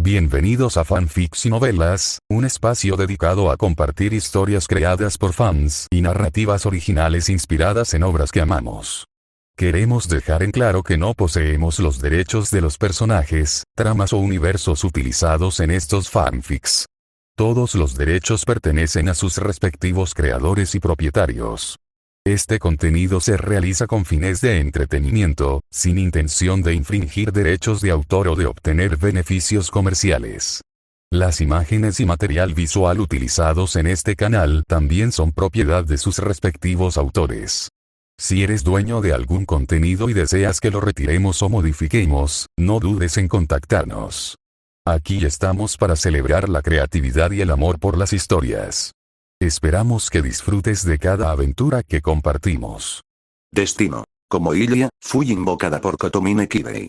Bienvenidos a Fanfics y Novelas, un espacio dedicado a compartir historias creadas por fans y narrativas originales inspiradas en obras que amamos. Queremos dejar en claro que no poseemos los derechos de los personajes, tramas o universos utilizados en estos fanfics. Todos los derechos pertenecen a sus respectivos creadores y propietarios. Este contenido se realiza con fines de entretenimiento, sin intención de infringir derechos de autor o de obtener beneficios comerciales. Las imágenes y material visual utilizados en este canal también son propiedad de sus respectivos autores. Si eres dueño de algún contenido y deseas que lo retiremos o modifiquemos, no dudes en contactarnos. Aquí estamos para celebrar la creatividad y el amor por las historias. Esperamos que disfrutes de cada aventura que compartimos. Destino. Como Ilia, fui invocada por Kotomine Kibei.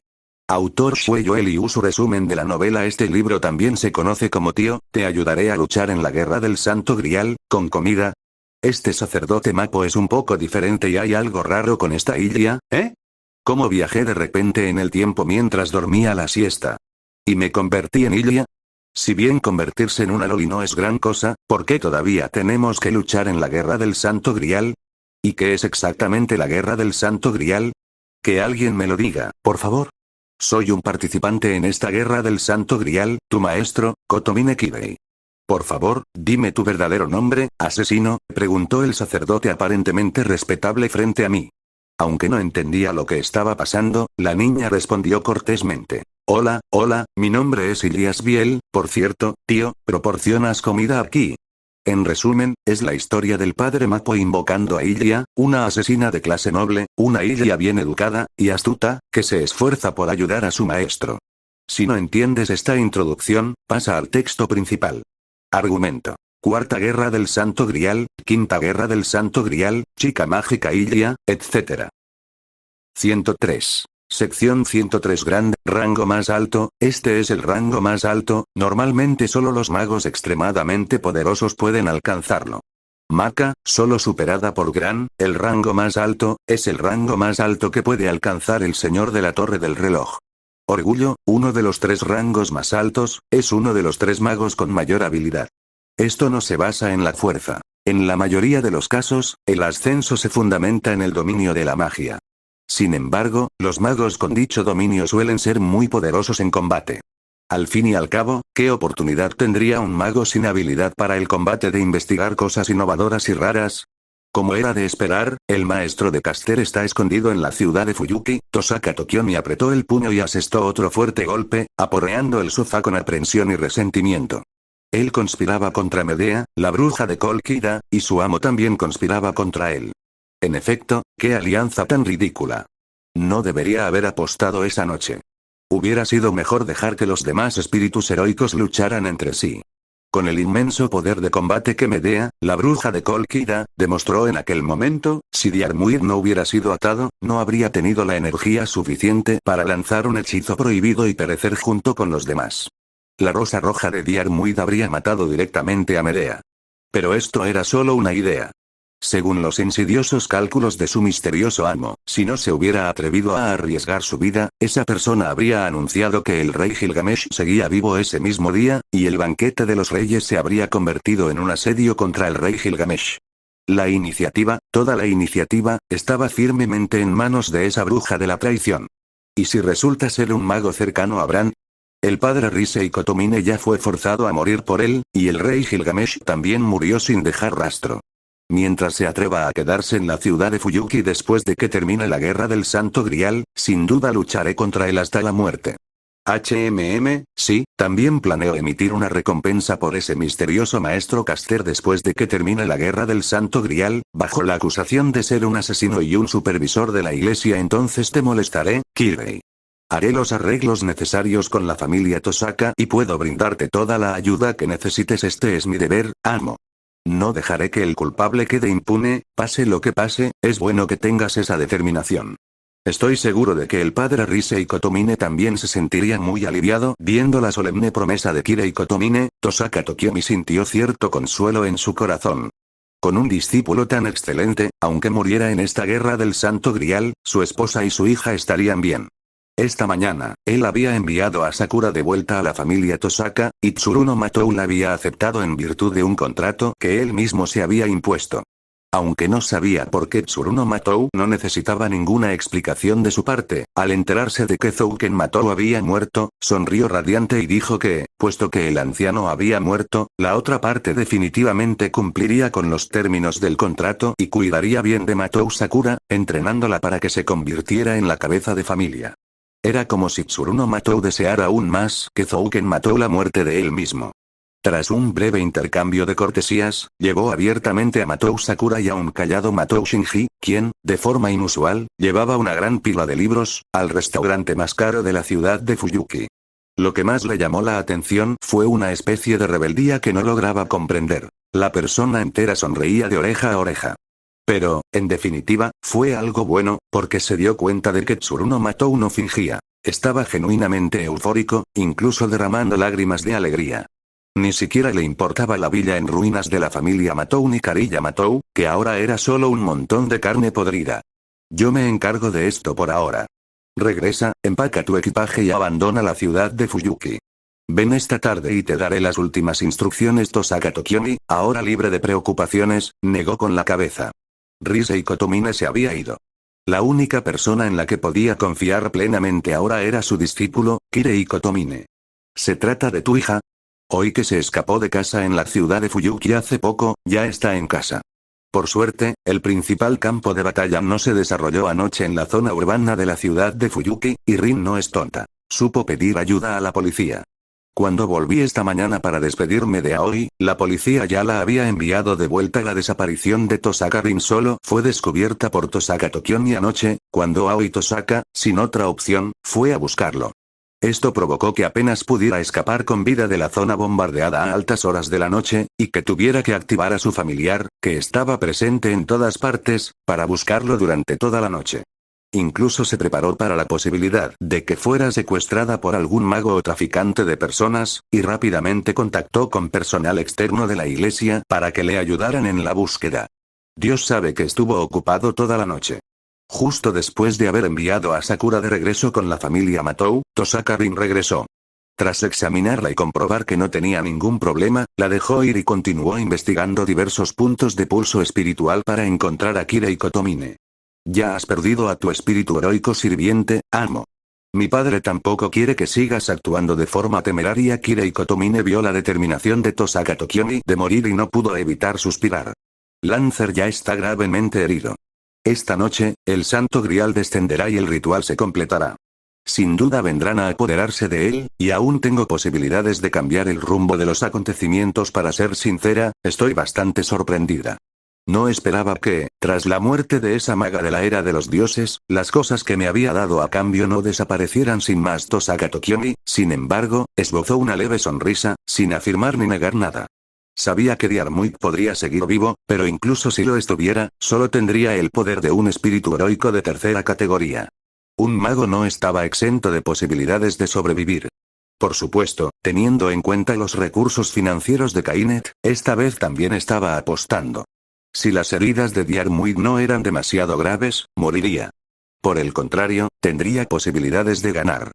Autor Shueyoel y Usu. Resumen de la novela. Este libro también se conoce como Tío, te ayudaré a luchar en la guerra del Santo Grial, con comida. Este sacerdote Mappo es un poco diferente y hay algo raro con esta Ilia, ¿eh? ¿Cómo viajé de repente en el tiempo mientras dormía la siesta? ¿Y me convertí en Ilia? Si bien convertirse en una loli no es gran cosa, ¿por qué todavía tenemos que luchar en la guerra del Santo Grial? ¿Y qué es exactamente la guerra del Santo Grial? Que alguien me lo diga, por favor. Soy un participante en esta guerra del Santo Grial, tu maestro, Kotomine Kibei. Por favor, dime tu verdadero nombre, asesino, preguntó el sacerdote aparentemente respetable frente a mí. Aunque no entendía lo que estaba pasando, la niña respondió cortésmente. Hola, mi nombre es Ilias Biel, por cierto, tío, ¿proporcionas comida aquí? En resumen, es la historia del padre Mappo invocando a Ilia, una asesina de clase noble, una Ilia bien educada y astuta, que se esfuerza por ayudar a su maestro. Si no entiendes esta introducción, pasa al texto principal. Argumento. Cuarta guerra del Santo Grial, quinta guerra del Santo Grial, chica mágica Ilia, etc. 103. Sección 103. Rango más alto. Este es el rango más alto, normalmente solo los magos extremadamente poderosos pueden alcanzarlo. Maka, solo superada por Gran, el rango más alto, es el rango más alto que puede alcanzar el señor de la Torre del Reloj. Orgullo, uno de los 3 rangos más altos, es uno de los 3 magos con mayor habilidad. Esto no se basa en la fuerza. En la mayoría de los casos, el ascenso se fundamenta en el dominio de la magia. Sin embargo, los magos con dicho dominio suelen ser muy poderosos en combate. Al fin y al cabo, ¿qué oportunidad tendría un mago sin habilidad para el combate de investigar cosas innovadoras y raras? Como era de esperar, el maestro de Caster está escondido en la ciudad de Fuyuki. Tosaka Tokiomi apretó el puño y asestó otro fuerte golpe, aporreando el sofá con aprensión y resentimiento. Él conspiraba contra Medea, la bruja de Kolkida, y su amo también conspiraba contra él. En efecto, qué alianza tan ridícula. No debería haber apostado esa noche. Hubiera sido mejor dejar que los demás espíritus heroicos lucharan entre sí. Con el inmenso poder de combate que Medea, la bruja de Kolkida, demostró en aquel momento, si Diarmuid no hubiera sido atado, no habría tenido la energía suficiente para lanzar un hechizo prohibido y perecer junto con los demás. La rosa roja de Diarmuid habría matado directamente a Medea. Pero esto era solo una idea. Según los insidiosos cálculos de su misterioso amo, si no se hubiera atrevido a arriesgar su vida, esa persona habría anunciado que el rey Gilgamesh seguía vivo ese mismo día, y el banquete de los reyes se habría convertido en un asedio contra el rey Gilgamesh. La iniciativa, toda la iniciativa, estaba firmemente en manos de esa bruja de la traición. ¿Y si resulta ser un mago cercano a Bran? El padre Risei Kotomine ya fue forzado a morir por él, y el rey Gilgamesh también murió sin dejar rastro. Mientras se atreva a quedarse en la ciudad de Fuyuki después de que termine la guerra del Santo Grial, sin duda lucharé contra él hasta la muerte. Sí, también planeo emitir una recompensa por ese misterioso maestro Caster después de que termine la guerra del Santo Grial, bajo la acusación de ser un asesino y un supervisor de la iglesia. Entonces te molestaré, Kibei. Haré los arreglos necesarios con la familia Tosaka y puedo brindarte toda la ayuda que necesites. Este es mi deber, amo. No dejaré que el culpable quede impune, pase lo que pase. Es bueno que tengas esa determinación. Estoy seguro de que el padre Risei Kotomine también se sentiría muy aliviado viendo la solemne promesa de Kirei Kotomine. Tosaka Tokiomi sintió cierto consuelo en su corazón. Con un discípulo tan excelente, aunque muriera en esta guerra del Santo Grial, su esposa y su hija estarían bien. Esta mañana, él había enviado a Sakura de vuelta a la familia Tosaka, y Tsuruno Matou la había aceptado en virtud de un contrato que él mismo se había impuesto. Aunque no sabía por qué Tsuruno Matou no necesitaba ninguna explicación de su parte, al enterarse de que Zouken Matou había muerto, sonrió radiante y dijo que, puesto que el anciano había muerto, la otra parte definitivamente cumpliría con los términos del contrato y cuidaría bien de Matou Sakura, entrenándola para que se convirtiera en la cabeza de familia. Era como si Tsuruno Matou deseara aún más que Zouken Matou la muerte de él mismo. Tras un breve intercambio de cortesías, llevó abiertamente a Matou Sakura y a un callado Matou Shinji, quien, de forma inusual, llevaba una gran pila de libros, al restaurante más caro de la ciudad de Fuyuki. Lo que más le llamó la atención fue una especie de rebeldía que no lograba comprender. La persona entera sonreía de oreja a oreja. Pero, en definitiva, fue algo bueno, porque se dio cuenta de que Tsuruno Matou no fingía. Estaba genuinamente eufórico, incluso derramando lágrimas de alegría. Ni siquiera le importaba la villa en ruinas de la familia Matou ni Kariya Matou, que ahora era solo un montón de carne podrida. Yo me encargo de esto por ahora. Regresa, empaca tu equipaje y abandona la ciudad de Fuyuki. Ven esta tarde y te daré las últimas instrucciones. Tosaka Tokiomi, ahora libre de preocupaciones, negó con la cabeza. Risei Kotomine se había ido. La única persona en la que podía confiar plenamente ahora era su discípulo, Kirei Kotomine. ¿Se trata de tu hija? Hoy que se escapó de casa en la ciudad de Fuyuki hace poco, ya está en casa. Por suerte, el principal campo de batalla no se desarrolló anoche en la zona urbana de la ciudad de Fuyuki, y Rin no es tonta. Supo pedir ayuda a la policía. Cuando volví esta mañana para despedirme de Aoi, la policía ya la había enviado de vuelta. La desaparición de Tosaka Rin solo fue descubierta por Tosaka Tokiomi anoche, cuando Aoi Tosaka, sin otra opción, fue a buscarlo. Esto provocó que apenas pudiera escapar con vida de la zona bombardeada a altas horas de la noche, y que tuviera que activar a su familiar, que estaba presente en todas partes, para buscarlo durante toda la noche. Incluso se preparó para la posibilidad de que fuera secuestrada por algún mago o traficante de personas, y rápidamente contactó con personal externo de la iglesia para que le ayudaran en la búsqueda. Dios sabe que estuvo ocupado toda la noche. Justo después de haber enviado a Sakura de regreso con la familia Matou, Tosaka Rin regresó. Tras examinarla y comprobar que no tenía ningún problema, la dejó ir y continuó investigando diversos puntos de pulso espiritual para encontrar a Kirei Kotomine. Ya has perdido a tu espíritu heroico sirviente, amo. Mi padre tampoco quiere que sigas actuando de forma temeraria. Kirei Kotomine vio la determinación de Tosaka Tokiomi de morir y no pudo evitar suspirar. Lancer ya está gravemente herido. Esta noche, el Santo Grial descenderá y el ritual se completará. Sin duda vendrán a apoderarse de él, y aún tengo posibilidades de cambiar el rumbo de los acontecimientos. Para ser sincera, estoy bastante sorprendida. No esperaba que, tras la muerte de esa maga de la era de los dioses, las cosas que me había dado a cambio no desaparecieran sin más. Tosaka Tokiomi, sin embargo, esbozó una leve sonrisa, sin afirmar ni negar nada. Sabía que Diarmuid podría seguir vivo, pero incluso si lo estuviera, solo tendría el poder de un espíritu heroico de tercera categoría. Un mago no estaba exento de posibilidades de sobrevivir. Por supuesto, teniendo en cuenta los recursos financieros de Kainet, esta vez también estaba apostando. Si las heridas de Diarmuid no eran demasiado graves, moriría. Por el contrario, tendría posibilidades de ganar.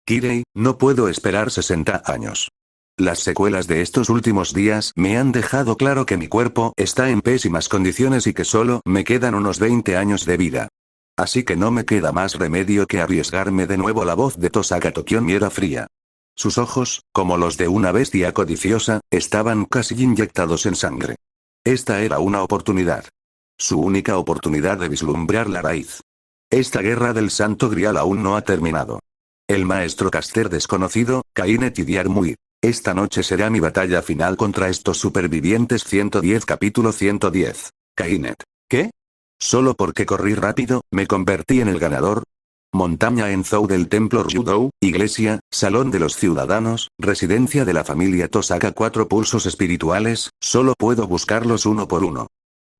Kirei, no puedo esperar 60 años. Las secuelas de estos últimos días me han dejado claro que mi cuerpo está en pésimas condiciones y que solo me quedan unos 20 años de vida. Así que no me queda más remedio que arriesgarme de nuevo. La voz de Tosaka Tokiomi era fría. Sus ojos, como los de una bestia codiciosa, estaban casi inyectados en sangre. Esta era una oportunidad. Su única oportunidad de vislumbrar la raíz. Esta guerra del Santo Grial aún no ha terminado. El maestro caster desconocido, Kainet y Diarmuid. Esta noche será mi batalla final contra estos supervivientes. 110 Capítulo 110. Kainet. ¿Qué? ¿Solo porque corrí rápido, me convertí en el ganador? Montaña en Zou del templo Ryudou, iglesia, salón de los ciudadanos, residencia de la familia Tosaka. 4 pulsos espirituales, solo puedo buscarlos uno por uno.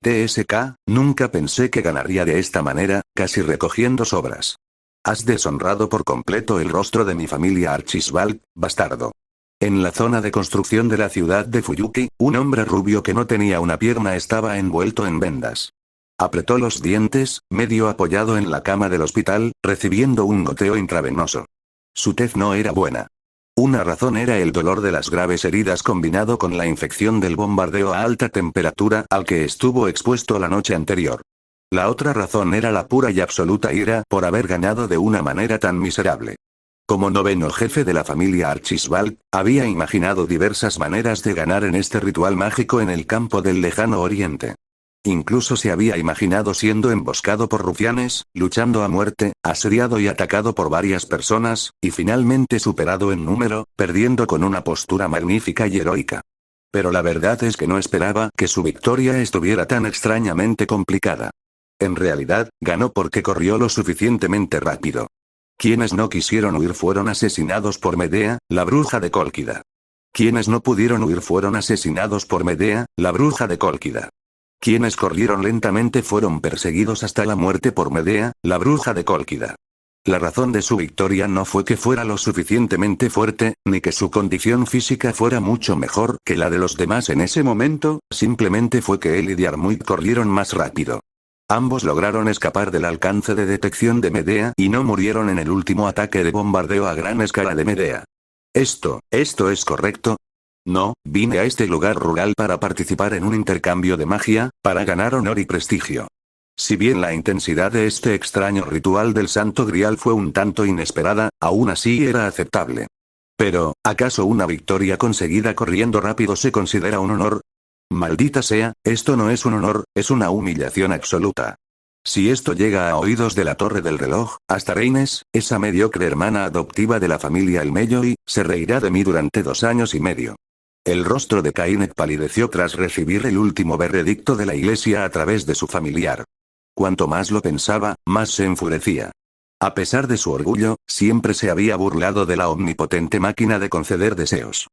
TSK, nunca pensé que ganaría de esta manera, casi recogiendo sobras. Has deshonrado por completo el rostro de mi familia Archisvald, bastardo. En la zona de construcción de la ciudad de Fuyuki, un hombre rubio que no tenía una pierna estaba envuelto en vendas. Apretó los dientes, medio apoyado en la cama del hospital, recibiendo un goteo intravenoso. Su tez no era buena. Una razón era el dolor de las graves heridas combinado con la infección del bombardeo a alta temperatura al que estuvo expuesto la noche anterior. La otra razón era la pura y absoluta ira por haber ganado de una manera tan miserable. Como noveno jefe de la familia Archisbald, había imaginado diversas maneras de ganar en este ritual mágico en el campo del lejano oriente. Incluso se había imaginado siendo emboscado por rufianes, luchando a muerte, asediado y atacado por varias personas, y finalmente superado en número, perdiendo con una postura magnífica y heroica. Pero la verdad es que no esperaba que su victoria estuviera tan extrañamente complicada. En realidad, ganó porque corrió lo suficientemente rápido. Quienes no quisieron huir fueron asesinados por Medea, la bruja de Cólquida. Quienes no pudieron huir fueron asesinados por Medea, la bruja de Cólquida. Quienes corrieron lentamente fueron perseguidos hasta la muerte por Medea, la bruja de Cólquida. La razón de su victoria no fue que fuera lo suficientemente fuerte, ni que su condición física fuera mucho mejor que la de los demás en ese momento, simplemente fue que él y Diarmuid corrieron más rápido. Ambos lograron escapar del alcance de detección de Medea y no murieron en el último ataque de bombardeo a gran escala de Medea. ¿Esto es correcto? No, vine a este lugar rural para participar en un intercambio de magia, para ganar honor y prestigio. Si bien la intensidad de este extraño ritual del Santo Grial fue un tanto inesperada, aún así era aceptable. Pero, ¿acaso una victoria conseguida corriendo rápido se considera un honor? Maldita sea, esto no es un honor, es una humillación absoluta. Si esto llega a oídos de la Torre del Reloj, hasta Reines, esa mediocre hermana adoptiva de la familia Elmeyoy, se reirá de mí durante 2 años y medio. El rostro de Kainet palideció tras recibir el último veredicto de la iglesia a través de su familiar. Cuanto más lo pensaba, más se enfurecía. A pesar de su orgullo, siempre se había burlado de la omnipotente máquina de conceder deseos.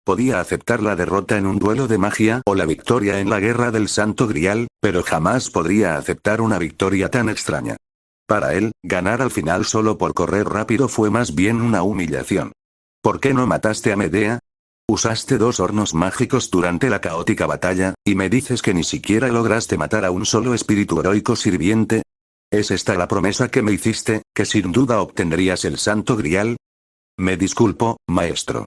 Podía aceptar la derrota en un duelo de magia o la victoria en la guerra del Santo Grial, pero jamás podría aceptar una victoria tan extraña. Para él, ganar al final solo por correr rápido fue más bien una humillación. ¿Por qué no mataste a Medea? Usaste 2 hornos mágicos durante la caótica batalla, y me dices que ni siquiera lograste matar a un solo espíritu heroico sirviente. ¿Es esta la promesa que me hiciste, que sin duda obtendrías el Santo Grial? Me disculpo, maestro.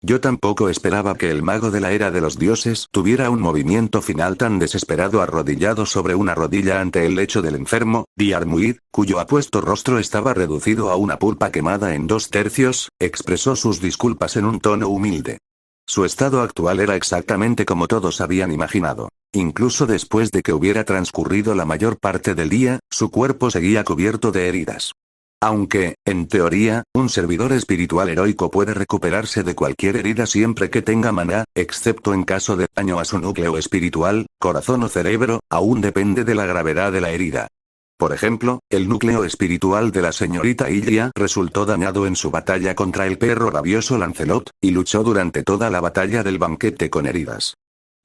Yo tampoco esperaba que el mago de la era de los dioses tuviera un movimiento final tan desesperado arrodillado sobre una rodilla ante el lecho del enfermo. Diarmuid, cuyo apuesto rostro estaba reducido a una pulpa quemada en 2/3, expresó sus disculpas en un tono humilde. Su estado actual era exactamente como todos habían imaginado. Incluso después de que hubiera transcurrido la mayor parte del día, su cuerpo seguía cubierto de heridas. Aunque, en teoría, un servidor espiritual heroico puede recuperarse de cualquier herida siempre que tenga maná, excepto en caso de daño a su núcleo espiritual, corazón o cerebro, aún depende de la gravedad de la herida. Por ejemplo, el núcleo espiritual de la señorita Ilia resultó dañado en su batalla contra el perro rabioso Lancelot, y luchó durante toda la batalla del banquete con heridas.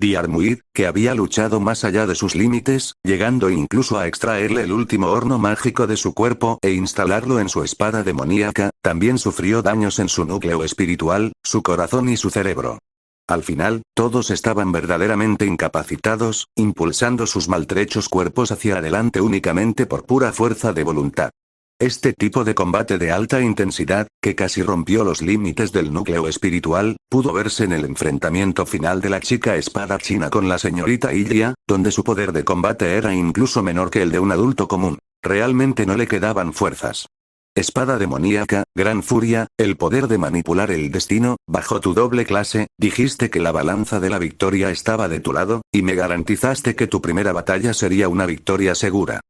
Diarmuid, que había luchado más allá de sus límites, llegando incluso a extraerle el último horno mágico de su cuerpo e instalarlo en su espada demoníaca, también sufrió daños en su núcleo espiritual, su corazón y su cerebro. Al final, todos estaban verdaderamente incapacitados, impulsando sus maltrechos cuerpos hacia adelante únicamente por pura fuerza de voluntad. Este tipo de combate de alta intensidad, que casi rompió los límites del núcleo espiritual, pudo verse en el enfrentamiento final de la chica espadachina con la señorita Ilia, donde su poder de combate era incluso menor que el de un adulto común. Realmente no le quedaban fuerzas. Espada demoníaca, gran furia, el poder de manipular el destino, bajo tu doble clase, dijiste que la balanza de la victoria estaba de tu lado, y me garantizaste que tu primera batalla sería una victoria segura.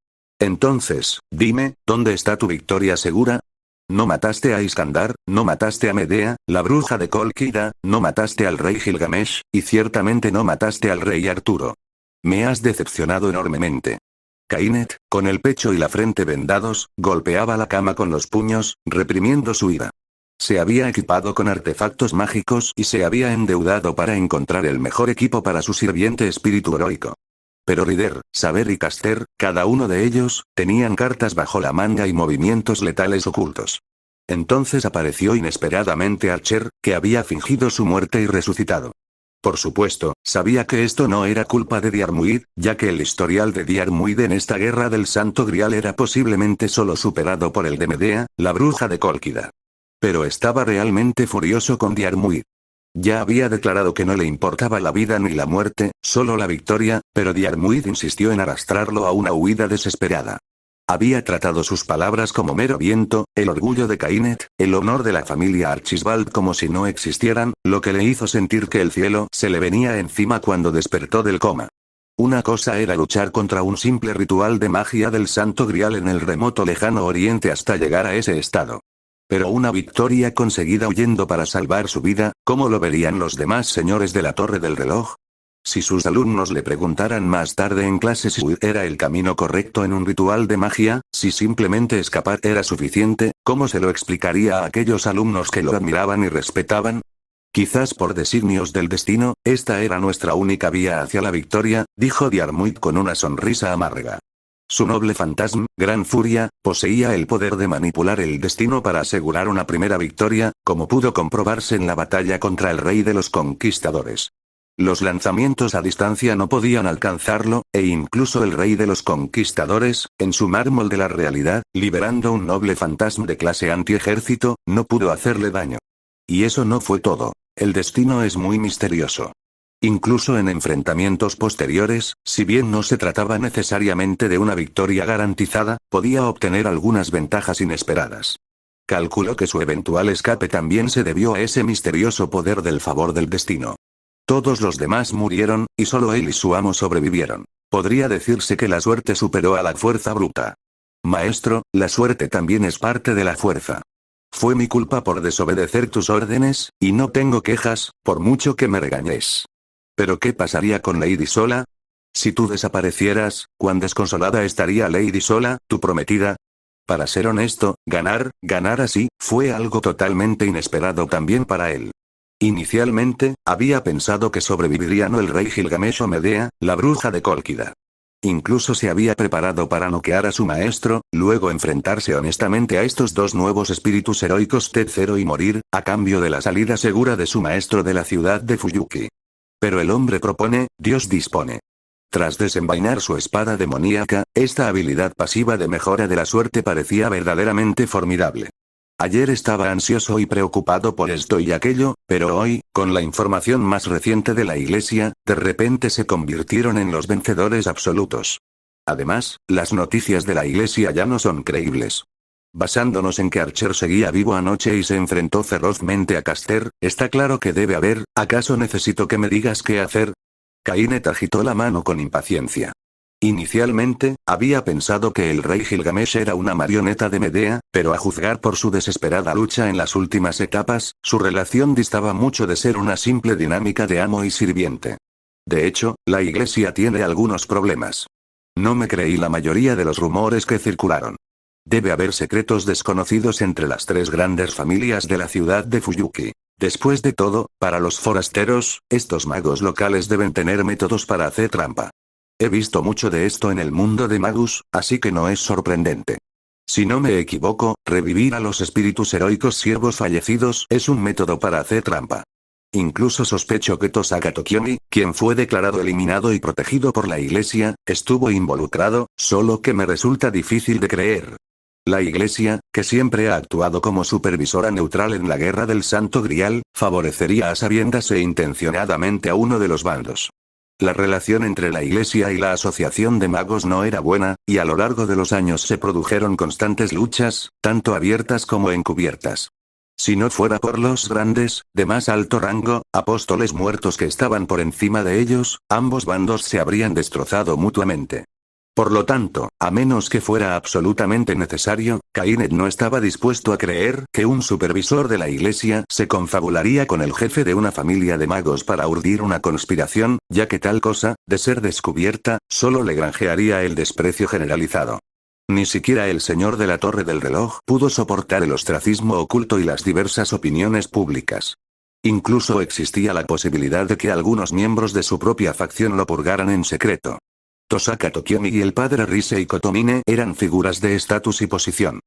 Entonces, dime, ¿dónde está tu victoria segura? No mataste a Iskandar, no mataste a Medea, la bruja de Cólquida, no mataste al rey Gilgamesh, y ciertamente no mataste al rey Arturo. Me has decepcionado enormemente. Kainet, con el pecho y la frente vendados, golpeaba la cama con los puños, reprimiendo su ira. Se había equipado con artefactos mágicos y se había endeudado para encontrar el mejor equipo para su sirviente espíritu heroico. Pero Rider, Saber y Caster, cada uno de ellos, tenían cartas bajo la manga y movimientos letales ocultos. Entonces apareció inesperadamente Archer, que había fingido su muerte y resucitado. Por supuesto, sabía que esto no era culpa de Diarmuid, ya que el historial de Diarmuid en esta guerra del Santo Grial era posiblemente solo superado por el de Medea, la bruja de Cólquida. Pero estaba realmente furioso con Diarmuid. Ya había declarado que no le importaba la vida ni la muerte, solo la victoria, pero Diarmuid insistió en arrastrarlo a una huida desesperada. Había tratado sus palabras como mero viento, el orgullo de Kainet, el honor de la familia Archibald como si no existieran, lo que le hizo sentir que el cielo se le venía encima cuando despertó del coma. Una cosa era luchar contra un simple ritual de magia del Santo Grial en el remoto lejano oriente hasta llegar a ese estado. Pero una victoria conseguida huyendo para salvar su vida, ¿cómo lo verían los demás señores de la Torre del Reloj? Si sus alumnos le preguntaran más tarde en clase si huir era el camino correcto en un ritual de magia, si simplemente escapar era suficiente, ¿cómo se lo explicaría a aquellos alumnos que lo admiraban y respetaban? Quizás por designios del destino, esta era nuestra única vía hacia la victoria, dijo Diarmuid con una sonrisa amarga. Su noble fantasma, Gran Furia, poseía el poder de manipular el destino para asegurar una primera victoria, como pudo comprobarse en la batalla contra el rey de los conquistadores. Los lanzamientos a distancia no podían alcanzarlo, e incluso el rey de los conquistadores, en su mármol de la realidad, liberando un noble fantasma de clase antiejército, no pudo hacerle daño. Y eso no fue todo. El destino es muy misterioso. Incluso en enfrentamientos posteriores, si bien no se trataba necesariamente de una victoria garantizada, podía obtener algunas ventajas inesperadas. Calculó que su eventual escape también se debió a ese misterioso poder del favor del destino. Todos los demás murieron, y solo él y su amo sobrevivieron. Podría decirse que la suerte superó a la fuerza bruta. Maestro, la suerte también es parte de la fuerza. Fue mi culpa por desobedecer tus órdenes, y no tengo quejas, por mucho que me regañes. Pero ¿qué pasaría con Lady Sola? Si tú desaparecieras, ¿cuán desconsolada estaría Lady Sola, tu prometida? Para ser honesto, ganar así, fue algo totalmente inesperado también para él. Inicialmente, había pensado que sobrevivirían el rey Gilgamesh o Medea, la bruja de Cólquida. Incluso se había preparado para noquear a su maestro, luego enfrentarse honestamente a estos dos nuevos espíritus heroicos T0 y morir, a cambio de la salida segura de su maestro de la ciudad de Fuyuki. Pero el hombre propone, Dios dispone. Tras desenvainar su espada demoníaca, esta habilidad pasiva de mejora de la suerte parecía verdaderamente formidable. Ayer estaba ansioso y preocupado por esto y aquello, pero hoy, con la información más reciente de la iglesia, de repente se convirtieron en los vencedores absolutos. Además, las noticias de la iglesia ya no son creíbles. Basándonos en que Archer seguía vivo anoche y se enfrentó ferozmente a Caster, está claro que debe haber, ¿acaso necesito que me digas qué hacer? Kainet agitó la mano con impaciencia. Inicialmente, había pensado que el rey Gilgamesh era una marioneta de Medea, pero a juzgar por su desesperada lucha en las últimas etapas, su relación distaba mucho de ser una simple dinámica de amo y sirviente. De hecho, la iglesia tiene algunos problemas. No me creí la mayoría de los rumores que circularon. Debe haber secretos desconocidos entre las tres grandes familias de la ciudad de Fuyuki. Después de todo, para los forasteros, estos magos locales deben tener métodos para hacer trampa. He visto mucho de esto en el mundo de Magus, así que no es sorprendente. Si no me equivoco, revivir a los espíritus heroicos siervos fallecidos es un método para hacer trampa. Incluso sospecho que Tosaka Tokiomi, quien fue declarado eliminado y protegido por la iglesia, estuvo involucrado, solo que me resulta difícil de creer. La iglesia, que siempre ha actuado como supervisora neutral en la guerra del Santo Grial, favorecería a sabiendas e intencionadamente a uno de los bandos. La relación entre la iglesia y la asociación de magos no era buena, y a lo largo de los años se produjeron constantes luchas, tanto abiertas como encubiertas. Si no fuera por los grandes, de más alto rango, apóstoles muertos que estaban por encima de ellos, ambos bandos se habrían destrozado mutuamente. Por lo tanto, a menos que fuera absolutamente necesario, Kainet no estaba dispuesto a creer que un supervisor de la iglesia se confabularía con el jefe de una familia de magos para urdir una conspiración, ya que tal cosa, de ser descubierta, solo le granjearía el desprecio generalizado. Ni siquiera el señor de la Torre del Reloj pudo soportar el ostracismo oculto y las diversas opiniones públicas. Incluso existía la posibilidad de que algunos miembros de su propia facción lo purgaran en secreto. Tosaka Tokiomi y el padre Risei Kotomine eran figuras de estatus y posición.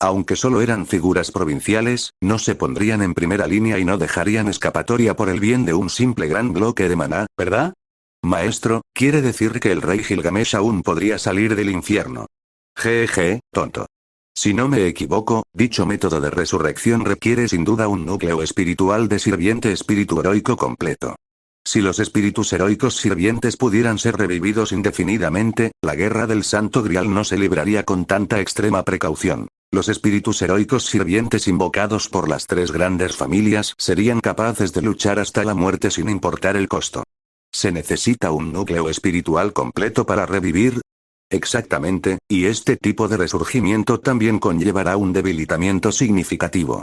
Aunque solo eran figuras provinciales, no se pondrían en primera línea y no dejarían escapatoria por el bien de un simple gran bloque de maná, ¿verdad? Maestro, quiere decir que el rey Gilgamesh aún podría salir del infierno. Jeje, tonto. Si no me equivoco, dicho método de resurrección requiere sin duda un núcleo espiritual de sirviente espíritu heroico completo. Si los espíritus heroicos sirvientes pudieran ser revividos indefinidamente, la guerra del Santo Grial no se libraría con tanta extrema precaución. Los espíritus heroicos sirvientes invocados por las tres grandes familias serían capaces de luchar hasta la muerte sin importar el costo. ¿Se necesita un núcleo espiritual completo para revivir? Exactamente, y este tipo de resurgimiento también conllevará un debilitamiento significativo.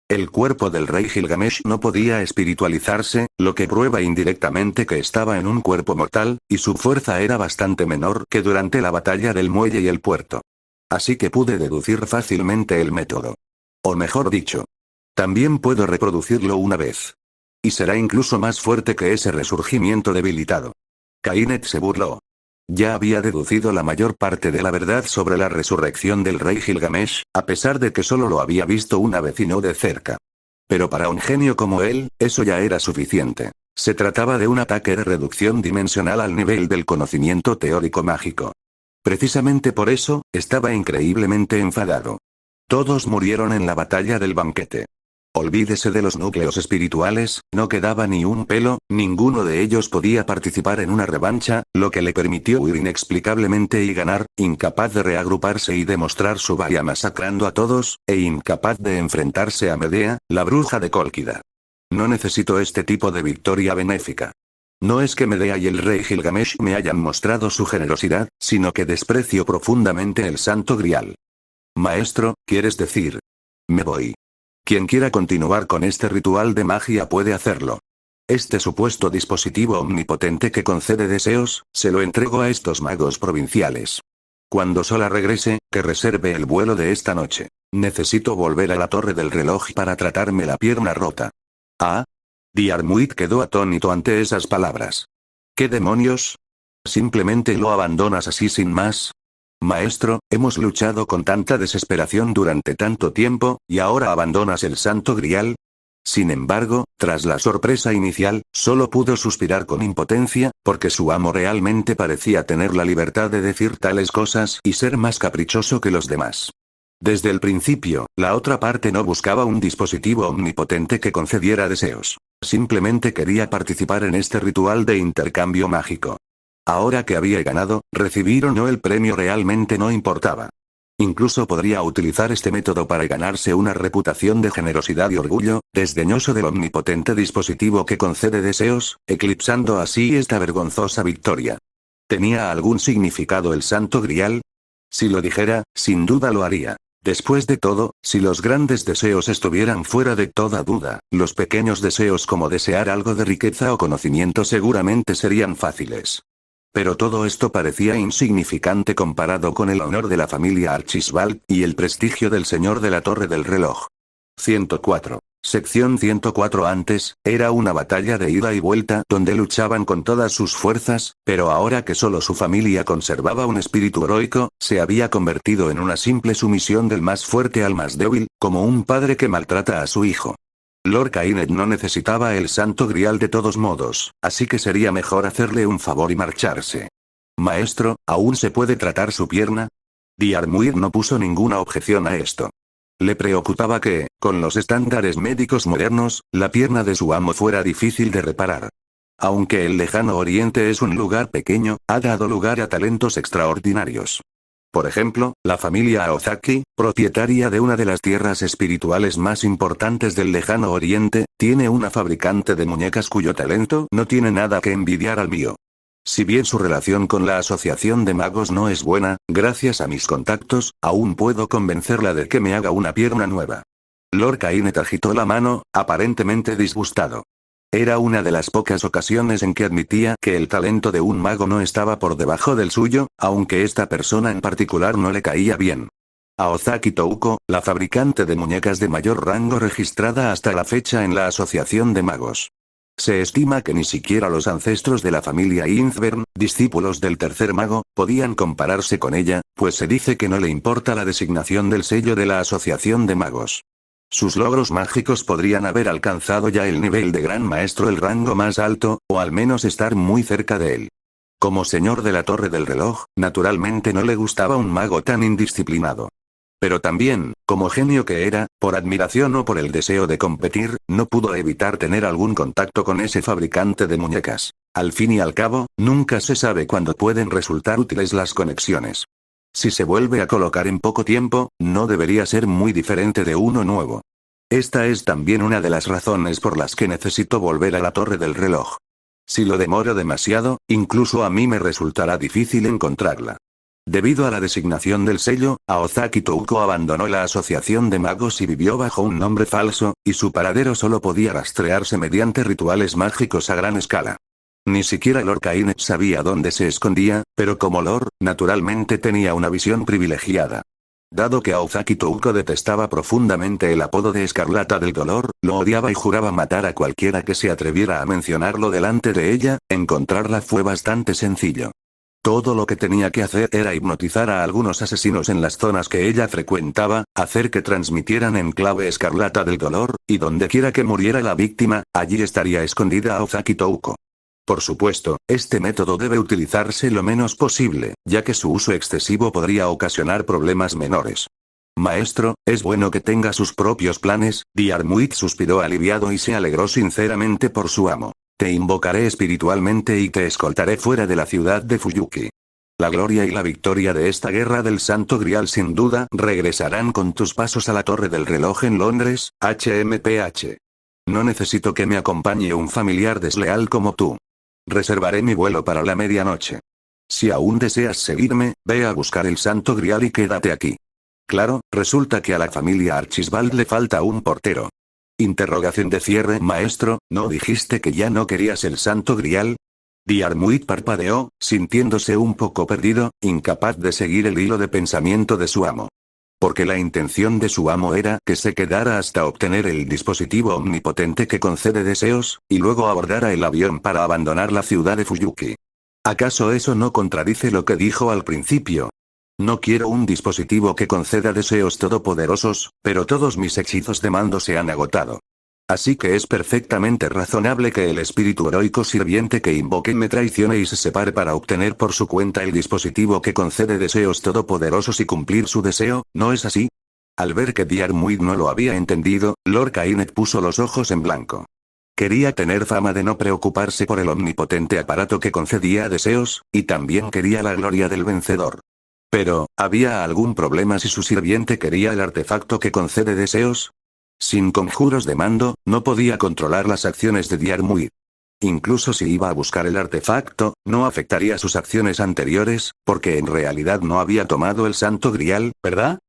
El cuerpo del rey Gilgamesh no podía espiritualizarse, lo que prueba indirectamente que estaba en un cuerpo mortal, y su fuerza era bastante menor que durante la batalla del muelle y el puerto. Así que pude deducir fácilmente el método. O mejor dicho, también puedo reproducirlo una vez. Y será incluso más fuerte que ese resurgimiento debilitado. Kainet se burló. Ya había deducido la mayor parte de la verdad sobre la resurrección del rey Gilgamesh, a pesar de que solo lo había visto una vez y no de cerca. Pero para un genio como él, eso ya era suficiente. Se trataba de un ataque de reducción dimensional al nivel del conocimiento teórico mágico. Precisamente por eso, estaba increíblemente enfadado. Todos murieron en la batalla del banquete. Olvídese de los núcleos espirituales, no quedaba ni un pelo, ninguno de ellos podía participar en una revancha, lo que le permitió huir inexplicablemente y ganar, incapaz de reagruparse y demostrar su valía masacrando a todos, e incapaz de enfrentarse a Medea, la bruja de Cólquida. No necesito este tipo de victoria benéfica. No es que Medea y el rey Gilgamesh me hayan mostrado su generosidad, sino que desprecio profundamente el Santo Grial. Maestro, ¿quieres decir? Me voy. Quien quiera continuar con este ritual de magia puede hacerlo. Este supuesto dispositivo omnipotente que concede deseos, se lo entrego a estos magos provinciales. Cuando sola regrese, que reserve el vuelo de esta noche. Necesito volver a la torre del reloj para tratarme la pierna rota. ¿Ah? Diarmuid quedó atónito ante esas palabras. ¿Qué demonios? ¿Simplemente lo abandonas así sin más? Maestro, hemos luchado con tanta desesperación durante tanto tiempo, ¿y ahora abandonas el Santo Grial? Sin embargo, tras la sorpresa inicial, solo pudo suspirar con impotencia, porque su amo realmente parecía tener la libertad de decir tales cosas y ser más caprichoso que los demás. Desde el principio, la otra parte no buscaba un dispositivo omnipotente que concediera deseos. Simplemente quería participar en este ritual de intercambio mágico. Ahora que había ganado, recibir o no el premio realmente no importaba. Incluso podría utilizar este método para ganarse una reputación de generosidad y orgullo, desdeñoso del omnipotente dispositivo que concede deseos, eclipsando así esta vergonzosa victoria. ¿Tenía algún significado el Santo Grial? Si lo dijera, sin duda lo haría. Después de todo, si los grandes deseos estuvieran fuera de toda duda, los pequeños deseos como desear algo de riqueza o conocimiento seguramente serían fáciles. Pero todo esto parecía insignificante comparado con el honor de la familia Archisbald y el prestigio del señor de la Torre del Reloj. 104. Sección 104. Antes, era una batalla de ida y vuelta donde luchaban con todas sus fuerzas, pero ahora que solo su familia conservaba un espíritu heroico, se había convertido en una simple sumisión del más fuerte al más débil, como un padre que maltrata a su hijo. Lord Kainet no necesitaba el Santo Grial de todos modos, así que sería mejor hacerle un favor y marcharse. Maestro, ¿aún se puede tratar su pierna? Diarmuid no puso ninguna objeción a esto. Le preocupaba que, con los estándares médicos modernos, la pierna de su amo fuera difícil de reparar. Aunque el lejano oriente es un lugar pequeño, ha dado lugar a talentos extraordinarios. Por ejemplo, la familia Aozaki, propietaria de una de las tierras espirituales más importantes del lejano oriente, tiene una fabricante de muñecas cuyo talento no tiene nada que envidiar al mío. Si bien su relación con la asociación de magos no es buena, gracias a mis contactos, aún puedo convencerla de que me haga una pierna nueva. Lord Kainet agitó la mano, aparentemente disgustado. Era una de las pocas ocasiones en que admitía que el talento de un mago no estaba por debajo del suyo, aunque esta persona en particular no le caía bien. Aozaki Touko, la fabricante de muñecas de mayor rango registrada hasta la fecha en la Asociación de Magos. Se estima que ni siquiera los ancestros de la familia Inzvern, discípulos del tercer mago, podían compararse con ella, pues se dice que no le importa la designación del sello de la Asociación de Magos. Sus logros mágicos podrían haber alcanzado ya el nivel de gran maestro, el rango más alto, o al menos estar muy cerca de él. Como señor de la Torre del Reloj, naturalmente no le gustaba un mago tan indisciplinado. Pero también, como genio que era, por admiración o por el deseo de competir, no pudo evitar tener algún contacto con ese fabricante de muñecas. Al fin y al cabo, nunca se sabe cuándo pueden resultar útiles las conexiones. Si se vuelve a colocar en poco tiempo, no debería ser muy diferente de uno nuevo. Esta es también una de las razones por las que necesito volver a la Torre del Reloj. Si lo demoro demasiado, incluso a mí me resultará difícil encontrarla. Debido a la designación del sello, Aozaki Touko abandonó la asociación de magos y vivió bajo un nombre falso, y su paradero solo podía rastrearse mediante rituales mágicos a gran escala. Ni siquiera Lord Kainet sabía dónde se escondía, pero como Lord, naturalmente tenía una visión privilegiada. Dado que Aozaki Touko detestaba profundamente el apodo de Escarlata del Dolor, lo odiaba y juraba matar a cualquiera que se atreviera a mencionarlo delante de ella, encontrarla fue bastante sencillo. Todo lo que tenía que hacer era hipnotizar a algunos asesinos en las zonas que ella frecuentaba, hacer que transmitieran en clave Escarlata del Dolor, y dondequiera que muriera la víctima, allí estaría escondida Aozaki Touko. Por supuesto, este método debe utilizarse lo menos posible, ya que su uso excesivo podría ocasionar problemas menores. Maestro, es bueno que tenga sus propios planes, Diarmuid suspiró aliviado y se alegró sinceramente por su amo. Te invocaré espiritualmente y te escoltaré fuera de la ciudad de Fuyuki. La gloria y la victoria de esta guerra del Santo Grial sin duda regresarán con tus pasos a la Torre del Reloj en Londres, HMPH. No necesito que me acompañe un familiar desleal como tú. Reservaré mi vuelo para la medianoche. Si aún deseas seguirme, ve a buscar el Santo Grial y quédate aquí. Claro, resulta que a la familia Archibald le falta un portero. Interrogación de cierre. Maestro, ¿no dijiste que ya no querías el Santo Grial? Diarmuid parpadeó, sintiéndose un poco perdido, incapaz de seguir el hilo de pensamiento de su amo. Porque la intención de su amo era que se quedara hasta obtener el dispositivo omnipotente que concede deseos, y luego abordara el avión para abandonar la ciudad de Fuyuki. ¿Acaso eso no contradice lo que dijo al principio? No quiero un dispositivo que conceda deseos todopoderosos, pero todos mis hechizos de mando se han agotado. Así que es perfectamente razonable que el espíritu heroico sirviente que invoque me traicione y se separe para obtener por su cuenta el dispositivo que concede deseos todopoderosos y cumplir su deseo, ¿no es así? Al ver que Diarmuid no lo había entendido, Lord Kainet puso los ojos en blanco. Quería tener fama de no preocuparse por el omnipotente aparato que concedía deseos, y también quería la gloria del vencedor. Pero, ¿había algún problema si su sirviente quería el artefacto que concede deseos? Sin conjuros de mando, no podía controlar las acciones de Diarmuid. Incluso si iba a buscar el artefacto, no afectaría sus acciones anteriores, porque en realidad no había tomado el Santo Grial, ¿verdad?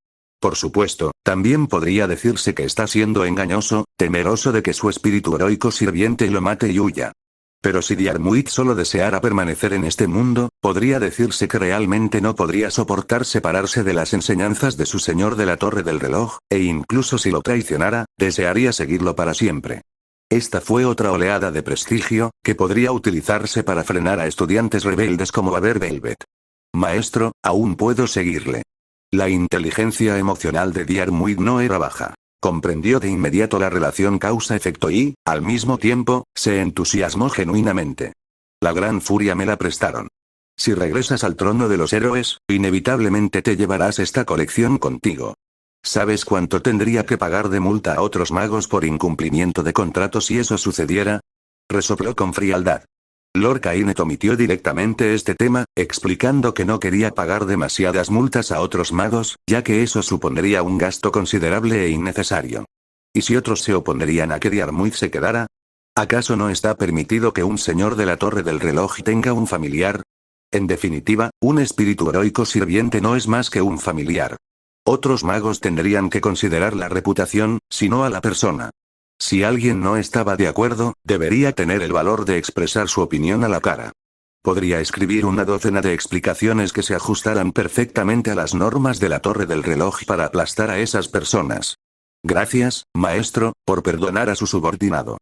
Por supuesto, también podría decirse que está siendo engañoso, temeroso de que su espíritu heroico sirviente lo mate y huya. Pero si Diarmuid solo deseara permanecer en este mundo, podría decirse que realmente no podría soportar separarse de las enseñanzas de su señor de la Torre del Reloj, e incluso si lo traicionara, desearía seguirlo para siempre. Esta fue otra oleada de prestigio, que podría utilizarse para frenar a estudiantes rebeldes como Baber Velvet. Maestro, aún puedo seguirle. La inteligencia emocional de Diarmuid no era baja. Comprendió de inmediato la relación causa-efecto y, al mismo tiempo, se entusiasmó genuinamente. La gran furia me la prestaron. Si regresas al trono de los héroes, inevitablemente te llevarás esta colección contigo. ¿Sabes cuánto tendría que pagar de multa a otros magos por incumplimiento de contrato si eso sucediera? Resopló con frialdad. Lord Kainet omitió directamente este tema, explicando que no quería pagar demasiadas multas a otros magos, ya que eso supondría un gasto considerable e innecesario. ¿Y si otros se oponerían a que Diarmuid se quedara? ¿Acaso no está permitido que un señor de la Torre del Reloj tenga un familiar? En definitiva, un espíritu heroico sirviente no es más que un familiar. Otros magos tendrían que considerar la reputación, si no a la persona. Si alguien no estaba de acuerdo, debería tener el valor de expresar su opinión a la cara. Podría escribir una docena de explicaciones que se ajustaran perfectamente a las normas de la Torre del Reloj para aplastar a esas personas. Gracias, maestro, por perdonar a su subordinado.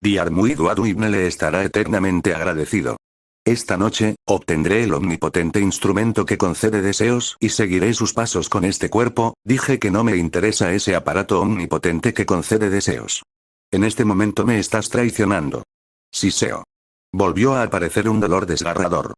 Diarmuid Waduibne le estará eternamente agradecido. Esta noche, obtendré el omnipotente instrumento que concede deseos y seguiré sus pasos con este cuerpo. Dije que no me interesa ese aparato omnipotente que concede deseos. En este momento me estás traicionando. Siseo. Volvió a aparecer un dolor desgarrador.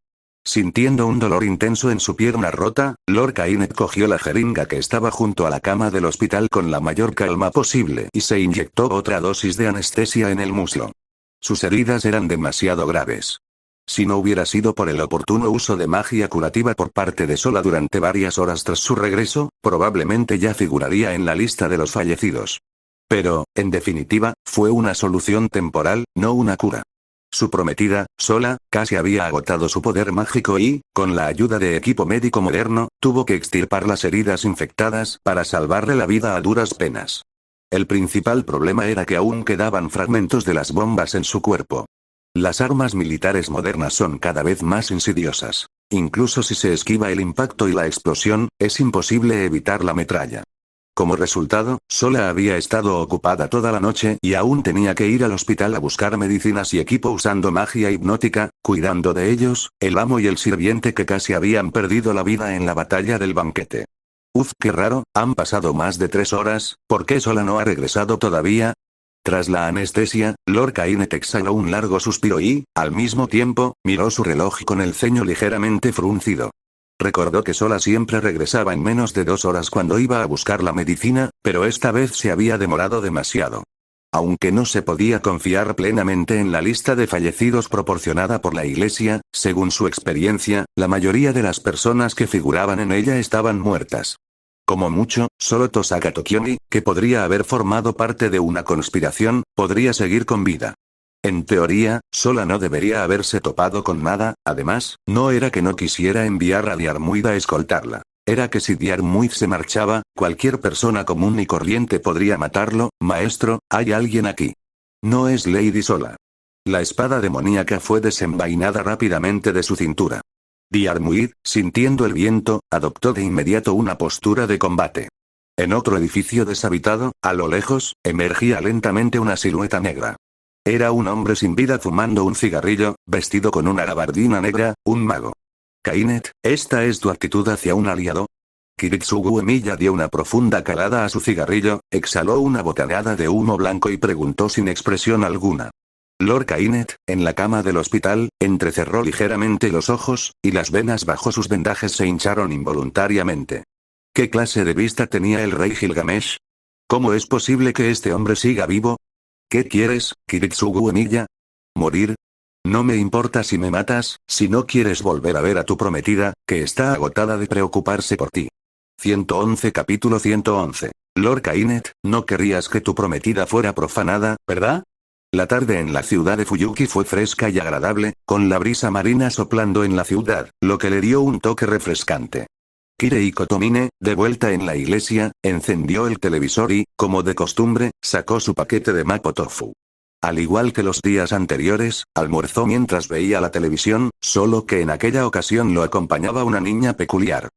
Sintiendo un dolor intenso en su pierna rota, Lord Kainet cogió la jeringa que estaba junto a la cama del hospital con la mayor calma posible y se inyectó otra dosis de anestesia en el muslo. Sus heridas eran demasiado graves. Si no hubiera sido por el oportuno uso de magia curativa por parte de Sola durante varias horas tras su regreso, probablemente ya figuraría en la lista de los fallecidos. Pero, en definitiva, fue una solución temporal, no una cura. Su prometida, Sola, casi había agotado su poder mágico y, con la ayuda de equipo médico moderno, tuvo que extirpar las heridas infectadas para salvarle la vida a duras penas. El principal problema era que aún quedaban fragmentos de las bombas en su cuerpo. Las armas militares modernas son cada vez más insidiosas. Incluso si se esquiva el impacto y la explosión, es imposible evitar la metralla. Como resultado, Sola había estado ocupada toda la noche y aún tenía que ir al hospital a buscar medicinas y equipo usando magia hipnótica, cuidando de ellos, el amo y el sirviente que casi habían perdido la vida en la batalla del banquete. Uf, qué raro, han pasado más de 3 horas, ¿por qué Sola no ha regresado todavía? Tras la anestesia, Lord Kainet exhaló un largo suspiro y, al mismo tiempo, miró su reloj con el ceño ligeramente fruncido. Recordó que Sola siempre regresaba en menos de 2 horas cuando iba a buscar la medicina, pero esta vez se había demorado demasiado. Aunque no se podía confiar plenamente en la lista de fallecidos proporcionada por la Iglesia, según su experiencia, la mayoría de las personas que figuraban en ella estaban muertas. Como mucho, solo Tosaka Tokioni, que podría haber formado parte de una conspiración, podría seguir con vida. En teoría, Sola no debería haberse topado con nada, además, no era que no quisiera enviar a Diarmuid a escoltarla. Era que si Diarmuid se marchaba, cualquier persona común y corriente podría matarlo. Maestro, hay alguien aquí. No es Lady Sola. La espada demoníaca fue desenvainada rápidamente de su cintura. Diarmuid, sintiendo el viento, adoptó de inmediato una postura de combate. En otro edificio deshabitado, a lo lejos, emergía lentamente una silueta negra. Era un hombre sin vida fumando un cigarrillo, vestido con una gabardina negra, un mago. Kainet, ¿esta es tu actitud hacia un aliado? Kiritsugu Emiya dio una profunda calada a su cigarrillo, exhaló una bocanada de humo blanco y preguntó sin expresión alguna. Lord Kainet, en la cama del hospital, entrecerró ligeramente los ojos, y las venas bajo sus vendajes se hincharon involuntariamente. ¿Qué clase de vista tenía el rey Gilgamesh? ¿Cómo es posible que este hombre siga vivo? ¿Qué quieres, Kiritsugu Emiya? ¿Morir? No me importa si me matas, si no quieres volver a ver a tu prometida, que está agotada de preocuparse por ti. 111 Capítulo 111. Lord Kainet, no querrías que tu prometida fuera profanada, ¿verdad? La tarde en la ciudad de Fuyuki fue fresca y agradable, con la brisa marina soplando en la ciudad, lo que le dio un toque refrescante. Kirei Kotomine, de vuelta en la iglesia, encendió el televisor y, como de costumbre, sacó su paquete de mapo tofu. Al igual que los días anteriores, almorzó mientras veía la televisión, solo que en aquella ocasión lo acompañaba una niña peculiar.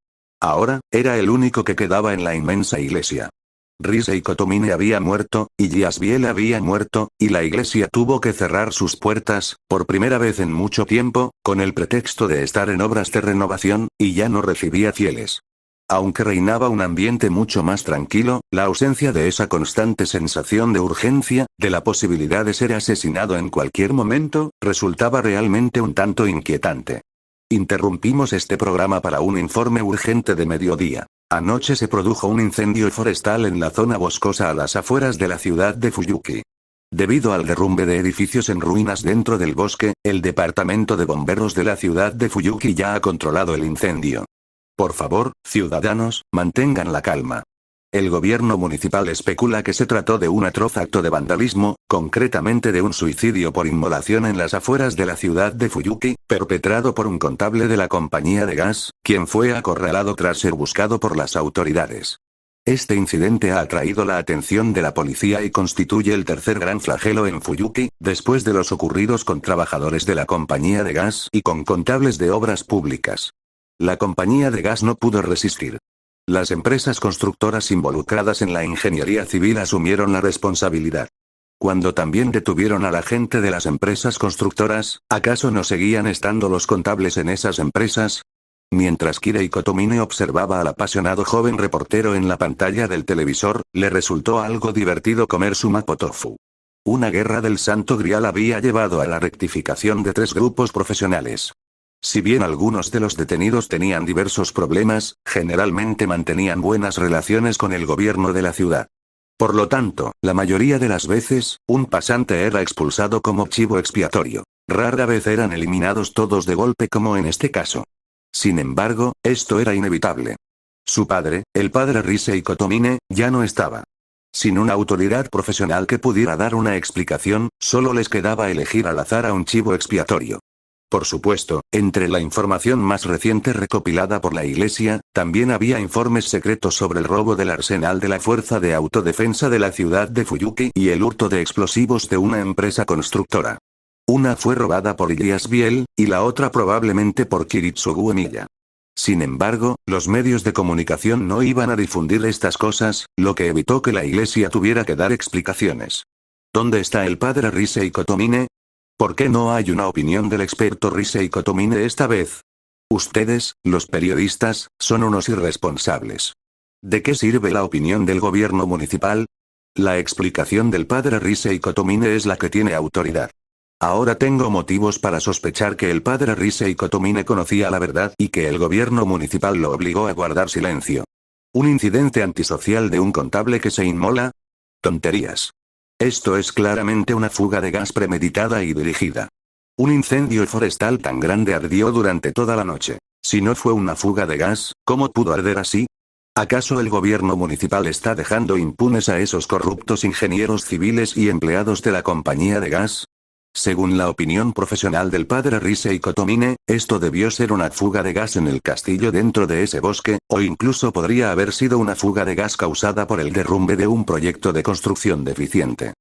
Ahora, era el único que quedaba en la inmensa iglesia. Risei Kotomine había muerto, y Yasbiel había muerto, y la iglesia tuvo que cerrar sus puertas, por primera vez en mucho tiempo, con el pretexto de estar en obras de renovación, y ya no recibía fieles. Aunque reinaba un ambiente mucho más tranquilo, la ausencia de esa constante sensación de urgencia, de la posibilidad de ser asesinado en cualquier momento, resultaba realmente un tanto inquietante. Interrumpimos este programa para un informe urgente de mediodía. Anoche se produjo un incendio forestal en la zona boscosa a las afueras de la ciudad de Fuyuki. Debido al derrumbe de edificios en ruinas dentro del bosque, el departamento de bomberos de la ciudad de Fuyuki ya ha controlado el incendio. Por favor, ciudadanos, mantengan la calma. El gobierno municipal especula que se trató de un atroz acto de vandalismo, concretamente de un suicidio por inmolación en las afueras de la ciudad de Fuyuki, perpetrado por un contable de la compañía de gas, quien fue acorralado tras ser buscado por las autoridades. Este incidente ha atraído la atención de la policía y constituye el tercer gran flagelo en Fuyuki, después de los ocurridos con trabajadores de la compañía de gas y con contables de obras públicas. La compañía de gas no pudo resistir. Las empresas constructoras involucradas en la ingeniería civil asumieron la responsabilidad. Cuando también detuvieron a la gente de las empresas constructoras, ¿acaso no seguían estando los contables en esas empresas? Mientras Kirei Kotomine observaba al apasionado joven reportero en la pantalla del televisor, le resultó algo divertido comer su mapo tofu. Una guerra del Santo Grial había llevado a la rectificación de 3 grupos profesionales. Si bien algunos de los detenidos tenían diversos problemas, generalmente mantenían buenas relaciones con el gobierno de la ciudad. Por lo tanto, la mayoría de las veces, un pasante era expulsado como chivo expiatorio. Rara vez eran eliminados todos de golpe como en este caso. Sin embargo, esto era inevitable. Su padre, el padre Risei Kotomine, ya no estaba. Sin una autoridad profesional que pudiera dar una explicación, solo les quedaba elegir al azar a un chivo expiatorio. Por supuesto, entre la información más reciente recopilada por la Iglesia, también había informes secretos sobre el robo del arsenal de la Fuerza de Autodefensa de la ciudad de Fuyuki y el hurto de explosivos de una empresa constructora. Una fue robada por Ilias Biel, y la otra probablemente por Kiritsugu Emiya. Sin embargo, los medios de comunicación no iban a difundir estas cosas, lo que evitó que la Iglesia tuviera que dar explicaciones. ¿Dónde está el padre Risei Kotomine? ¿Por qué no hay una opinión del experto Risei Kotomine esta vez? Ustedes, los periodistas, son unos irresponsables. ¿De qué sirve la opinión del gobierno municipal? La explicación del padre Risei Kotomine es la que tiene autoridad. Ahora tengo motivos para sospechar que el padre Risei Kotomine conocía la verdad y que el gobierno municipal lo obligó a guardar silencio. ¿Un incidente antisocial de un contable que se inmola? Tonterías. Esto es claramente una fuga de gas premeditada y dirigida. Un incendio forestal tan grande ardió durante toda la noche. Si no fue una fuga de gas, ¿cómo pudo arder así? ¿Acaso el gobierno municipal está dejando impunes a esos corruptos ingenieros civiles y empleados de la compañía de gas? Según la opinión profesional del padre Risei Kotomine, esto debió ser una fuga de gas en el castillo dentro de ese bosque, o incluso podría haber sido una fuga de gas causada por el derrumbe de un proyecto de construcción deficiente.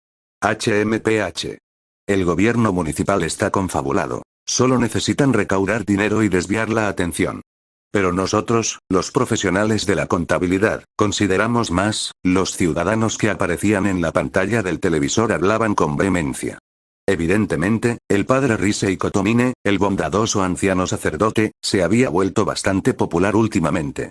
HMPH. El gobierno municipal está confabulado. Solo necesitan recaudar dinero y desviar la atención. Pero nosotros, los profesionales de la contabilidad, consideramos más, los ciudadanos que aparecían en la pantalla del televisor hablaban con vehemencia. Evidentemente, el padre Risei Kotomine, el bondadoso anciano sacerdote, se había vuelto bastante popular últimamente.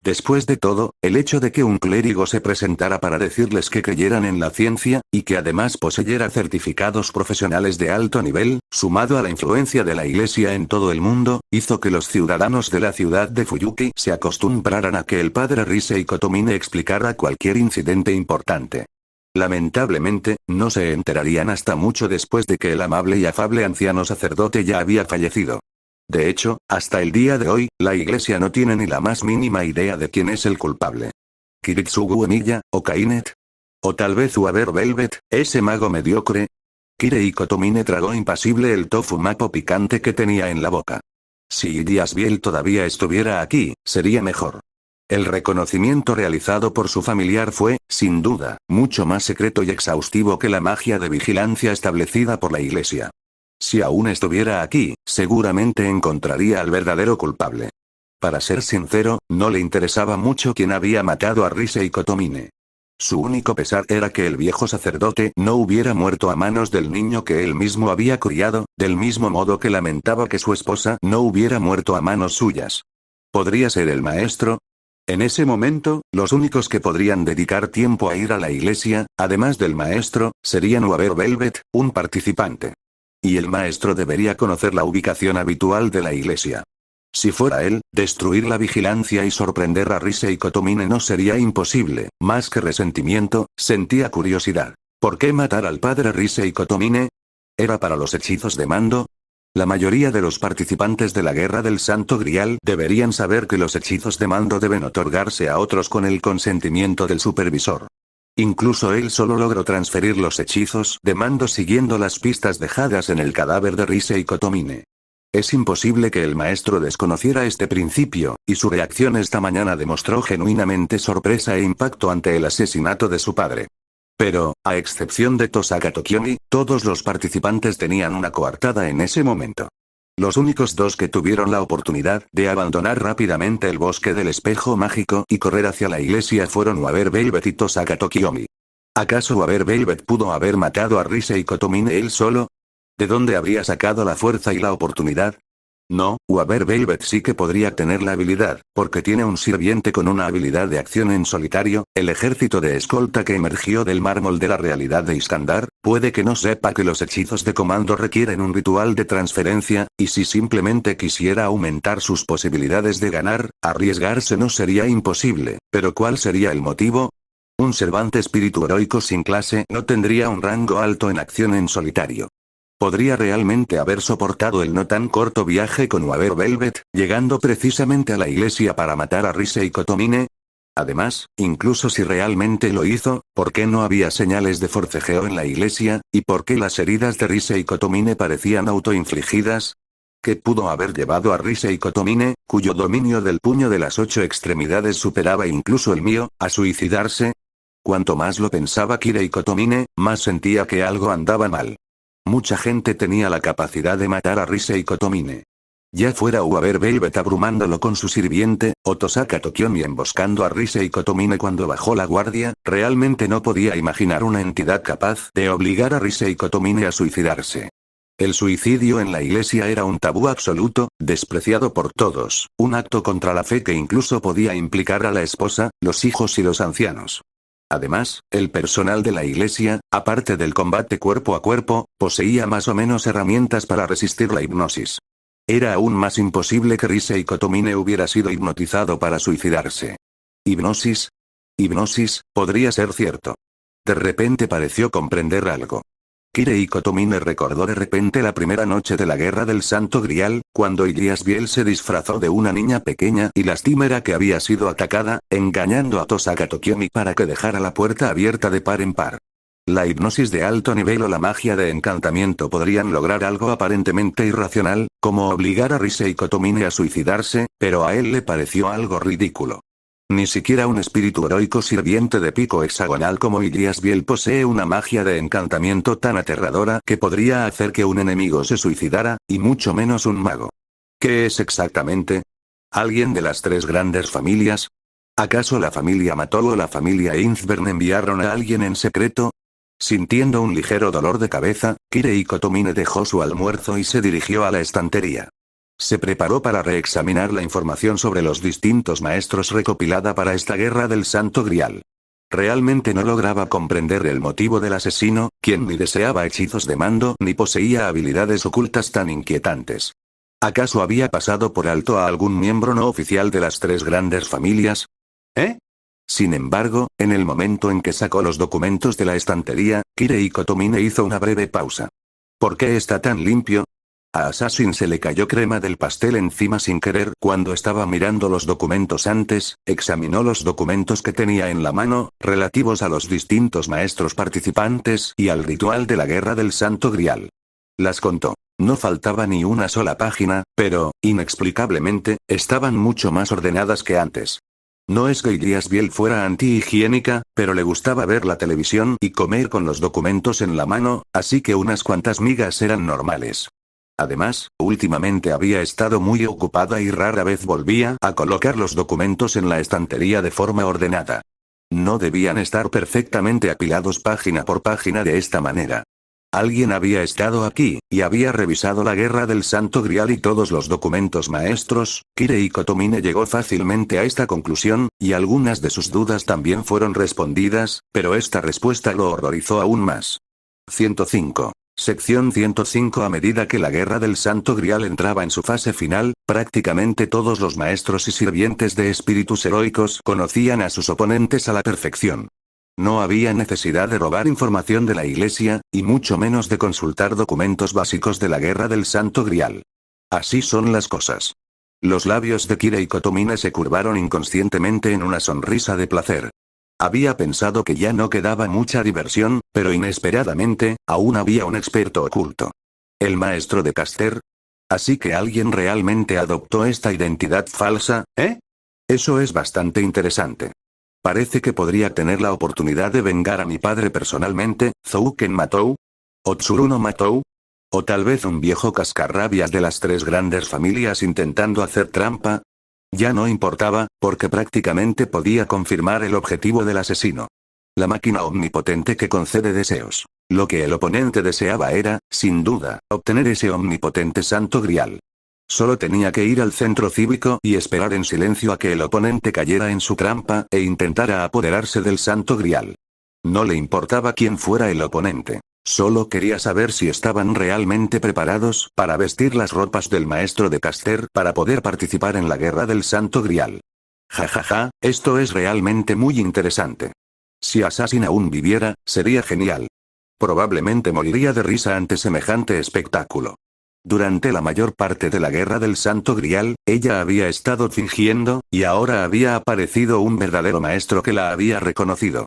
Después de todo, el hecho de que un clérigo se presentara para decirles que creyeran en la ciencia, y que además poseyera certificados profesionales de alto nivel, sumado a la influencia de la Iglesia en todo el mundo, hizo que los ciudadanos de la ciudad de Fuyuki se acostumbraran a que el padre Risei Kotomine explicara cualquier incidente importante. Lamentablemente, no se enterarían hasta mucho después de que el amable y afable anciano sacerdote ya había fallecido. De hecho, hasta el día de hoy, la Iglesia no tiene ni la más mínima idea de quién es el culpable. ¿Kiritsugu Emiya, o Kainet? ¿O tal vez Uaber Velvet, ese mago mediocre? Kirei Kotomine tragó impasible el tofu mapo picante que tenía en la boca. Si Ilias Biel todavía estuviera aquí, sería mejor. El reconocimiento realizado por su familiar fue, sin duda, mucho más secreto y exhaustivo que la magia de vigilancia establecida por la Iglesia. Si aún estuviera aquí, seguramente encontraría al verdadero culpable. Para ser sincero, no le interesaba mucho quién había matado a Risei Kotomine. Su único pesar era que el viejo sacerdote no hubiera muerto a manos del niño que él mismo había criado, del mismo modo que lamentaba que su esposa no hubiera muerto a manos suyas. ¿Podría ser el maestro? En ese momento, los únicos que podrían dedicar tiempo a ir a la iglesia, además del maestro, serían Uaber Velvet, un participante. Y el maestro debería conocer la ubicación habitual de la iglesia. Si fuera él, destruir la vigilancia y sorprender a Risei Kotomine no sería imposible. Más que resentimiento, sentía curiosidad. ¿Por qué matar al padre Risei Kotomine? ¿Era para los hechizos de mando? La mayoría de los participantes de la Guerra del Santo Grial deberían saber que los hechizos de mando deben otorgarse a otros con el consentimiento del supervisor. Incluso él solo logró transferir los hechizos de mando siguiendo las pistas dejadas en el cadáver de Risei Kotomine. Es imposible que el maestro desconociera este principio, y su reacción esta mañana demostró genuinamente sorpresa e impacto ante el asesinato de su padre. Pero, a excepción de Tosaka Tokiomi, todos los participantes tenían una coartada en ese momento. Los únicos dos que tuvieron la oportunidad de abandonar rápidamente el bosque del espejo mágico y correr hacia la iglesia fueron Uaber Velvet y Tosaka Tokiomi. ¿Acaso Waver Velvet pudo haber matado a Rise y Kotomine él solo? ¿De dónde habría sacado la fuerza y la oportunidad? No, Waver Velvet sí que podría tener la habilidad, porque tiene un sirviente con una habilidad de acción en solitario, el ejército de escolta que emergió del mármol de la realidad de Iskandar, puede que no sepa que los hechizos de comando requieren un ritual de transferencia, y si simplemente quisiera aumentar sus posibilidades de ganar, arriesgarse no sería imposible, pero ¿cuál sería el motivo? Un servante espíritu heroico sin clase no tendría un rango alto en acción en solitario. ¿Podría realmente haber soportado el no tan corto viaje con Waver Velvet, llegando precisamente a la iglesia para matar a Rise y Kotomine? Además, incluso si realmente lo hizo, ¿por qué no había señales de forcejeo en la iglesia, y por qué las heridas de Rise y Kotomine parecían autoinfligidas? ¿Qué pudo haber llevado a Rise y Kotomine, cuyo dominio del puño de las 8 extremidades superaba incluso el mío, a suicidarse? Cuanto más lo pensaba Kirei Kotomine, más sentía que algo andaba mal. Mucha gente tenía la capacidad de matar a Rise y Kotomine. Ya fuera Waver Velvet abrumándolo con su sirviente, o Tosaka Tokiomi emboscando a Rise y Kotomine cuando bajó la guardia, realmente no podía imaginar una entidad capaz de obligar a Rise y Kotomine a suicidarse. El suicidio en la iglesia era un tabú absoluto, despreciado por todos, un acto contra la fe que incluso podía implicar a la esposa, los hijos y los ancianos. Además, el personal de la iglesia, aparte del combate cuerpo a cuerpo, poseía más o menos herramientas para resistir la hipnosis. Era aún más imposible que Rise y Kotomine hubiera sido hipnotizado para suicidarse. ¿Hipnosis? Hipnosis, podría ser cierto. De repente pareció comprender algo. Kirei Kotomine recordó de repente la primera noche de la Guerra del Santo Grial, cuando Iliasbiel se disfrazó de una niña pequeña y lastimera que había sido atacada, engañando a Tosaka Tokiomi para que dejara la puerta abierta de par en par. La hipnosis de alto nivel o la magia de encantamiento podrían lograr algo aparentemente irracional, como obligar a Rise y Kotomine a suicidarse, pero a él le pareció algo ridículo. Ni siquiera un espíritu heroico sirviente de pico hexagonal como Iliasbiel posee una magia de encantamiento tan aterradora que podría hacer que un enemigo se suicidara, y mucho menos un mago. ¿Qué es exactamente? ¿Alguien de las 3 grandes familias? ¿Acaso la familia Matou o la familia Inzbern enviaron a alguien en secreto? Sintiendo un ligero dolor de cabeza, Kirei Kotomine dejó su almuerzo y se dirigió a la estantería. Se preparó para reexaminar la información sobre los distintos maestros recopilada para esta guerra del Santo Grial. Realmente no lograba comprender el motivo del asesino, quien ni deseaba hechizos de mando ni poseía habilidades ocultas tan inquietantes. ¿Acaso había pasado por alto a algún miembro no oficial de las 3 grandes familias? ¿Eh? Sin embargo, en el momento en que sacó los documentos de la estantería, Kirei Kotomine hizo una breve pausa. ¿Por qué está tan limpio? A Assassin se le cayó crema del pastel encima sin querer cuando estaba mirando los documentos antes, examinó los documentos que tenía en la mano, relativos a los distintos maestros participantes y al ritual de la Guerra del Santo Grial. Las contó. No faltaba ni una sola página, pero, inexplicablemente, estaban mucho más ordenadas que antes. No es que Iliasbiel fuera antihigiénica, pero le gustaba ver la televisión y comer con los documentos en la mano, así que unas cuantas migas eran normales. Además, últimamente había estado muy ocupada y rara vez volvía a colocar los documentos en la estantería de forma ordenada. No debían estar perfectamente apilados página por página de esta manera. Alguien había estado aquí, y había revisado la Guerra del Santo Grial y todos los documentos maestros. Kirei Kotomine llegó fácilmente a esta conclusión, y algunas de sus dudas también fueron respondidas, pero esta respuesta lo horrorizó aún más. 105. Sección 105. A medida que la Guerra del Santo Grial entraba en su fase final, prácticamente todos los maestros y sirvientes de espíritus heroicos conocían a sus oponentes a la perfección. No había necesidad de robar información de la iglesia, y mucho menos de consultar documentos básicos de la Guerra del Santo Grial. Así son las cosas. Los labios de Kirei Kotomine se curvaron inconscientemente en una sonrisa de placer. Había pensado que ya no quedaba mucha diversión, pero inesperadamente, aún había un experto oculto. ¿El maestro de Caster? Así que alguien realmente adoptó esta identidad falsa, ¿eh? Eso es bastante interesante. Parece que podría tener la oportunidad de vengar a mi padre personalmente, Zouken Matou. ¿O Tsuruno Matou? ¿O tal vez un viejo cascarrabias de las 3 grandes familias intentando hacer trampa? Ya no importaba, porque prácticamente podía confirmar el objetivo del asesino. La máquina omnipotente que concede deseos. Lo que el oponente deseaba era, sin duda, obtener ese omnipotente santo grial. Solo tenía que ir al centro cívico y esperar en silencio a que el oponente cayera en su trampa e intentara apoderarse del santo grial. No le importaba quién fuera el oponente. Solo quería saber si estaban realmente preparados para vestir las ropas del maestro de Caster para poder participar en la guerra del santo grial. Jajaja, esto es realmente muy interesante. Si Assassin aún viviera, sería genial. Probablemente moriría de risa ante semejante espectáculo. Durante la mayor parte de la guerra del Santo Grial, ella había estado fingiendo, y ahora había aparecido un verdadero maestro que la había reconocido.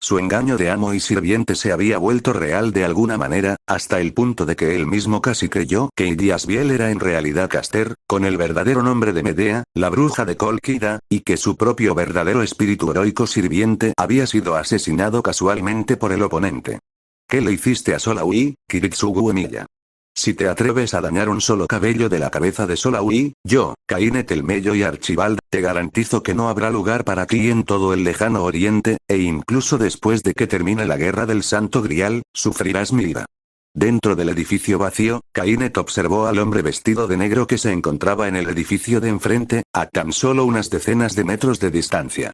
Su engaño de amo y sirviente se había vuelto real de alguna manera, hasta el punto de que él mismo casi creyó que Ydiasbiel era en realidad Caster, con el verdadero nombre de Medea, la bruja de Colquida, y que su propio verdadero espíritu heroico sirviente había sido asesinado casualmente por el oponente. ¿Qué le hiciste a Solaui, Kiritsugu Emilia? Si te atreves a dañar un solo cabello de la cabeza de Solaui, yo, Kainet el Mello y Archibald, te garantizo que no habrá lugar para ti en todo el lejano oriente, e incluso después de que termine la guerra del Santo Grial, sufrirás mi ira. Dentro del edificio vacío, Kainet observó al hombre vestido de negro que se encontraba en el edificio de enfrente, a tan solo unas decenas de metros de distancia.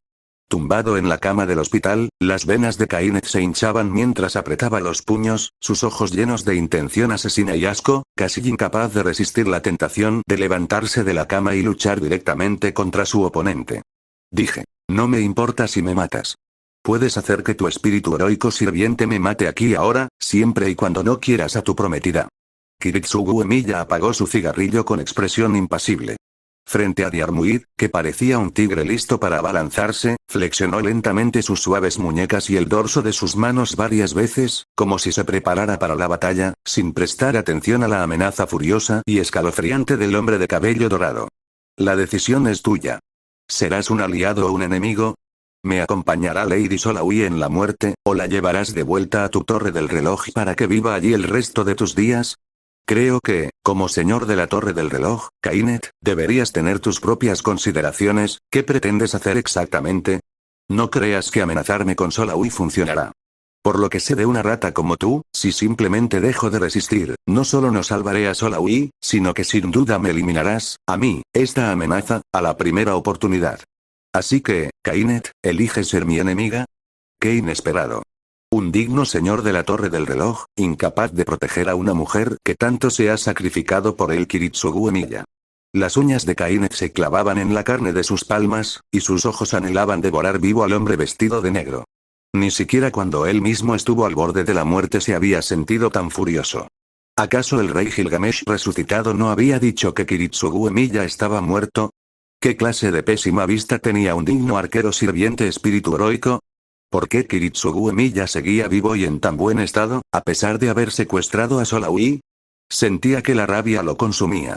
Tumbado en la cama del hospital, las venas de Kainet se hinchaban mientras apretaba los puños, sus ojos llenos de intención asesina y asco, casi incapaz de resistir la tentación de levantarse de la cama y luchar directamente contra su oponente. Dije, no me importa si me matas. Puedes hacer que tu espíritu heroico sirviente me mate aquí ahora, siempre y cuando no quieras a tu prometida. Kiritsugu Emilia apagó su cigarrillo con expresión impasible. Frente a Diarmuid, que parecía un tigre listo para abalanzarse, flexionó lentamente sus suaves muñecas y el dorso de sus manos varias veces, como si se preparara para la batalla, sin prestar atención a la amenaza furiosa y escalofriante del hombre de cabello dorado. La decisión es tuya. ¿Serás un aliado o un enemigo? ¿Me acompañará Lady Solaui en la muerte, o la llevarás de vuelta a tu torre del reloj para que viva allí el resto de tus días? Creo que, como señor de la Torre del Reloj, Kainet, deberías tener tus propias consideraciones. ¿Qué pretendes hacer exactamente? No creas que amenazarme con Solaui funcionará. Por lo que sé de una rata como tú, si simplemente dejo de resistir, no solo no salvaré a Solaui, sino que sin duda me eliminarás, a mí, esta amenaza, a la primera oportunidad. Así que, Kainet, ¿eliges ser mi enemiga? ¡Qué inesperado! Un digno señor de la Torre del Reloj, incapaz de proteger a una mujer que tanto se ha sacrificado por él. Kiritsugu Emilia. Las uñas de Kainet se clavaban en la carne de sus palmas, y sus ojos anhelaban devorar vivo al hombre vestido de negro. Ni siquiera cuando él mismo estuvo al borde de la muerte se había sentido tan furioso. ¿Acaso el rey Gilgamesh resucitado no había dicho que Kiritsugu Emilia estaba muerto? ¿Qué clase de pésima vista tenía un digno arquero sirviente espíritu heroico? ¿Por qué Kiritsugu Emilia seguía vivo y en tan buen estado, a pesar de haber secuestrado a Solaui? Sentía que la rabia lo consumía.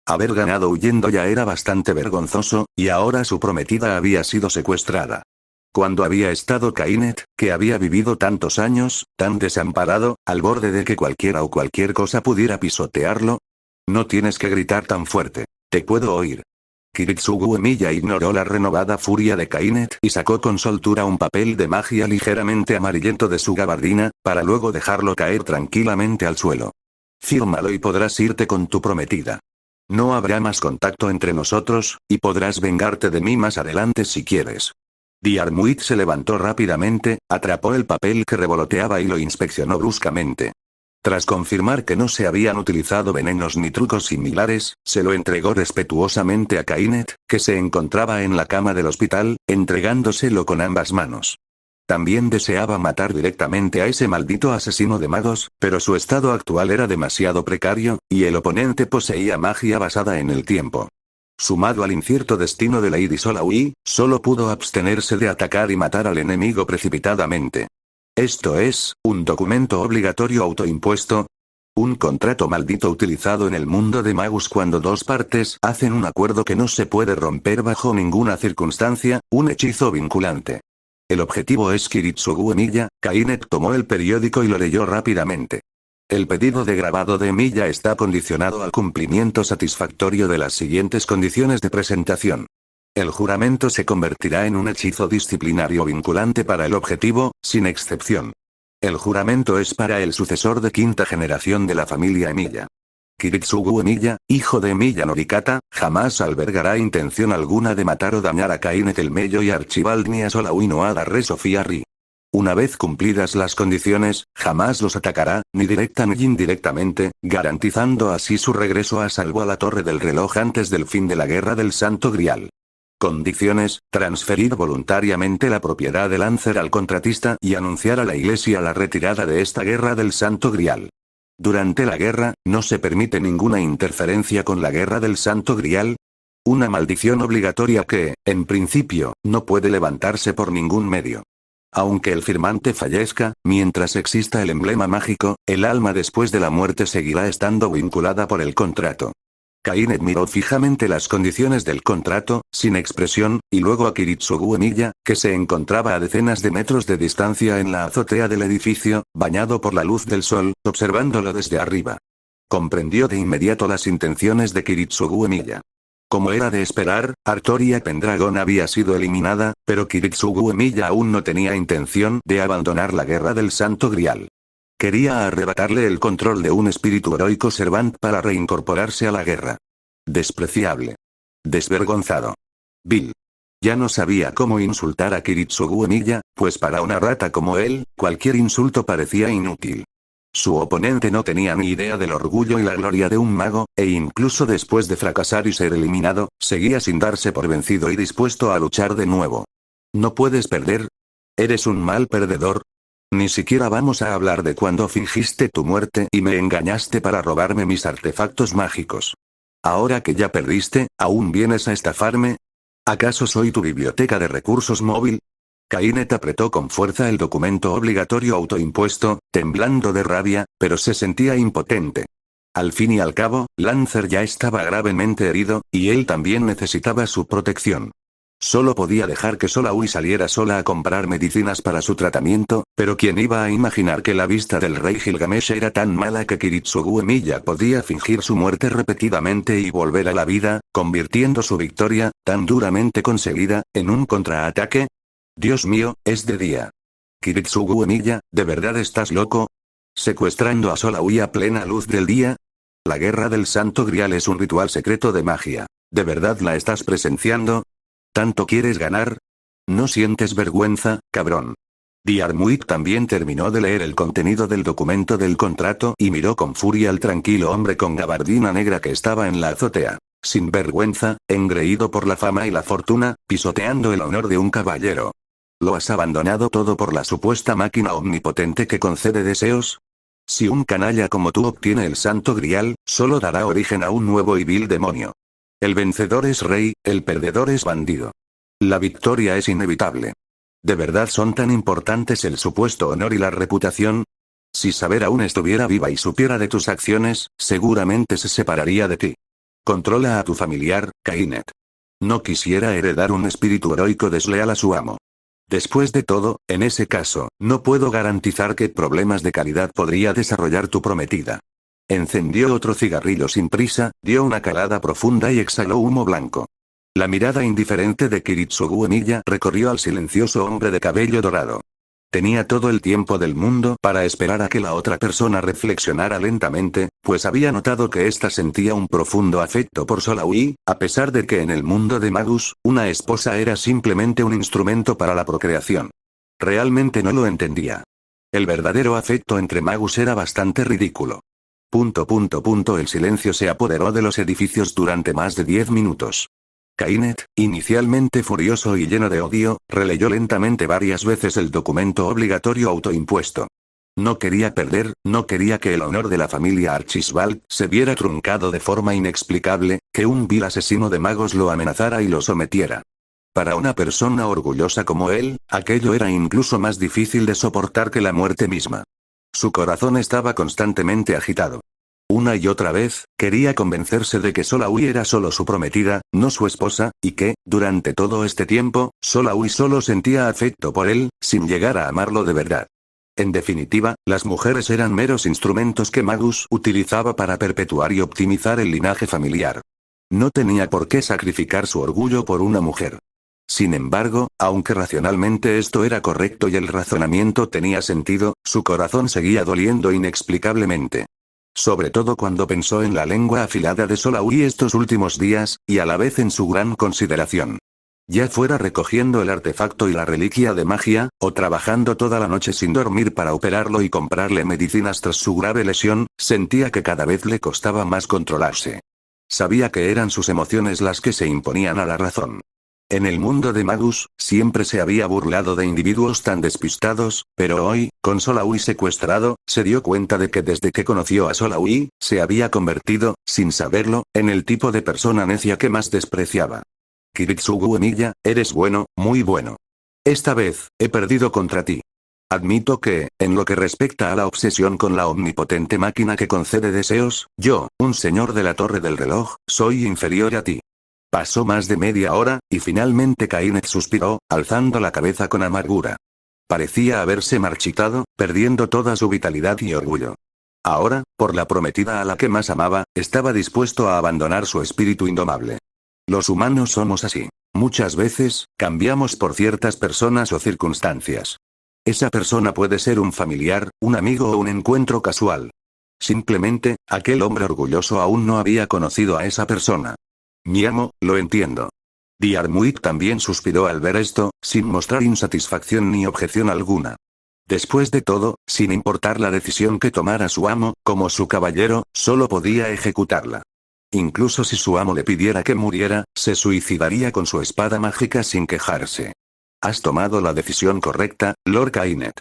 Haber ganado huyendo ya era bastante vergonzoso, y ahora su prometida había sido secuestrada. ¿Cuándo había estado Kainet, que había vivido tantos años, tan desamparado, al borde de que cualquiera o cualquier cosa pudiera pisotearlo? No tienes que gritar tan fuerte. Te puedo oír. Kiritsugu Emilia ignoró la renovada furia de Kainet y sacó con soltura un papel de magia ligeramente amarillento de su gabardina, para luego dejarlo caer tranquilamente al suelo. Fírmalo y podrás irte con tu prometida. No habrá más contacto entre nosotros, y podrás vengarte de mí más adelante si quieres. Diarmuid se levantó rápidamente, atrapó el papel que revoloteaba y lo inspeccionó bruscamente. Tras confirmar que no se habían utilizado venenos ni trucos similares, se lo entregó respetuosamente a Kainet, que se encontraba en la cama del hospital, entregándoselo con ambas manos. También deseaba matar directamente a ese maldito asesino de magos, pero su estado actual era demasiado precario, y el oponente poseía magia basada en el tiempo. Sumado al incierto destino de Lady Solaui, solo pudo abstenerse de atacar y matar al enemigo precipitadamente. Esto es, un documento obligatorio autoimpuesto. Un contrato maldito utilizado en el mundo de Magus cuando dos partes hacen un acuerdo que no se puede romper bajo ninguna circunstancia, un hechizo vinculante. El objetivo es Kiritsugu Emilia. Kainet tomó el periódico y lo leyó rápidamente. El pedido de grabado de Emilia está condicionado al cumplimiento satisfactorio de las siguientes condiciones de presentación. El juramento se convertirá en un hechizo disciplinario vinculante para el objetivo, sin excepción. El juramento es para el sucesor de quinta generación de la familia Emiya. Kiritsugu Emiya, hijo de Emiya Norikata, jamás albergará intención alguna de matar o dañar a Kainet el Mello y Archibald ni a Solaui no Ada Re Sofía Ri. Una vez cumplidas las condiciones, jamás los atacará, ni directa ni indirectamente, garantizando así su regreso a salvo a la Torre del Reloj antes del fin de la Guerra del Santo Grial. Condiciones: transferir voluntariamente la propiedad de Lancer al contratista y anunciar a la Iglesia la retirada de esta Guerra del Santo Grial. Durante la guerra, no se permite ninguna interferencia con la Guerra del Santo Grial. Una maldición obligatoria que, en principio, no puede levantarse por ningún medio. Aunque el firmante fallezca, mientras exista el emblema mágico, el alma después de la muerte seguirá estando vinculada por el contrato. Kainet miró fijamente las condiciones del contrato, sin expresión, y luego a Kiritsugu Emiya, que se encontraba a decenas de metros de distancia en la azotea del edificio, bañado por la luz del sol, observándolo desde arriba. Comprendió de inmediato las intenciones de Kiritsugu Emiya. Como era de esperar, Artoria Pendragon había sido eliminada, pero Kiritsugu Emiya aún no tenía intención de abandonar la Guerra del Santo Grial. Quería arrebatarle el control de un espíritu heroico Servant para reincorporarse a la guerra. Despreciable. Desvergonzado. Vil. Ya no sabía cómo insultar a Kiritsugu Emiya, pues para una rata como él, cualquier insulto parecía inútil. Su oponente no tenía ni idea del orgullo y la gloria de un mago, e incluso después de fracasar y ser eliminado, seguía sin darse por vencido y dispuesto a luchar de nuevo. ¿No puedes perder? ¿Eres un mal perdedor? Ni siquiera vamos a hablar de cuando fingiste tu muerte y me engañaste para robarme mis artefactos mágicos. Ahora que ya perdiste, ¿aún vienes a estafarme? ¿Acaso soy tu biblioteca de recursos móvil? Kainet apretó con fuerza el documento obligatorio autoimpuesto, temblando de rabia, pero se sentía impotente. Al fin y al cabo, Lancer ya estaba gravemente herido, y él también necesitaba su protección. Solo podía dejar que Solaui saliera sola a comprar medicinas para su tratamiento, pero ¿quién iba a imaginar que la vista del rey Gilgamesh era tan mala que Kiritsugu Emiya podía fingir su muerte repetidamente y volver a la vida, convirtiendo su victoria, tan duramente conseguida, en un contraataque? Dios mío, es de día. Kiritsugu Emiya, ¿de verdad estás loco? ¿Secuestrando a Solaui a plena luz del día? La Guerra del Santo Grial es un ritual secreto de magia. ¿De verdad la estás presenciando? ¿Tanto quieres ganar? ¿No sientes vergüenza, cabrón? Diarmuid también terminó de leer el contenido del documento del contrato y miró con furia al tranquilo hombre con gabardina negra que estaba en la azotea. Sin vergüenza, engreído por la fama y la fortuna, pisoteando el honor de un caballero. ¿Lo has abandonado todo por la supuesta máquina omnipotente que concede deseos? Si un canalla como tú obtiene el Santo Grial, solo dará origen a un nuevo y vil demonio. El vencedor es rey, el perdedor es bandido. La victoria es inevitable. ¿De verdad son tan importantes el supuesto honor y la reputación? Si Saber aún estuviera viva y supiera de tus acciones, seguramente se separaría de ti. Controla a tu familiar, Kainet. No quisiera heredar un espíritu heroico desleal a su amo. Después de todo, en ese caso, no puedo garantizar qué problemas de calidad podría desarrollar tu prometida. Encendió otro cigarrillo sin prisa, dio una calada profunda y exhaló humo blanco. La mirada indiferente de Kiritsugu Emiya recorrió al silencioso hombre de cabello dorado. Tenía todo el tiempo del mundo para esperar a que la otra persona reflexionara lentamente, pues había notado que ésta sentía un profundo afecto por Solaui, a pesar de que en el mundo de Magus, una esposa era simplemente un instrumento para la procreación. Realmente no lo entendía. El verdadero afecto entre Magus era bastante ridículo. El silencio se apoderó de los edificios durante más de 10 minutos. Kainet, inicialmente furioso y lleno de odio, releyó lentamente varias veces el documento obligatorio autoimpuesto. No quería perder, no quería que el honor de la familia Archibald se viera truncado de forma inexplicable, que un vil asesino de magos lo amenazara y lo sometiera. Para una persona orgullosa como él, aquello era incluso más difícil de soportar que la muerte misma. Su corazón estaba constantemente agitado. Una y otra vez, quería convencerse de que Solaui era solo su prometida, no su esposa, y que, durante todo este tiempo, Solaui solo sentía afecto por él, sin llegar a amarlo de verdad. En definitiva, las mujeres eran meros instrumentos que Magus utilizaba para perpetuar y optimizar el linaje familiar. No tenía por qué sacrificar su orgullo por una mujer. Sin embargo, aunque racionalmente esto era correcto y el razonamiento tenía sentido, su corazón seguía doliendo inexplicablemente. Sobre todo cuando pensó en la lengua afilada de Solaui estos últimos días, y a la vez en su gran consideración. Ya fuera recogiendo el artefacto y la reliquia de magia, o trabajando toda la noche sin dormir para operarlo y comprarle medicinas tras su grave lesión, sentía que cada vez le costaba más controlarse. Sabía que eran sus emociones las que se imponían a la razón. En el mundo de Magus, siempre se había burlado de individuos tan despistados, pero hoy, con Solaui secuestrado, se dio cuenta de que desde que conoció a Solaui, se había convertido, sin saberlo, en el tipo de persona necia que más despreciaba. Kiritsugu Emiya, eres bueno, muy bueno. Esta vez, he perdido contra ti. Admito que, en lo que respecta a la obsesión con la omnipotente máquina que concede deseos, yo, un señor de la torre del reloj, soy inferior a ti. Pasó más de media hora, y finalmente Kainet suspiró, alzando la cabeza con amargura. Parecía haberse marchitado, perdiendo toda su vitalidad y orgullo. Ahora, por la prometida a la que más amaba, estaba dispuesto a abandonar su espíritu indomable. Los humanos somos así. Muchas veces, cambiamos por ciertas personas o circunstancias. Esa persona puede ser un familiar, un amigo o un encuentro casual. Simplemente, aquel hombre orgulloso aún no había conocido a esa persona. Mi amo, lo entiendo. Diarmuid también suspiró al ver esto, sin mostrar insatisfacción ni objeción alguna. Después de todo, sin importar la decisión que tomara su amo, como su caballero, solo podía ejecutarla. Incluso si su amo le pidiera que muriera, se suicidaría con su espada mágica sin quejarse. Has tomado la decisión correcta, Lord Kainet.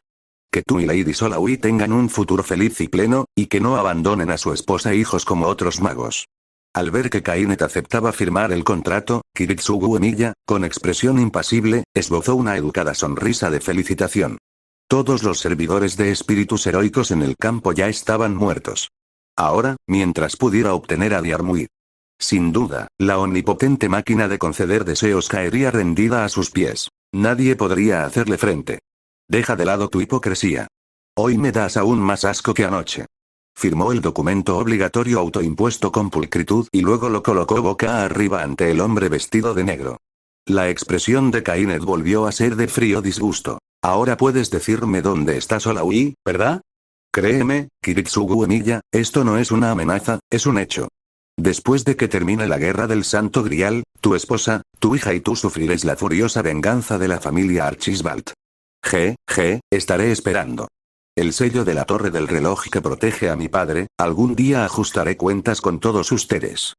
Que tú y Lady Solaui tengan un futuro feliz y pleno, y que no abandonen a su esposa e hijos como otros magos. Al ver que Kainet aceptaba firmar el contrato, Kiritsugu Emiya, con expresión impasible, esbozó una educada sonrisa de felicitación. Todos los servidores de espíritus heroicos en el campo ya estaban muertos. Ahora, mientras pudiera obtener a Diarmuid. Sin duda, la omnipotente máquina de conceder deseos caería rendida a sus pies. Nadie podría hacerle frente. Deja de lado tu hipocresía. Hoy me das aún más asco que anoche. Firmó el documento obligatorio autoimpuesto con pulcritud y luego lo colocó boca arriba ante el hombre vestido de negro. La expresión de Kainet volvió a ser de frío disgusto. Ahora puedes decirme dónde está Solaui, ¿verdad? Créeme, Kiritsugu Emiya, esto no es una amenaza, es un hecho. Después de que termine la guerra del Santo Grial, tu esposa, tu hija y tú sufriréis la furiosa venganza de la familia Archisbald. Estaré esperando. El sello de la torre del reloj que protege a mi padre, algún día ajustaré cuentas con todos ustedes.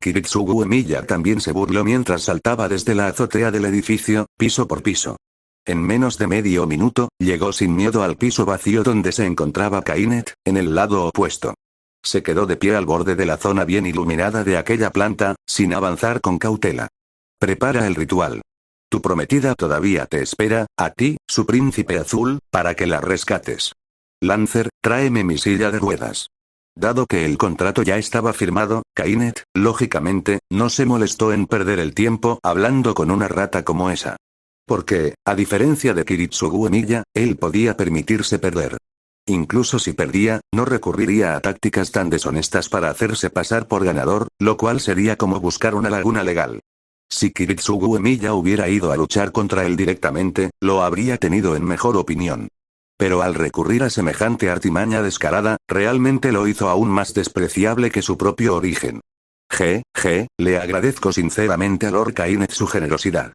Kiritsugu Emiya también se burló mientras saltaba desde la azotea del edificio, piso por piso. En menos de medio minuto, llegó sin miedo al piso vacío donde se encontraba Kainet, en el lado opuesto. Se quedó de pie al borde de la zona bien iluminada de aquella planta, sin avanzar con cautela. Prepara el ritual. Tu prometida todavía te espera, a ti, su príncipe azul, para que la rescates. Lancer, tráeme mi silla de ruedas. Dado que el contrato ya estaba firmado, Kainet, lógicamente, no se molestó en perder el tiempo hablando con una rata como esa. Porque, a diferencia de Kiritsugu Emiya, él podía permitirse perder. Incluso si perdía, no recurriría a tácticas tan deshonestas para hacerse pasar por ganador, lo cual sería como buscar una laguna legal. Si Kiritsugu Emiya hubiera ido a luchar contra él directamente, lo habría tenido en mejor opinión. Pero al recurrir a semejante artimaña descarada, realmente lo hizo aún más despreciable que su propio origen. Le agradezco sinceramente a Lord Kainet su generosidad.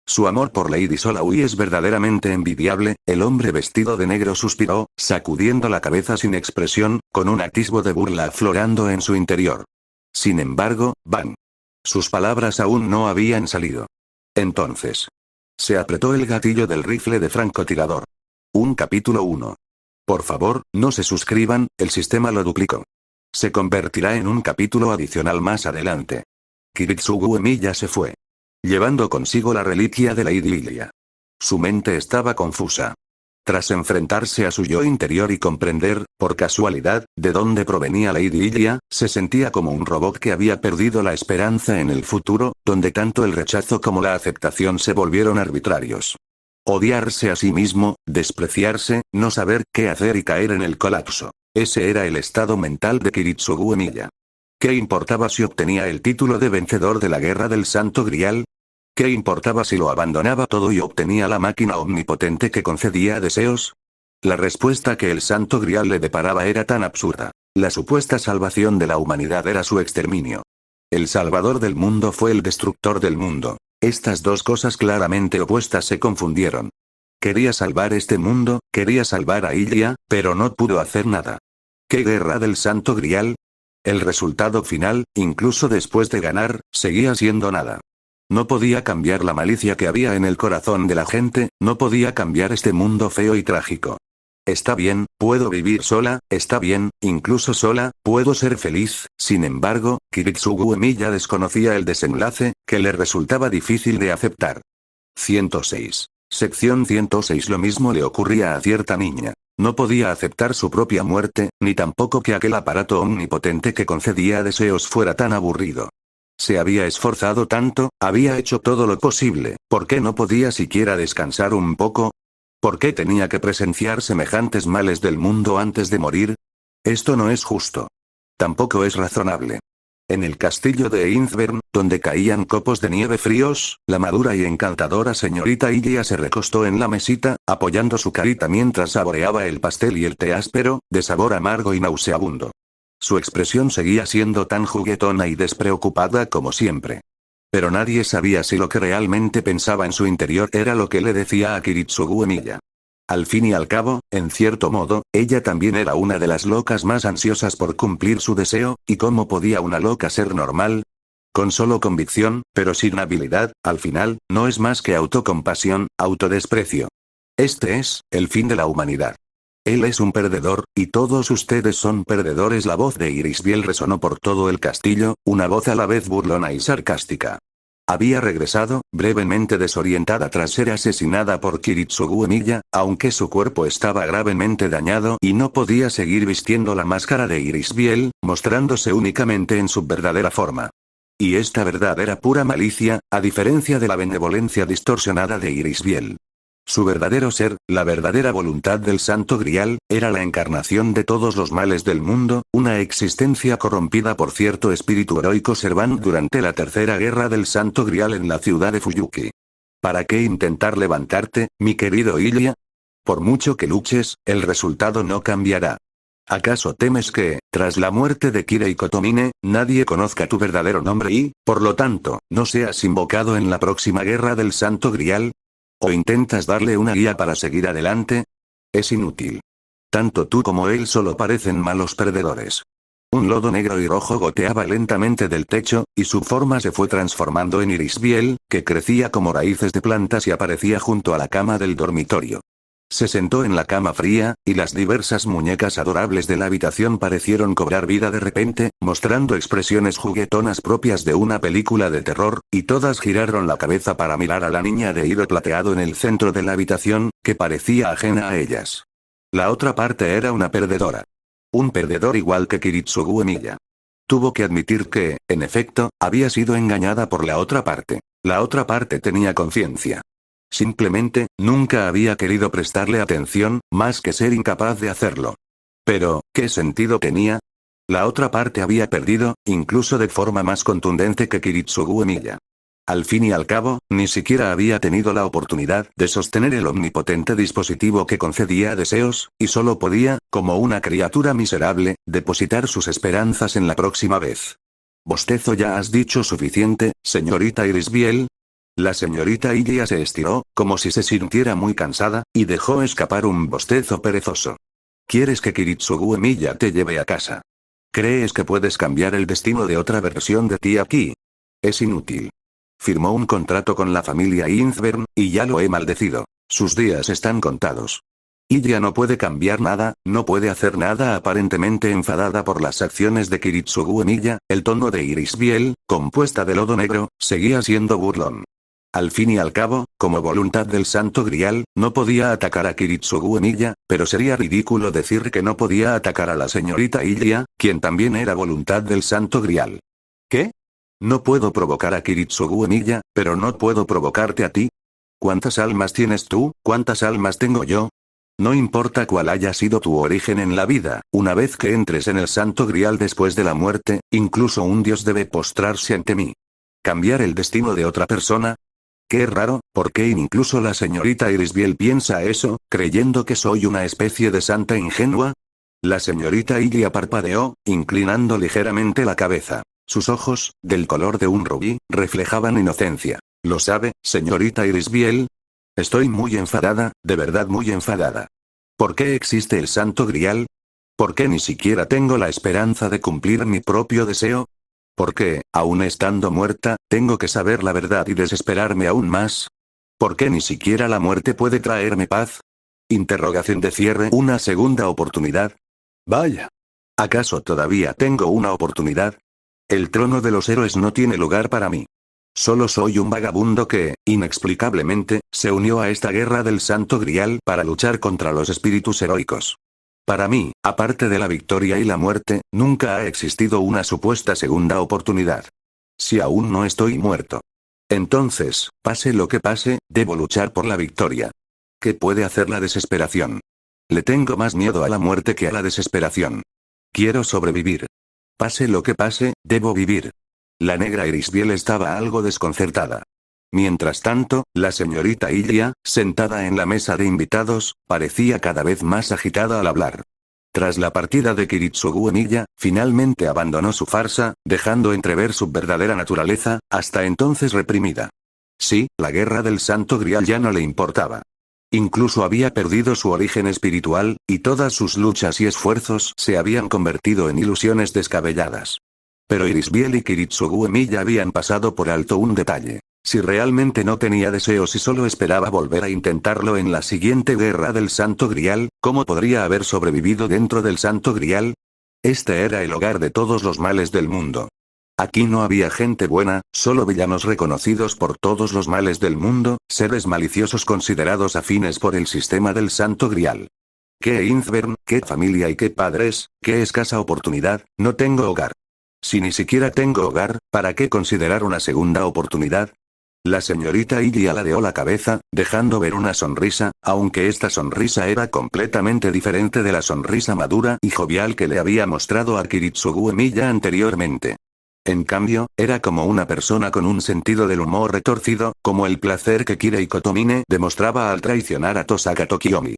Su amor por Lady Solaui es verdaderamente envidiable, el hombre vestido de negro suspiró, sacudiendo la cabeza sin expresión, con un atisbo de burla aflorando en su interior. Sin embargo, ¡bang! Sus palabras aún no habían salido. Entonces. Se apretó el gatillo del rifle de francotirador. Un capítulo 1. Por favor, no se suscriban, el sistema lo duplicó. Se convertirá en un capítulo adicional más adelante. Kiritsugu Emiya se fue. Llevando consigo la reliquia de Lady Lilia. Su mente estaba confusa. Tras enfrentarse a su yo interior y comprender, por casualidad, de dónde provenía Lady Lilia, se sentía como un robot que había perdido la esperanza en el futuro, donde tanto el rechazo como la aceptación se volvieron arbitrarios. Odiarse a sí mismo, despreciarse, no saber qué hacer y caer en el colapso. Ese era el estado mental de Kiritsugu Emiya. ¿Qué importaba si obtenía el título de vencedor de la Guerra del Santo Grial? ¿Qué importaba si lo abandonaba todo y obtenía la máquina omnipotente que concedía deseos? La respuesta que el Santo Grial le deparaba era tan absurda. La supuesta salvación de la humanidad era su exterminio. El salvador del mundo fue el destructor del mundo. Estas dos cosas claramente opuestas se confundieron. Quería salvar este mundo, quería salvar a Ilia, pero no pudo hacer nada. ¿Qué guerra del Santo Grial? El resultado final, incluso después de ganar, seguía siendo nada. No podía cambiar la malicia que había en el corazón de la gente, no podía cambiar este mundo feo y trágico. Está bien, puedo vivir sola, está bien, incluso sola, puedo ser feliz. Sin embargo, Kiritsugu Emiya desconocía el desenlace, que le resultaba difícil de aceptar. 106. Sección 106. Lo mismo le ocurría a cierta niña. No podía aceptar su propia muerte, ni tampoco que aquel aparato omnipotente que concedía deseos fuera tan aburrido. Se había esforzado tanto, había hecho todo lo posible, ¿por qué no podía siquiera descansar un poco? ¿Por qué tenía que presenciar semejantes males del mundo antes de morir? Esto no es justo. Tampoco es razonable. En el castillo de Innsbern, donde caían copos de nieve fríos, la madura y encantadora señorita Ilia se recostó en la mesita, apoyando su carita mientras saboreaba el pastel y el té áspero, de sabor amargo y nauseabundo. Su expresión seguía siendo tan juguetona y despreocupada como siempre. Pero nadie sabía si lo que realmente pensaba en su interior era lo que le decía a Kiritsugu Emiya. Al fin y al cabo, en cierto modo, ella también era una de las locas más ansiosas por cumplir su deseo, ¿y cómo podía una loca ser normal? Con solo convicción, pero sin habilidad, al final, no es más que autocompasión, autodesprecio. Este es, el fin de la humanidad. Él es un perdedor, y todos ustedes son perdedores. La voz de Irisbiel resonó por todo el castillo, una voz a la vez burlona y sarcástica. Había regresado, brevemente desorientada tras ser asesinada por Kiritsugu Emiya, aunque su cuerpo estaba gravemente dañado y no podía seguir vistiendo la máscara de Irisbiel, mostrándose únicamente en su verdadera forma. Y esta verdad era pura malicia, a diferencia de la benevolencia distorsionada de Irisbiel. Su verdadero ser, la verdadera voluntad del Santo Grial, era la encarnación de todos los males del mundo, una existencia corrompida por cierto espíritu heroico Servant durante la Tercera Guerra del Santo Grial en la ciudad de Fuyuki. ¿Para qué intentar levantarte, mi querido Ilia? Por mucho que luches, el resultado no cambiará. ¿Acaso temes que, tras la muerte de Kirei Kotomine, nadie conozca tu verdadero nombre y, por lo tanto, no seas invocado en la próxima Guerra del Santo Grial? ¿O intentas darle una guía para seguir adelante? Es inútil. Tanto tú como él solo parecen malos perdedores. Un lodo negro y rojo goteaba lentamente del techo, y su forma se fue transformando en Irisbiel, que crecía como raíces de plantas y aparecía junto a la cama del dormitorio. Se sentó en la cama fría, y las diversas muñecas adorables de la habitación parecieron cobrar vida de repente, mostrando expresiones juguetonas propias de una película de terror, y todas giraron la cabeza para mirar a la niña de hilo plateado en el centro de la habitación, que parecía ajena a ellas. La otra parte era una perdedora. Un perdedor igual que Kiritsugu Emiya. Tuvo que admitir que, en efecto, había sido engañada por la otra parte. La otra parte tenía conciencia. Simplemente, nunca había querido prestarle atención, más que ser incapaz de hacerlo. Pero, ¿qué sentido tenía? La otra parte había perdido, incluso de forma más contundente que Kiritsugu Emiya. Al fin y al cabo, ni siquiera había tenido la oportunidad de sostener el omnipotente dispositivo que concedía deseos, y solo podía, como una criatura miserable, depositar sus esperanzas en la próxima vez. Bostezo. Ya has dicho suficiente, señorita Irisbiel. La señorita Ilia se estiró, como si se sintiera muy cansada, y dejó escapar un bostezo perezoso. ¿Quieres que Kiritsugu Emiya te lleve a casa? ¿Crees que puedes cambiar el destino de otra versión de ti aquí? Es inútil. Firmó un contrato con la familia Innsbern, y ya lo he maldecido. Sus días están contados. Ilia no puede cambiar nada, no puede hacer nada. Aparentemente enfadada por las acciones de Kiritsugu Emiya, el tono de Irisbiel, compuesta de lodo negro, seguía siendo burlón. Al fin y al cabo, como voluntad del Santo Grial, no podía atacar a Kiritsugu Emiya, pero sería ridículo decir que no podía atacar a la señorita Ilia, quien también era voluntad del Santo Grial. ¿Qué? No puedo provocar a Kiritsugu Emiya, pero no puedo provocarte a ti. ¿Cuántas almas tienes tú? ¿Cuántas almas tengo yo? No importa cuál haya sido tu origen en la vida, una vez que entres en el Santo Grial después de la muerte, incluso un dios debe postrarse ante mí. ¿Cambiar el destino de otra persona? Qué raro, ¿por qué incluso la señorita Irisbiel piensa eso, creyendo que soy una especie de santa ingenua? La señorita Ilia parpadeó, inclinando ligeramente la cabeza. Sus ojos, del color de un rubí, reflejaban inocencia. ¿Lo sabe, señorita Irisbiel? Estoy muy enfadada, de verdad muy enfadada. ¿Por qué existe el Santo Grial? ¿Por qué ni siquiera tengo la esperanza de cumplir mi propio deseo? ¿Por qué, aun estando muerta, tengo que saber la verdad y desesperarme aún más? ¿Por qué ni siquiera la muerte puede traerme paz? Interrogación de cierre. ¿Una segunda oportunidad? Vaya. ¿Acaso todavía tengo una oportunidad? El trono de los héroes no tiene lugar para mí. Solo soy un vagabundo que, inexplicablemente, se unió a esta guerra del Santo Grial para luchar contra los espíritus heroicos. Para mí, aparte de la victoria y la muerte, nunca ha existido una supuesta segunda oportunidad. Si aún no estoy muerto. Entonces, pase lo que pase, debo luchar por la victoria. ¿Qué puede hacer la desesperación? Le tengo más miedo a la muerte que a la desesperación. Quiero sobrevivir. Pase lo que pase, debo vivir. La negra Irisbiel estaba algo desconcertada. Mientras tanto, la señorita Ilia, sentada en la mesa de invitados, parecía cada vez más agitada al hablar. Tras la partida de Kiritsugu Emiya, finalmente abandonó su farsa, dejando entrever su verdadera naturaleza, hasta entonces reprimida. Sí, la guerra del Santo Grial ya no le importaba. Incluso había perdido su origen espiritual, y todas sus luchas y esfuerzos se habían convertido en ilusiones descabelladas. Pero Irisbiel y Kiritsugu Emiya habían pasado por alto un detalle. Si realmente no tenía deseos y solo esperaba volver a intentarlo en la siguiente guerra del Santo Grial, ¿cómo podría haber sobrevivido dentro del Santo Grial? Este era el hogar de todos los males del mundo. Aquí no había gente buena, solo villanos reconocidos por todos los males del mundo, seres maliciosos considerados afines por el sistema del Santo Grial. ¡Qué Inzvern, qué familia y qué padres, qué escasa oportunidad! No tengo hogar. Si ni siquiera tengo hogar, ¿para qué considerar una segunda oportunidad? La señorita Ilia ladeó la cabeza, dejando ver una sonrisa, aunque esta sonrisa era completamente diferente de la sonrisa madura y jovial que le había mostrado a Kiritsugu Emiya anteriormente. En cambio, era como una persona con un sentido del humor retorcido, como el placer que Kirei Kotomine demostraba al traicionar a Tosaka Tokiomi.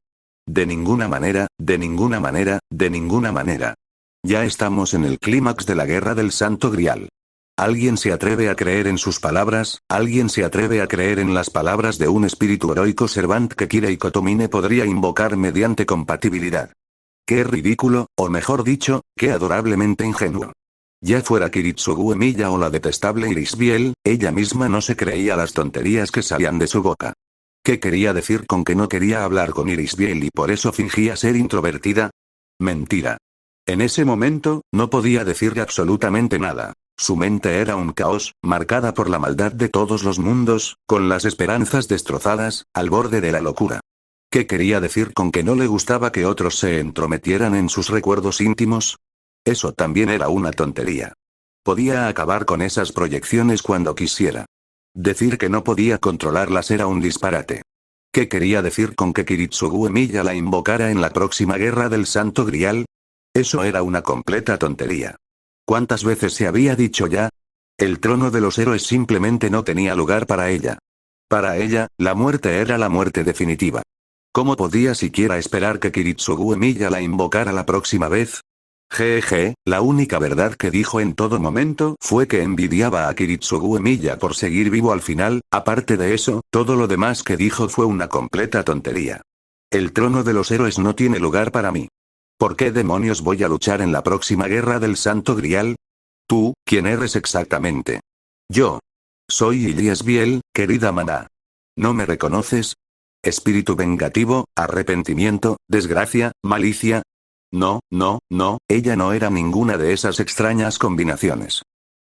De ninguna manera, de ninguna manera, de ninguna manera. Ya estamos en el clímax de la guerra del Santo Grial. ¿Alguien se atreve a creer en sus palabras? ¿Alguien se atreve a creer en las palabras de un espíritu heroico servant que Kirei Kotomine podría invocar mediante compatibilidad? ¡Qué ridículo, o mejor dicho, qué adorablemente ingenuo! Ya fuera Kiritsugu Emiya o la detestable Irisbiel, ella misma no se creía las tonterías que salían de su boca. ¿Qué quería decir con que no quería hablar con Irisbiel y por eso fingía ser introvertida? Mentira. En ese momento, no podía decir absolutamente nada. Su mente era un caos, marcada por la maldad de todos los mundos, con las esperanzas destrozadas, al borde de la locura. ¿Qué quería decir con que no le gustaba que otros se entrometieran en sus recuerdos íntimos? Eso también era una tontería. Podía acabar con esas proyecciones cuando quisiera. Decir que no podía controlarlas era un disparate. ¿Qué quería decir con que Kiritsugu Emiya la invocara en la próxima guerra del Santo Grial? Eso era una completa tontería. ¿Cuántas veces se había dicho ya? El trono de los héroes simplemente no tenía lugar para ella. Para ella, la muerte era la muerte definitiva. ¿Cómo podía siquiera esperar que Kiritsugu Emiya la invocara la próxima vez? Jeje, la única verdad que dijo en todo momento fue que envidiaba a Kiritsugu Emiya por seguir vivo al final, aparte de eso, todo lo demás que dijo fue una completa tontería. El trono de los héroes no tiene lugar para mí. ¿Por qué demonios voy a luchar en la próxima guerra del Santo Grial? ¿Tú, quién eres exactamente? Yo. Soy Irisbiel, querida Maná. ¿No me reconoces? Espíritu vengativo, arrepentimiento, desgracia, malicia. No, ella no era ninguna de esas extrañas combinaciones.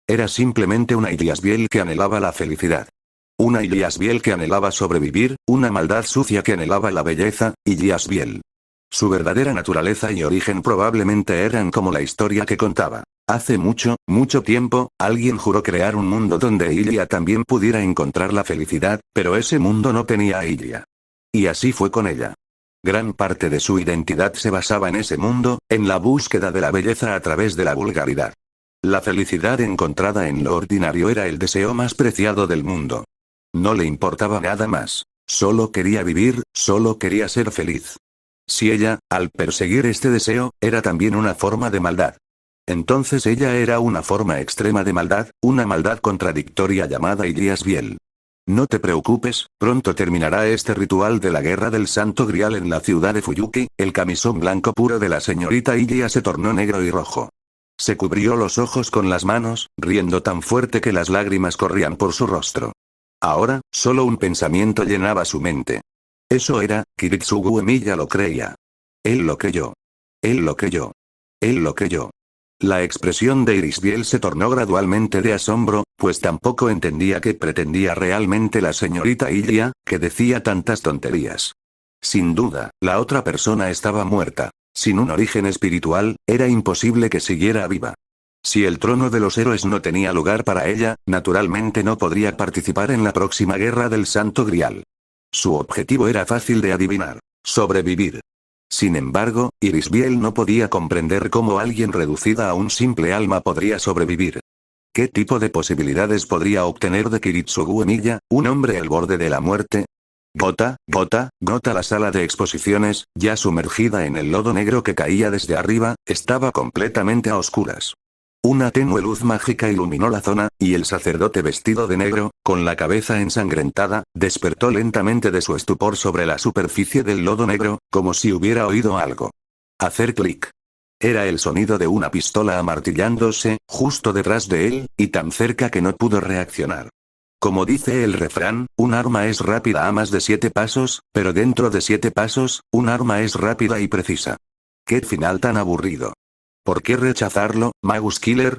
Era simplemente una Irisbiel que anhelaba la felicidad. Una Irisbiel que anhelaba sobrevivir, una maldad sucia que anhelaba la belleza, Irisbiel. Su verdadera naturaleza y origen probablemente eran como la historia que contaba. Hace mucho, mucho tiempo, alguien juró crear un mundo donde Ilia también pudiera encontrar la felicidad, pero ese mundo no tenía a Ilia. Y así fue con ella. Gran parte de su identidad se basaba en ese mundo, en la búsqueda de la belleza a través de la vulgaridad. La felicidad encontrada en lo ordinario era el deseo más preciado del mundo. No le importaba nada más. Solo quería vivir, solo quería ser feliz. Si ella, al perseguir este deseo, era también una forma de maldad. Entonces ella era una forma extrema de maldad, una maldad contradictoria llamada Ilias Biel. No te preocupes, pronto terminará este ritual de la guerra del Santo Grial en la ciudad de Fuyuki. El camisón blanco puro de la señorita Ilia se tornó negro y rojo. Se cubrió los ojos con las manos, riendo tan fuerte que las lágrimas corrían por su rostro. Ahora, solo un pensamiento llenaba su mente. Eso era, Kiritsugu Emiya lo creía. Él lo creyó. Él lo creyó. Él lo creyó. La expresión de Irisbiel se tornó gradualmente de asombro, pues tampoco entendía qué pretendía realmente la señorita Ilia, que decía tantas tonterías. Sin duda, la otra persona estaba muerta. Sin un origen espiritual, era imposible que siguiera viva. Si el trono de los héroes no tenía lugar para ella, naturalmente no podría participar en la próxima guerra del Santo Grial. Su objetivo era fácil de adivinar: sobrevivir. Sin embargo, Irisbiel no podía comprender cómo alguien reducida a un simple alma podría sobrevivir. ¿Qué tipo de posibilidades podría obtener de Kiritsugu Emiya, un hombre al borde de la muerte? Gota, la sala de exposiciones, ya sumergida en el lodo negro que caía desde arriba, estaba completamente a oscuras. Una tenue luz mágica iluminó la zona, y el sacerdote vestido de negro, con la cabeza ensangrentada, despertó lentamente de su estupor sobre la superficie del lodo negro, como si hubiera oído algo. Hacer clic. Era el sonido de una pistola amartillándose, justo detrás de él, y tan cerca que no pudo reaccionar. Como dice el refrán, un arma es rápida a más de 7 pasos, pero dentro de 7 pasos, un arma es rápida y precisa. ¡Qué final tan aburrido! ¿Por qué rechazarlo, Magus Killer?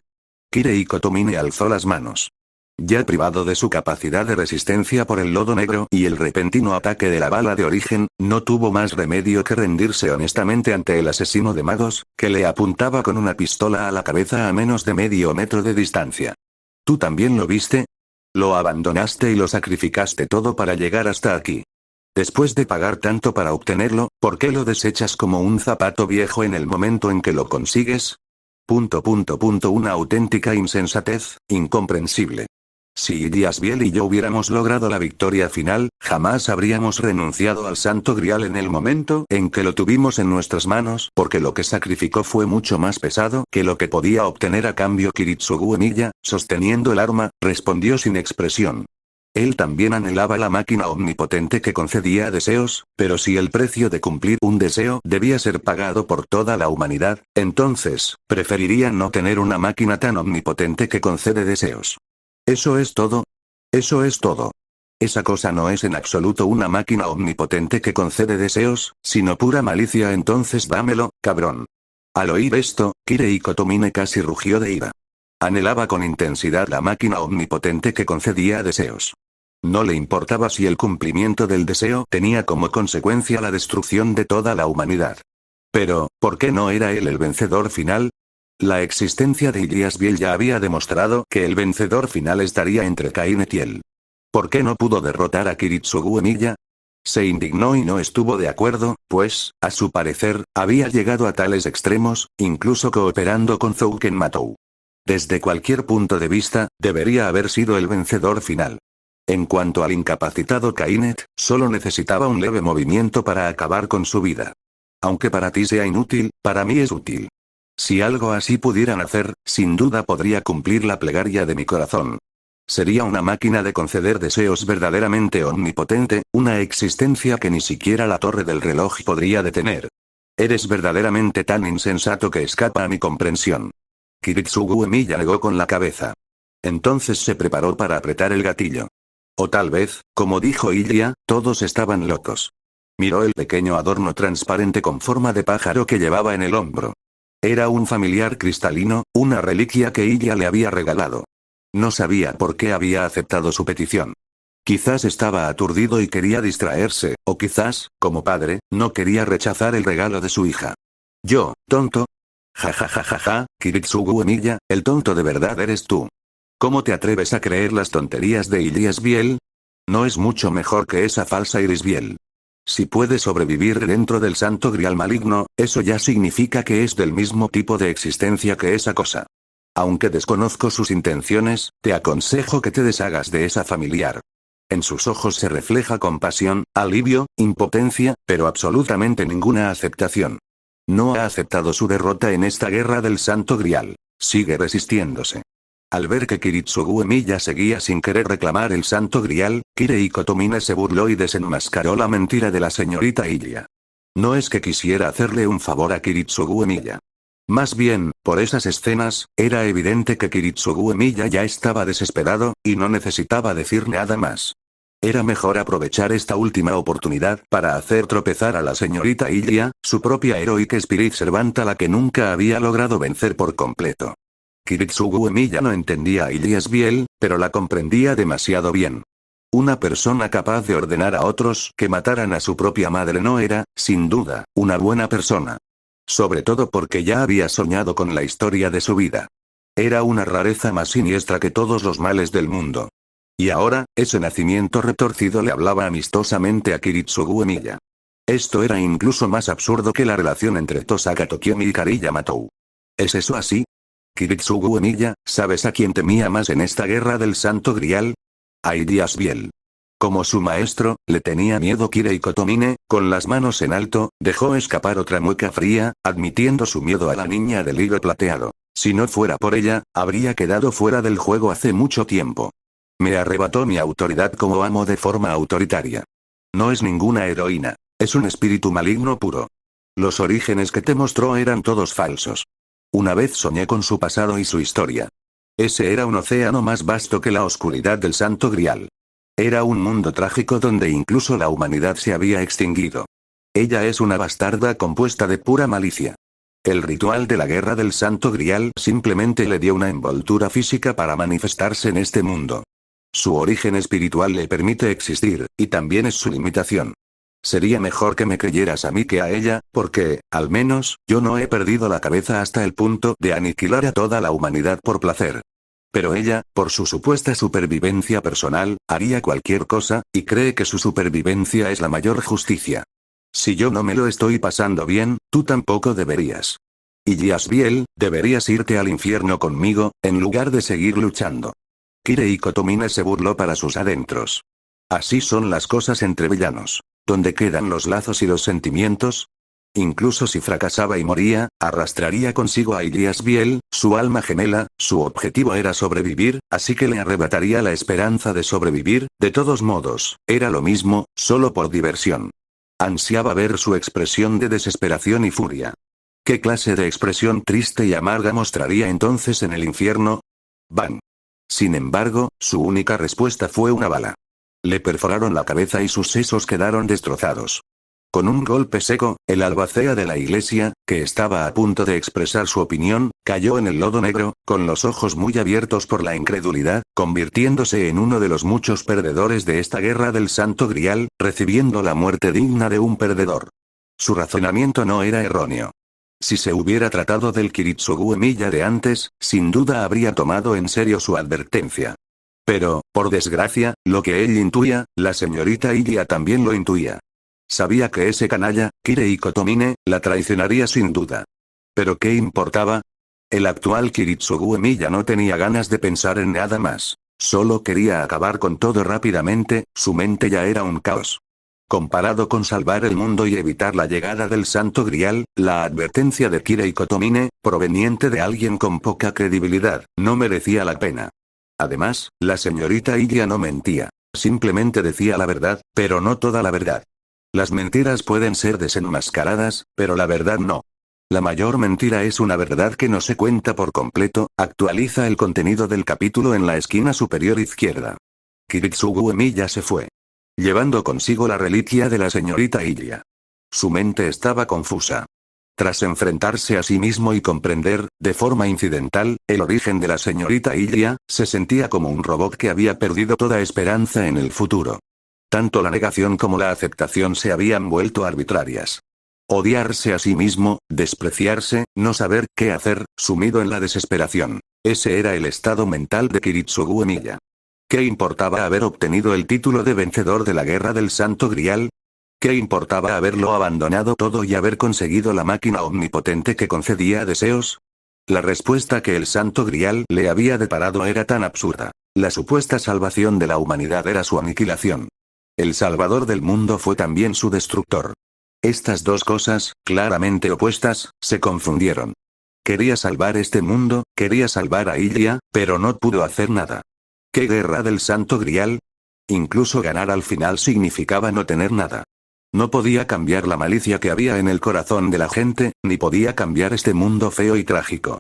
Kirei Kotomine alzó las manos. Ya privado de su capacidad de resistencia por el lodo negro y el repentino ataque de la bala de origen, no tuvo más remedio que rendirse honestamente ante el asesino de magos, que le apuntaba con una pistola a la cabeza a menos de medio metro de distancia. ¿Tú también lo viste? Lo abandonaste y lo sacrificaste todo para llegar hasta aquí. Después de pagar tanto para obtenerlo, ¿por qué lo desechas como un zapato viejo en el momento en que lo consigues? Una auténtica insensatez, incomprensible. Si Iliasbiel y yo hubiéramos logrado la victoria final, jamás habríamos renunciado al Santo Grial en el momento en que lo tuvimos en nuestras manos, porque lo que sacrificó fue mucho más pesado que lo que podía obtener a cambio. Kiritsugu Emiya, sosteniendo el arma, respondió sin expresión. Él también anhelaba la máquina omnipotente que concedía deseos, pero si el precio de cumplir un deseo debía ser pagado por toda la humanidad, entonces, preferiría no tener una máquina tan omnipotente que concede deseos. ¿Eso es todo? Eso es todo. Esa cosa no es en absoluto una máquina omnipotente que concede deseos, sino pura malicia. Entonces dámelo, cabrón. Al oír esto, Kirei Kotomine casi rugió de ira. Anhelaba con intensidad la máquina omnipotente que concedía deseos. No le importaba si el cumplimiento del deseo tenía como consecuencia la destrucción de toda la humanidad. Pero, ¿por qué no era él el vencedor final? La existencia de Iliasbiel ya había demostrado que el vencedor final estaría entre Kainet y él. ¿Por qué no pudo derrotar a Kiritsugu Emiya? Se indignó y no estuvo de acuerdo, pues, a su parecer, había llegado a tales extremos, incluso cooperando con Zouken Matou. Desde cualquier punto de vista, debería haber sido el vencedor final. En cuanto al incapacitado Kainet, solo necesitaba un leve movimiento para acabar con su vida. Aunque para ti sea inútil, para mí es útil. Si algo así pudieran hacer, sin duda podría cumplir la plegaria de mi corazón. Sería una máquina de conceder deseos verdaderamente omnipotente, una existencia que ni siquiera la torre del reloj podría detener. Eres verdaderamente tan insensato que escapa a mi comprensión. Kiritsugu Emiya negó con la cabeza. Entonces se preparó para apretar el gatillo. O tal vez, como dijo Ilia, todos estaban locos. Miró el pequeño adorno transparente con forma de pájaro que llevaba en el hombro. Era un familiar cristalino, una reliquia que Ilia le había regalado. No sabía por qué había aceptado su petición. Quizás estaba aturdido y quería distraerse, o quizás, como padre, no quería rechazar el regalo de su hija. Yo, tonto. Ja, Kiritsugu Emiya, el tonto de verdad eres tú. ¿Cómo te atreves a creer las tonterías de Iliasbiel? No es mucho mejor que esa falsa Irisbiel. Si puede sobrevivir dentro del Santo Grial maligno, eso ya significa que es del mismo tipo de existencia que esa cosa. Aunque desconozco sus intenciones, te aconsejo que te deshagas de esa familiar. En sus ojos se refleja compasión, alivio, impotencia, pero absolutamente ninguna aceptación. No ha aceptado su derrota en esta guerra del Santo Grial. Sigue resistiéndose. Al ver que Kiritsugu Emiya seguía sin querer reclamar el Santo Grial, Kirei Kotomine se burló y desenmascaró la mentira de la señorita Ilya. No es que quisiera hacerle un favor a Kiritsugu Emiya. Más bien, por esas escenas, era evidente que Kiritsugu Emiya ya estaba desesperado, y no necesitaba decir nada más. Era mejor aprovechar esta última oportunidad para hacer tropezar a la señorita Ilya, su propia heroica Spirit Servant a la que nunca había logrado vencer por completo. Kiritsugu Emiya no entendía a Ilya Sbiel, pero la comprendía demasiado bien. Una persona capaz de ordenar a otros que mataran a su propia madre no era, sin duda, una buena persona. Sobre todo porque ya había soñado con la historia de su vida. Era una rareza más siniestra que todos los males del mundo. Y ahora, ese nacimiento retorcido le hablaba amistosamente a Kiritsugu Emiya. Esto era incluso más absurdo que la relación entre Tosaka Tokiomi y Kari Yamatou. ¿Es eso así? Kiritsugu Emiya, ¿sabes a quién temía más en esta guerra del Santo Grial? A Ilya Sbiel. Como su maestro, le tenía miedo Kirei Kotomine, con las manos en alto, dejó escapar otra mueca fría, admitiendo su miedo a la niña del hilo plateado. Si no fuera por ella, habría quedado fuera del juego hace mucho tiempo. Me arrebató mi autoridad como amo de forma autoritaria. No es ninguna heroína. Es un espíritu maligno puro. Los orígenes que te mostró eran todos falsos. Una vez soñé con su pasado y su historia. Ese era un océano más vasto que la oscuridad del Santo Grial. Era un mundo trágico donde incluso la humanidad se había extinguido. Ella es una bastarda compuesta de pura malicia. El ritual de la guerra del Santo Grial simplemente le dio una envoltura física para manifestarse en este mundo. Su origen espiritual le permite existir, y también es su limitación. Sería mejor que me creyeras a mí que a ella, porque, al menos, yo no he perdido la cabeza hasta el punto de aniquilar a toda la humanidad por placer. Pero ella, por su supuesta supervivencia personal, haría cualquier cosa, y cree que su supervivencia es la mayor justicia. Si yo no me lo estoy pasando bien, tú tampoco deberías. Y Asbiel, deberías irte al infierno conmigo, en lugar de seguir luchando. Kirei Kotomine se burló para sus adentros. Así son las cosas entre villanos. ¿Dónde quedan los lazos y los sentimientos? Incluso si fracasaba y moría, arrastraría consigo a Ilya Sbiel, su alma gemela. Su objetivo era sobrevivir, así que le arrebataría la esperanza de sobrevivir. De todos modos, era lo mismo, solo por diversión. Ansiaba ver su expresión de desesperación y furia. ¿Qué clase de expresión triste y amarga mostraría entonces en el infierno? ¡Bang! Sin embargo, su única respuesta fue una bala. Le perforaron la cabeza y sus sesos quedaron destrozados. Con un golpe seco, el albacea de la iglesia, que estaba a punto de expresar su opinión, cayó en el lodo negro, con los ojos muy abiertos por la incredulidad, convirtiéndose en uno de los muchos perdedores de esta guerra del Santo Grial, recibiendo la muerte digna de un perdedor. Su razonamiento no era erróneo. Si se hubiera tratado del Kiritsugu Emiya de antes, sin duda habría tomado en serio su advertencia. Pero, por desgracia, lo que él intuía, la señorita Ilya también lo intuía. Sabía que ese canalla, Kirei Kotomine, la traicionaría sin duda. ¿Pero qué importaba? El actual Kiritsugu Emiya no tenía ganas de pensar en nada más. Solo quería acabar con todo rápidamente, su mente ya era un caos. Comparado con salvar el mundo y evitar la llegada del Santo Grial, la advertencia de Kirei Kotomine, proveniente de alguien con poca credibilidad, no merecía la pena. Además, la señorita Ilya no mentía. Simplemente decía la verdad, pero no toda la verdad. Las mentiras pueden ser desenmascaradas, pero la verdad no. La mayor mentira es una verdad que no se cuenta por completo. Actualiza el contenido del capítulo en la esquina superior izquierda. Kiritsugu Emiya se fue, llevando consigo la reliquia de la señorita Ilya. Su mente estaba confusa. Tras enfrentarse a sí mismo y comprender, de forma incidental, el origen de la señorita Ilya, se sentía como un robot que había perdido toda esperanza en el futuro. Tanto la negación como la aceptación se habían vuelto arbitrarias. Odiarse a sí mismo, despreciarse, no saber qué hacer, sumido en la desesperación. Ese era el estado mental de Kiritsugu Emiya. ¿Qué importaba haber obtenido el título de vencedor de la guerra del Santo Grial? ¿Qué importaba haberlo abandonado todo y haber conseguido la máquina omnipotente que concedía deseos? La respuesta que el Santo Grial le había deparado era tan absurda. La supuesta salvación de la humanidad era su aniquilación. El Salvador del mundo fue también su destructor. Estas dos cosas, claramente opuestas, se confundieron. Quería salvar este mundo, quería salvar a Ilia, pero no pudo hacer nada. ¿Qué guerra del Santo Grial? Incluso ganar al final significaba no tener nada. No podía cambiar la malicia que había en el corazón de la gente, ni podía cambiar este mundo feo y trágico.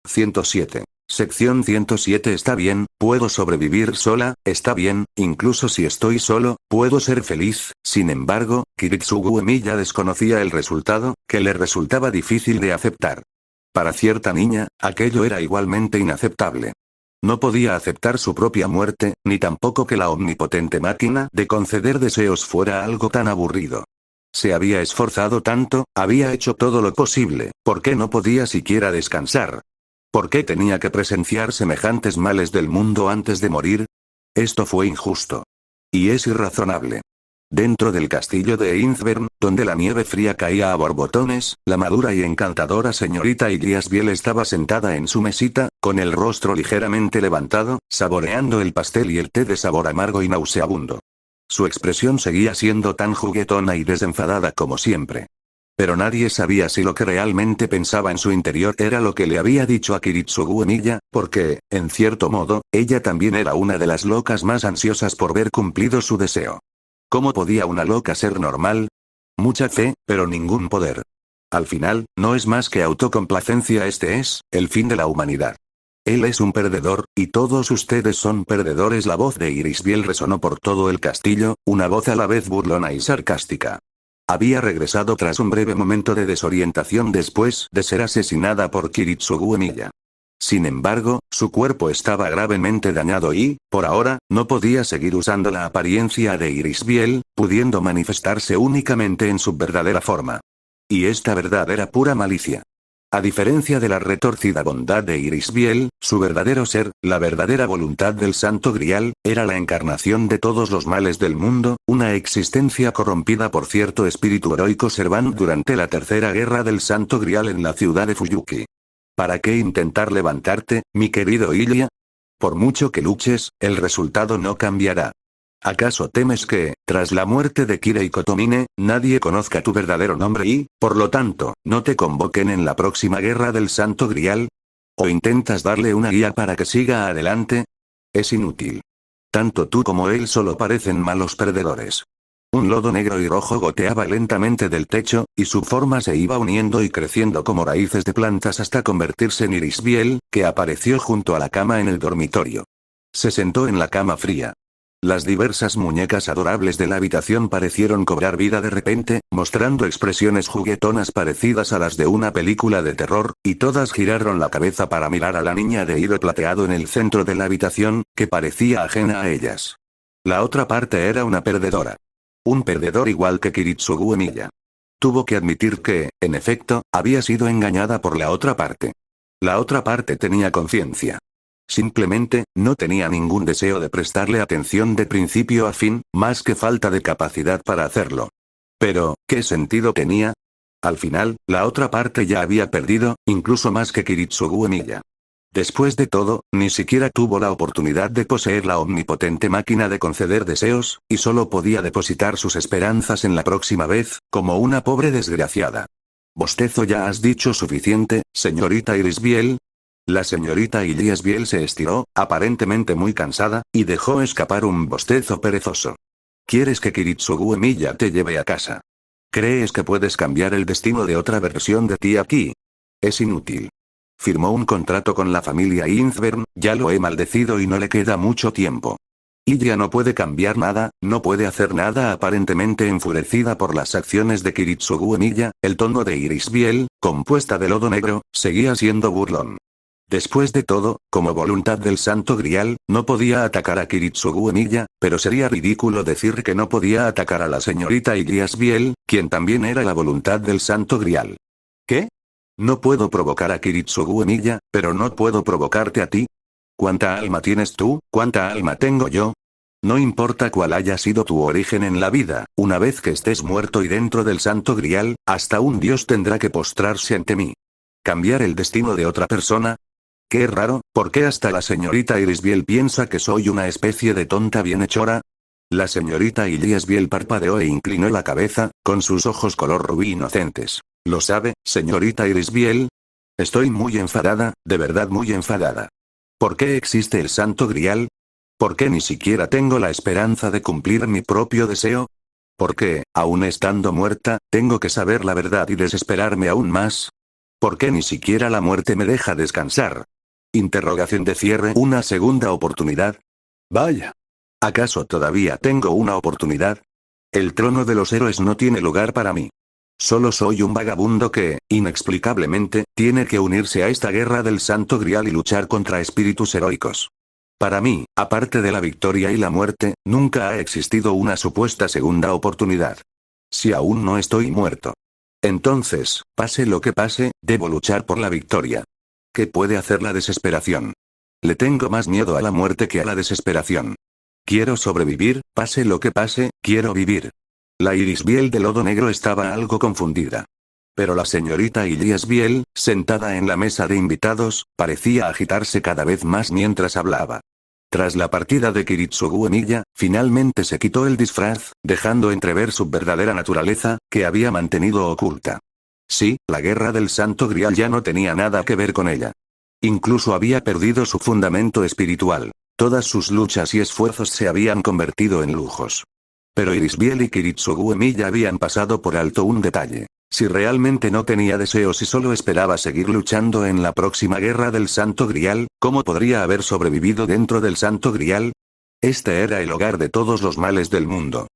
107. Sección 107. Está bien, puedo sobrevivir sola, está bien, incluso si estoy solo, puedo ser feliz. Sin embargo, Kiritsugu Emiya desconocía el resultado, que le resultaba difícil de aceptar. Para cierta niña, aquello era igualmente inaceptable. No podía aceptar su propia muerte, ni tampoco que la omnipotente máquina de conceder deseos fuera algo tan aburrido. Se había esforzado tanto, había hecho todo lo posible, ¿por qué no podía siquiera descansar? ¿Por qué tenía que presenciar semejantes males del mundo antes de morir? Esto fue injusto. Y es irrazonable. Dentro del castillo de Innsbern, donde la nieve fría caía a borbotones, la madura y encantadora señorita Iliasbiel estaba sentada en su mesita, con el rostro ligeramente levantado, saboreando el pastel y el té de sabor amargo y nauseabundo. Su expresión seguía siendo tan juguetona y desenfadada como siempre. Pero nadie sabía si lo que realmente pensaba en su interior era lo que le había dicho a Kiritsugu Emiya, porque, en cierto modo, ella también era una de las locas más ansiosas por ver cumplido su deseo. ¿Cómo podía una loca ser normal? Mucha fe, pero ningún poder. Al final, no es más que autocomplacencia. Este es el fin de la humanidad. Él es un perdedor, y todos ustedes son perdedores. La voz de Irisbiel resonó por todo el castillo, una voz a la vez burlona y sarcástica. Había regresado tras un breve momento de desorientación después de ser asesinada por Kiritsugu Emiya. Sin embargo, su cuerpo estaba gravemente dañado y, por ahora, no podía seguir usando la apariencia de Irisbiel, pudiendo manifestarse únicamente en su verdadera forma. Y esta verdad era pura malicia. A diferencia de la retorcida bondad de Irisbiel, su verdadero ser, la verdadera voluntad del Santo Grial, era la encarnación de todos los males del mundo, una existencia corrompida por cierto espíritu heroico Servant durante la tercera guerra del Santo Grial en la ciudad de Fuyuki. ¿Para qué intentar levantarte, mi querido Ilia? Por mucho que luches, el resultado no cambiará. ¿Acaso temes que, tras la muerte de Kirei Kotomine, nadie conozca tu verdadero nombre y, por lo tanto, no te convoquen en la próxima guerra del Santo Grial? ¿O intentas darle una guía para que siga adelante? Es inútil. Tanto tú como él solo parecen malos perdedores. Un lodo negro y rojo goteaba lentamente del techo, y su forma se iba uniendo y creciendo como raíces de plantas hasta convertirse en Irisbiel, que apareció junto a la cama en el dormitorio. Se sentó en la cama fría. Las diversas muñecas adorables de la habitación parecieron cobrar vida de repente, mostrando expresiones juguetonas parecidas a las de una película de terror, y todas giraron la cabeza para mirar a la niña de hilo plateado en el centro de la habitación, que parecía ajena a ellas. La otra parte era una perdedora. Un perdedor igual que Kiritsugu Emiya. Tuvo que admitir que, en efecto, había sido engañada por la otra parte. La otra parte tenía conciencia. Simplemente, no tenía ningún deseo de prestarle atención de principio a fin, más que falta de capacidad para hacerlo. Pero, ¿qué sentido tenía? Al final, la otra parte ya había perdido, incluso más que Kiritsugu Emiya. Después de todo, ni siquiera tuvo la oportunidad de poseer la omnipotente máquina de conceder deseos, y solo podía depositar sus esperanzas en la próxima vez, como una pobre desgraciada. Bostezo. ¿Ya has dicho suficiente, señorita Irisbiel? La señorita Irisbiel se estiró, aparentemente muy cansada, y dejó escapar un bostezo perezoso. ¿Quieres que Kiritsugu Emiya te lleve a casa? ¿Crees que puedes cambiar el destino de otra versión de ti aquí? Es inútil. Firmó un contrato con la familia Innsbern, ya lo he maldecido y no le queda mucho tiempo. Ilia no puede cambiar nada, no puede hacer nada. Aparentemente enfurecida por las acciones de Kiritsugu Emiya, el tono de Irisbiel, compuesta de lodo negro, seguía siendo burlón. Después de todo, como voluntad del Santo Grial, no podía atacar a Kiritsugu Emiya, pero sería ridículo decir que no podía atacar a la señorita Irisbiel, quien también era la voluntad del Santo Grial. ¿Qué? No puedo provocar a Kiritsugu Emiya, pero no puedo provocarte a ti. ¿Cuánta alma tienes tú? ¿Cuánta alma tengo yo? No importa cuál haya sido tu origen en la vida, una vez que estés muerto y dentro del Santo Grial, hasta un dios tendrá que postrarse ante mí. ¿Cambiar el destino de otra persona? Qué raro, ¿por qué hasta la señorita Irisbiel piensa que soy una especie de tonta bienhechora? La señorita Irisbiel parpadeó e inclinó la cabeza, con sus ojos color rubí inocentes. ¿Lo sabe, señorita Irisbiel? Estoy muy enfadada, de verdad muy enfadada. ¿Por qué existe el Santo Grial? ¿Por qué ni siquiera tengo la esperanza de cumplir mi propio deseo? ¿Por qué, aun estando muerta, tengo que saber la verdad y desesperarme aún más? ¿Por qué ni siquiera la muerte me deja descansar? Interrogación de cierre. ¿Una segunda oportunidad? Vaya. ¿Acaso todavía tengo una oportunidad? El trono de los héroes no tiene lugar para mí. Solo soy un vagabundo que, inexplicablemente, tiene que unirse a esta guerra del Santo Grial y luchar contra espíritus heroicos. Para mí, aparte de la victoria y la muerte, nunca ha existido una supuesta segunda oportunidad. Si aún no estoy muerto. Entonces, pase lo que pase, debo luchar por la victoria. ¿Qué puede hacer la desesperación? Le tengo más miedo a la muerte que a la desesperación. Quiero sobrevivir, pase lo que pase, quiero vivir. La Irisbiel de lodo negro estaba algo confundida. Pero la señorita Irisbiel, sentada en la mesa de invitados, parecía agitarse cada vez más mientras hablaba. Tras la partida de Kiritsugu Emiya, finalmente se quitó el disfraz, dejando entrever su verdadera naturaleza, que había mantenido oculta. Sí, la guerra del Santo Grial ya no tenía nada que ver con ella. Incluso había perdido su fundamento espiritual. Todas sus luchas y esfuerzos se habían convertido en lujos. Pero Irisbiel y Kiritsugu Emiya habían pasado por alto un detalle. Si realmente no tenía deseos y solo esperaba seguir luchando en la próxima guerra del Santo Grial, ¿cómo podría haber sobrevivido dentro del Santo Grial? Este era el hogar de todos los males del mundo.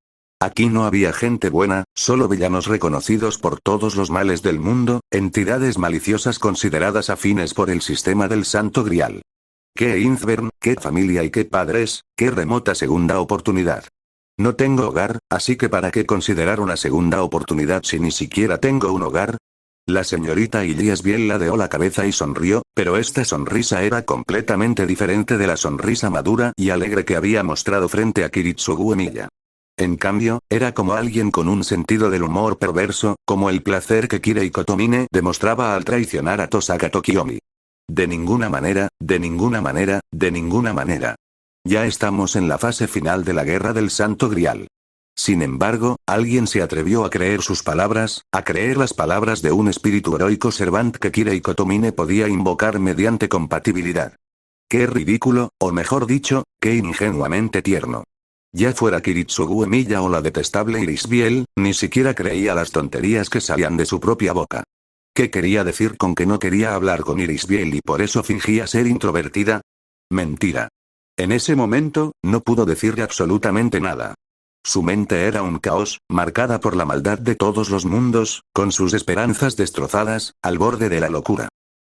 Aquí no había gente buena, solo villanos reconocidos por todos los males del mundo, entidades maliciosas consideradas afines por el sistema del Santo Grial. ¡Qué Inzvern, qué familia y qué padres, qué remota segunda oportunidad! No tengo hogar, así que ¿para qué considerar una segunda oportunidad si ni siquiera tengo un hogar? La señorita Irisbiel ladeó la cabeza y sonrió, pero esta sonrisa era completamente diferente de la sonrisa madura y alegre que había mostrado frente a Kiritsugu Emiya. En cambio, era como alguien con un sentido del humor perverso, como el placer que Kirei Kotomine demostraba al traicionar a Tosaka Tokiomi. De ninguna manera, de ninguna manera, de ninguna manera. Ya estamos en la fase final de la guerra del Santo Grial. Sin embargo, alguien se atrevió a creer sus palabras, a creer las palabras de un espíritu heroico servant que Kirei Kotomine podía invocar mediante compatibilidad. Qué ridículo, o mejor dicho, qué ingenuamente tierno. Ya fuera Kiritsugu Emiya o la detestable Irisbiel, ni siquiera creía las tonterías que salían de su propia boca. ¿Qué quería decir con que no quería hablar con Irisbiel y por eso fingía ser introvertida? Mentira. En ese momento, no pudo decirle absolutamente nada. Su mente era un caos, marcada por la maldad de todos los mundos, con sus esperanzas destrozadas, al borde de la locura.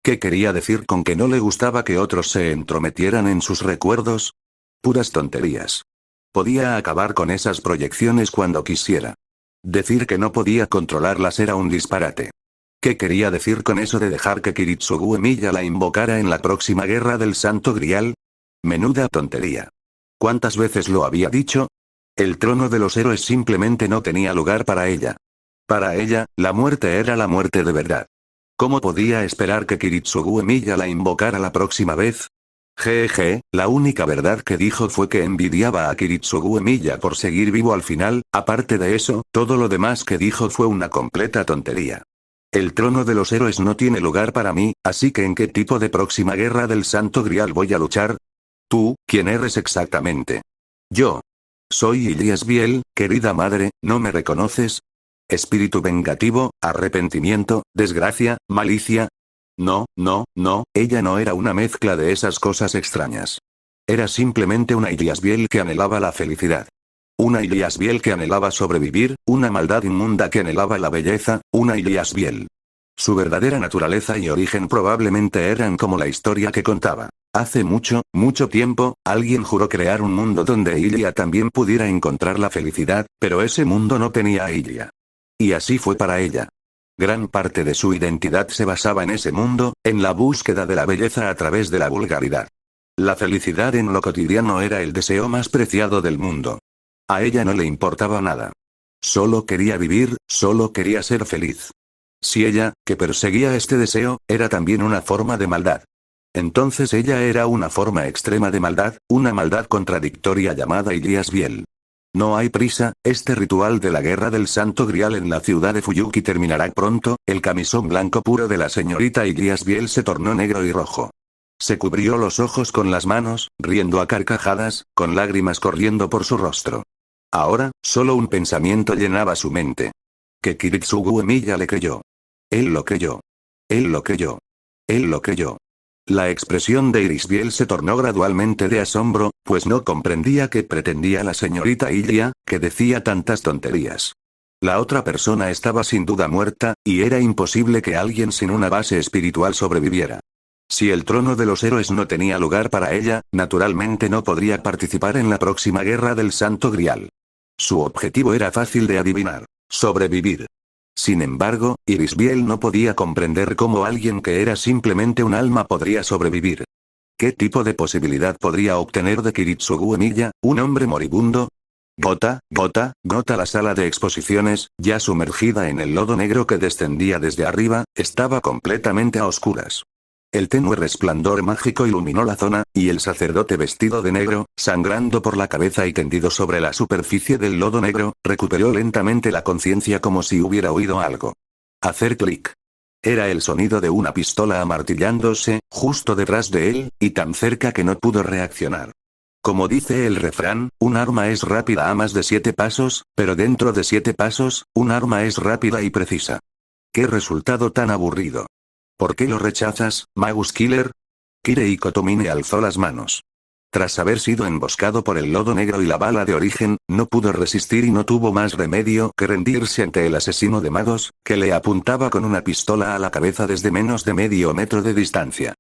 ¿Qué quería decir con que no le gustaba que otros se entrometieran en sus recuerdos? Puras tonterías. Podía acabar con esas proyecciones cuando quisiera. Decir que no podía controlarlas era un disparate. ¿Qué quería decir con eso de dejar que Kiritsugu Emiya la invocara en la próxima guerra del Santo Grial? Menuda tontería. ¿Cuántas veces lo había dicho? El trono de los héroes simplemente no tenía lugar para ella. Para ella, la muerte era la muerte de verdad. ¿Cómo podía esperar que Kiritsugu Emiya la invocara la próxima vez? Jeje, la única verdad que dijo fue que envidiaba a Kiritsugu Emiya por seguir vivo al final, aparte de eso, todo lo demás que dijo fue una completa tontería. El trono de los héroes no tiene lugar para mí, así que ¿en qué tipo de próxima guerra del Santo Grial voy a luchar? ¿Tú, quién eres exactamente? Yo. Soy Irisbiel, querida madre, ¿no me reconoces? Espíritu vengativo, arrepentimiento, desgracia, malicia. No, no, no, ella no era una mezcla de esas cosas extrañas. Era simplemente una Irisbiel que anhelaba la felicidad. Una Irisbiel que anhelaba sobrevivir, una maldad inmunda que anhelaba la belleza, una Irisbiel. Su verdadera naturaleza y origen probablemente eran como la historia que contaba. Hace mucho, mucho tiempo, alguien juró crear un mundo donde Ilia también pudiera encontrar la felicidad, pero ese mundo no tenía a Ilia. Y así fue para ella. Gran parte de su identidad se basaba en ese mundo, en la búsqueda de la belleza a través de la vulgaridad. La felicidad en lo cotidiano era el deseo más preciado del mundo. A ella no le importaba nada. Solo quería vivir, solo quería ser feliz. Si ella, que perseguía este deseo, era también una forma de maldad. Entonces ella era una forma extrema de maldad, una maldad contradictoria llamada Ilias Biel. No hay prisa, este ritual de la guerra del Santo Grial en la ciudad de Fuyuki terminará pronto. El camisón blanco puro de la señorita Ilias Biel se tornó negro y rojo. Se cubrió los ojos con las manos, riendo a carcajadas, con lágrimas corriendo por su rostro. Ahora, solo un pensamiento llenaba su mente. Que Kiritsugu Emiya le creyó. Él lo creyó. Él lo creyó. Él lo creyó. La expresión de Irisbiel se tornó gradualmente de asombro, pues no comprendía qué pretendía la señorita Ilia, que decía tantas tonterías. La otra persona estaba sin duda muerta, y era imposible que alguien sin una base espiritual sobreviviera. Si el trono de los héroes no tenía lugar para ella, naturalmente no podría participar en la próxima guerra del Santo Grial. Su objetivo era fácil de adivinar: sobrevivir. Sin embargo, Irisbiel no podía comprender cómo alguien que era simplemente un alma podría sobrevivir. ¿Qué tipo de posibilidad podría obtener de Kiritsugu Emiya, un hombre moribundo? Gota, la sala de exposiciones, ya sumergida en el lodo negro que descendía desde arriba, estaba completamente a oscuras. El tenue resplandor mágico iluminó la zona, y el sacerdote vestido de negro, sangrando por la cabeza y tendido sobre la superficie del lodo negro, recuperó lentamente la conciencia como si hubiera oído algo. Hacer clic. Era el sonido de una pistola amartillándose, justo detrás de él, y tan cerca que no pudo reaccionar. Como dice el refrán, un arma es rápida a más de 7 pasos, pero dentro de 7 pasos, un arma es rápida y precisa. ¡Qué resultado tan aburrido! ¿Por qué lo rechazas, Magus Killer? Kirei Kotomine alzó las manos. Tras haber sido emboscado por el lodo negro y la bala de origen, no pudo resistir y no tuvo más remedio que rendirse ante el asesino de magos, que le apuntaba con una pistola a la cabeza desde menos de medio metro de distancia.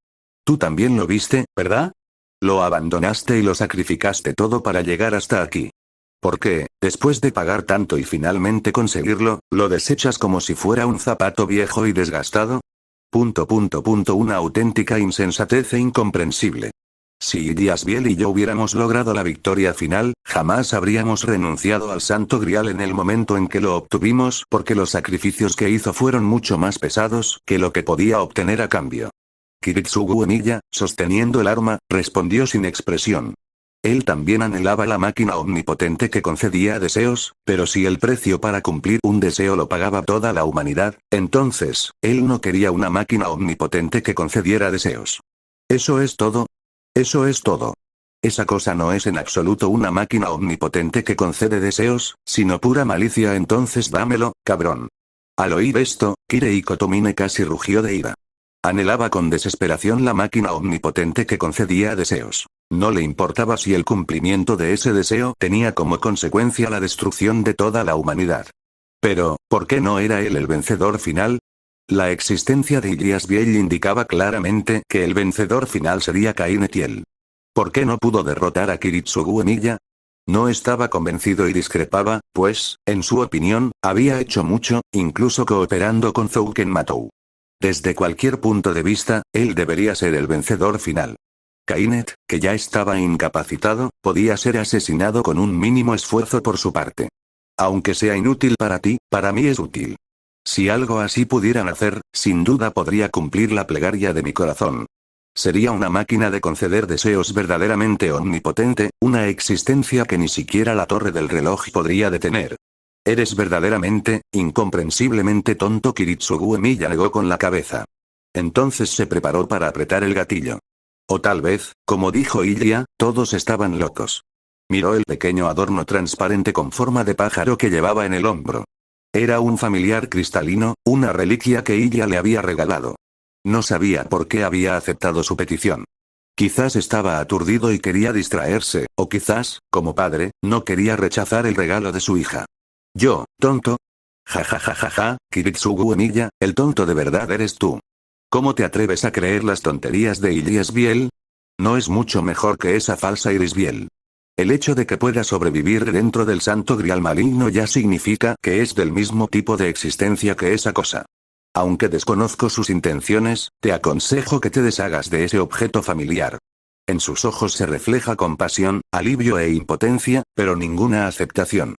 Tú también lo viste, ¿verdad? Lo abandonaste y lo sacrificaste todo para llegar hasta aquí. ¿Por qué, después de pagar tanto y finalmente conseguirlo, lo desechas como si fuera un zapato viejo y desgastado? Una auténtica insensatez e incomprensible. Si Ilyasbiel y yo hubiéramos logrado la victoria final, jamás habríamos renunciado al Santo Grial en el momento en que lo obtuvimos, porque los sacrificios que hizo fueron mucho más pesados que lo que podía obtener a cambio. Kiritsugu Emiya, sosteniendo el arma, respondió sin expresión. Él también anhelaba la máquina omnipotente que concedía deseos, pero si el precio para cumplir un deseo lo pagaba toda la humanidad, entonces, él no quería una máquina omnipotente que concediera deseos. ¿Eso es todo? Eso es todo. Esa cosa no es en absoluto una máquina omnipotente que concede deseos, sino pura malicia. Entonces dámelo, cabrón. Al oír esto, Kirei Kotomine casi rugió de ira. Anhelaba con desesperación la máquina omnipotente que concedía deseos. No le importaba si el cumplimiento de ese deseo tenía como consecuencia la destrucción de toda la humanidad. Pero, ¿por qué no era él el vencedor final? La existencia de Ilyasbiel indicaba claramente que el vencedor final sería Cain Etiel. ¿Por qué no pudo derrotar a Kiritsugu Emiya? No estaba convencido y discrepaba, pues, en su opinión, había hecho mucho, incluso cooperando con Zouken Matou. Desde cualquier punto de vista, él debería ser el vencedor final. Kainet, que ya estaba incapacitado, podía ser asesinado con un mínimo esfuerzo por su parte. Aunque sea inútil para ti, para mí es útil. Si algo así pudieran hacer, sin duda podría cumplir la plegaria de mi corazón. Sería una máquina de conceder deseos verdaderamente omnipotente, una existencia que ni siquiera la torre del reloj podría detener. Eres verdaderamente, incomprensiblemente tonto. Kiritsugu Emiya negó con la cabeza. Entonces se preparó para apretar el gatillo. O tal vez, como dijo Ilia, todos estaban locos. Miró el pequeño adorno transparente con forma de pájaro que llevaba en el hombro. Era un familiar cristalino, una reliquia que Ilia le había regalado. No sabía por qué había aceptado su petición. Quizás estaba aturdido y quería distraerse, o quizás, como padre, no quería rechazar el regalo de su hija. Yo, tonto. Ja, Kiritsugu Emiya, el tonto de verdad eres tú. ¿Cómo te atreves a creer las tonterías de Ilyasbiel? No es mucho mejor que esa falsa Irisbiel. El hecho de que pueda sobrevivir dentro del Santo Grial maligno ya significa que es del mismo tipo de existencia que esa cosa. Aunque desconozco sus intenciones, te aconsejo que te deshagas de ese objeto familiar. En sus ojos se refleja compasión, alivio e impotencia, pero ninguna aceptación.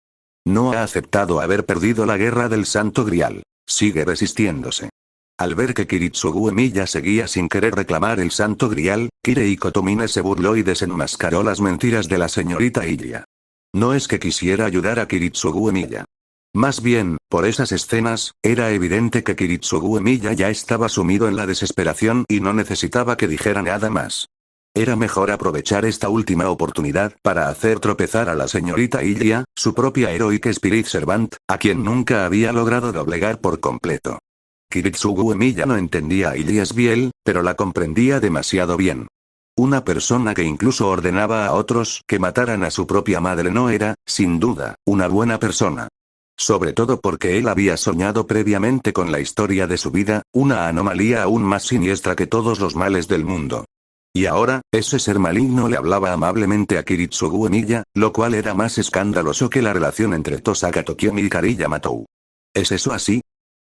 No ha aceptado haber perdido la guerra del Santo Grial. Sigue resistiéndose. Al ver que Kiritsugu Emiya seguía sin querer reclamar el Santo Grial, Kirei Kotomine se burló y desenmascaró las mentiras de la señorita Ilya. No es que quisiera ayudar a Kiritsugu Emiya. Más bien, por esas escenas, era evidente que Kiritsugu Emiya ya estaba sumido en la desesperación y no necesitaba que dijera nada más. Era mejor aprovechar esta última oportunidad para hacer tropezar a la señorita Ilya, su propia heroic Spirit Servant, a quien nunca había logrado doblegar por completo. Kiritsugu Emiya no entendía a Ilya Sbiel, pero la comprendía demasiado bien. Una persona que incluso ordenaba a otros que mataran a su propia madre no era, sin duda, una buena persona. Sobre todo porque él había soñado previamente con la historia de su vida, una anomalía aún más siniestra que todos los males del mundo. Y ahora, ese ser maligno le hablaba amablemente a Kiritsugu Emiya, lo cual era más escandaloso que la relación entre Tosaka Tokiomi y Kari Yamatou. ¿Es eso así?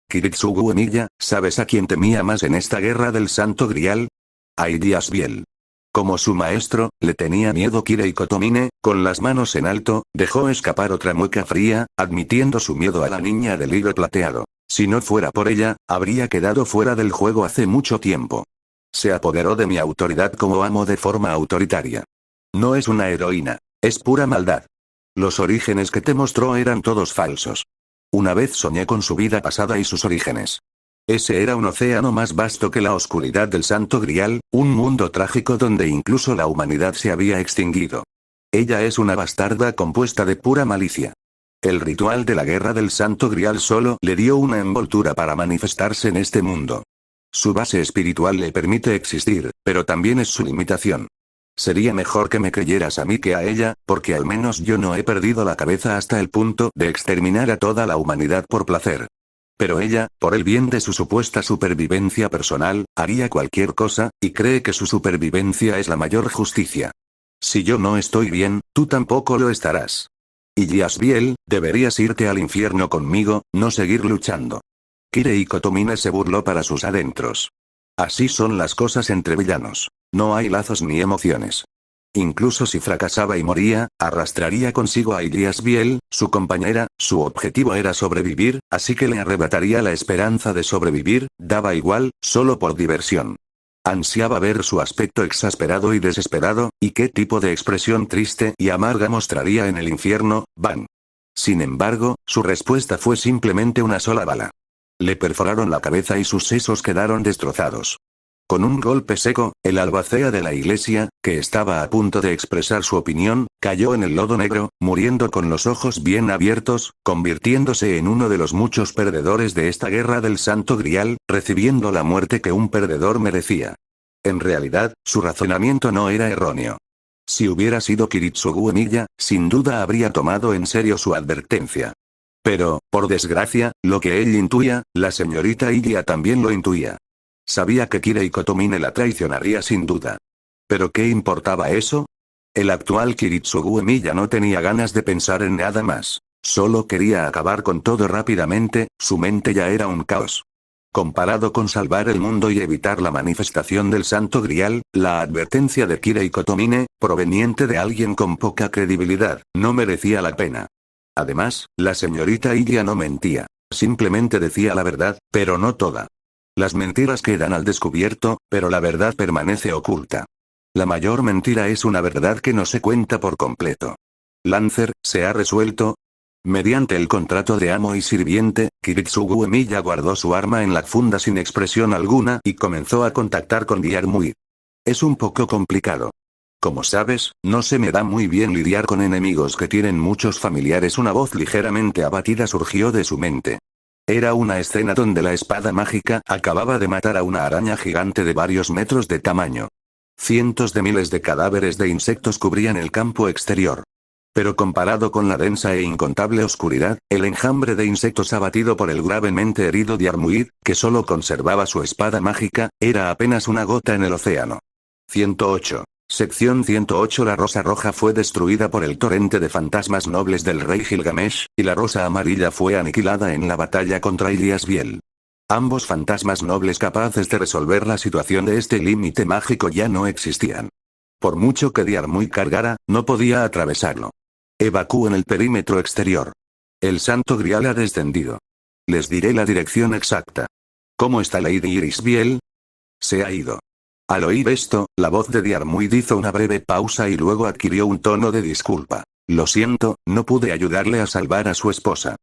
Kiritsugu Emiya, ¿sabes a quién temía más en esta guerra del Santo Grial? A Ilya Sbiel. Como su maestro, le tenía miedo Kirei Kotomine, con las manos en alto, dejó escapar otra mueca fría, admitiendo su miedo a la niña del hilo plateado. Si no fuera por ella, habría quedado fuera del juego hace mucho tiempo. Se apoderó de mi autoridad como amo de forma autoritaria. No es una heroína, es pura maldad. Los orígenes que te mostró eran todos falsos. Una vez soñé con su vida pasada y sus orígenes. Ese era un océano más vasto que la oscuridad del Santo Grial, un mundo trágico donde incluso la humanidad se había extinguido. Ella es una bastarda compuesta de pura malicia. El ritual de la guerra del Santo Grial solo le dio una envoltura para manifestarse en este mundo. Su base espiritual le permite existir, pero también es su limitación. Sería mejor que me creyeras a mí que a ella, porque al menos yo no he perdido la cabeza hasta el punto de exterminar a toda la humanidad por placer. Pero ella, por el bien de su supuesta supervivencia personal, haría cualquier cosa, y cree que su supervivencia es la mayor justicia. Si yo no estoy bien, tú tampoco lo estarás. Ilya Sbiel, deberías irte al infierno conmigo, no seguir luchando. Kirei Kotomine se burló para sus adentros. Así son las cosas entre villanos. No hay lazos ni emociones. Incluso si fracasaba y moría, arrastraría consigo a Ilya Sbiel, su compañera, su objetivo era sobrevivir, así que le arrebataría la esperanza de sobrevivir, daba igual, solo por diversión. Ansiaba ver su aspecto exasperado y desesperado, y qué tipo de expresión triste y amarga mostraría en el infierno, Van. Sin embargo, su respuesta fue simplemente una sola bala. Le perforaron la cabeza y sus sesos quedaron destrozados. Con un golpe seco, el albacea de la iglesia, que estaba a punto de expresar su opinión, cayó en el lodo negro, muriendo con los ojos bien abiertos, convirtiéndose en uno de los muchos perdedores de esta guerra del Santo Grial, recibiendo la muerte que un perdedor merecía. En realidad, su razonamiento no era erróneo. Si hubiera sido Kiritsugu Emiya, sin duda habría tomado en serio su advertencia. Pero, por desgracia, lo que él intuía, la señorita Ilya también lo intuía. Sabía que Kirei Kotomine la traicionaría sin duda. ¿Pero qué importaba eso? El actual Kiritsugu Emiya no tenía ganas de pensar en nada más. Solo quería acabar con todo rápidamente, su mente ya era un caos. Comparado con salvar el mundo y evitar la manifestación del Santo Grial, la advertencia de Kirei Kotomine, proveniente de alguien con poca credibilidad, no merecía la pena. Además, la señorita Ilya no mentía. Simplemente decía la verdad, pero no toda. Las mentiras quedan al descubierto, pero la verdad permanece oculta. La mayor mentira es una verdad que no se cuenta por completo. Lancer, ¿se ha resuelto? Mediante el contrato de amo y sirviente, Kiritsugu Emiya guardó su arma en la funda sin expresión alguna y comenzó a contactar con Diarmuid. Es un poco complicado. Como sabes, no se me da muy bien lidiar con enemigos que tienen muchos familiares. Una voz ligeramente abatida surgió de su mente. Era una escena donde la espada mágica acababa de matar a una araña gigante de varios metros de tamaño. Cientos de miles de cadáveres de insectos cubrían el campo exterior. Pero comparado con la densa e incontable oscuridad, el enjambre de insectos abatido por el gravemente herido Diarmuid, que solo conservaba su espada mágica, era apenas una gota en el océano. 108. Sección 108. La rosa roja fue destruida por el torrente de fantasmas nobles del rey Gilgamesh, y la rosa amarilla fue aniquilada en la batalla contra Ilya Sbiel. Ambos fantasmas nobles capaces de resolver la situación de este límite mágico ya no existían. Por mucho que Diarmuid cargara, no podía atravesarlo. Evacúen el perímetro exterior. El Santo Grial ha descendido. Les diré la dirección exacta. ¿Cómo está Lady Irisbiel? Se ha ido. Al oír esto, la voz de Diarmuid hizo una breve pausa y luego adquirió un tono de disculpa. Lo siento, no pude ayudarle a salvar a su esposa.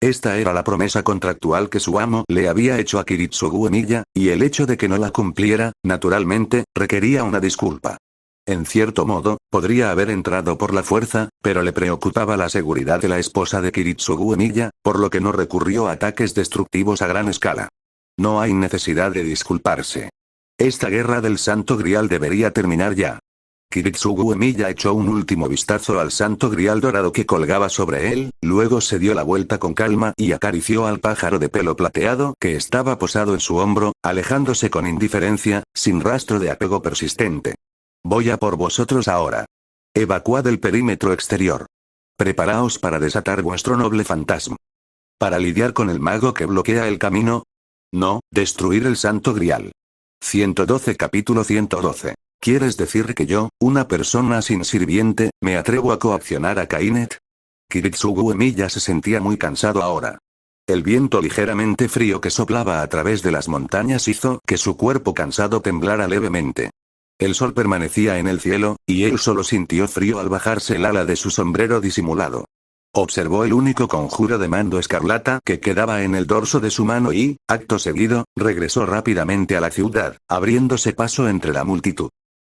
Esta era la promesa contractual que su amo le había hecho a Kiritsugu Emiya, y el hecho de que no la cumpliera, naturalmente, requería una disculpa. En cierto modo, podría haber entrado por la fuerza, pero le preocupaba la seguridad de la esposa de Kiritsugu Emiya, por lo que no recurrió a ataques destructivos a gran escala. No hay necesidad de disculparse. Esta guerra del Santo Grial debería terminar ya. Kiritsugu Emiya echó un último vistazo al Santo Grial dorado que colgaba sobre él, luego se dio la vuelta con calma y acarició al pájaro de pelo plateado que estaba posado en su hombro, alejándose con indiferencia, sin rastro de apego persistente. Voy a por vosotros ahora. Evacuad el perímetro exterior. Preparaos para desatar vuestro noble fantasma. ¿Para lidiar con el mago que bloquea el camino? No, destruir el Santo Grial. 112 Capítulo 112. ¿Quieres decir que yo, una persona sin sirviente, me atrevo a coaccionar a Kainet? Kiritsugu Emiya se sentía muy cansado ahora. El viento ligeramente frío que soplaba a través de las montañas hizo que su cuerpo cansado temblara levemente. El sol permanecía en el cielo, y él solo sintió frío al bajarse el ala de su sombrero disimulado. Observó el único conjuro de mando escarlata que quedaba en el dorso de su mano y, acto seguido, regresó rápidamente a la ciudad, abriéndose paso entre la multitud.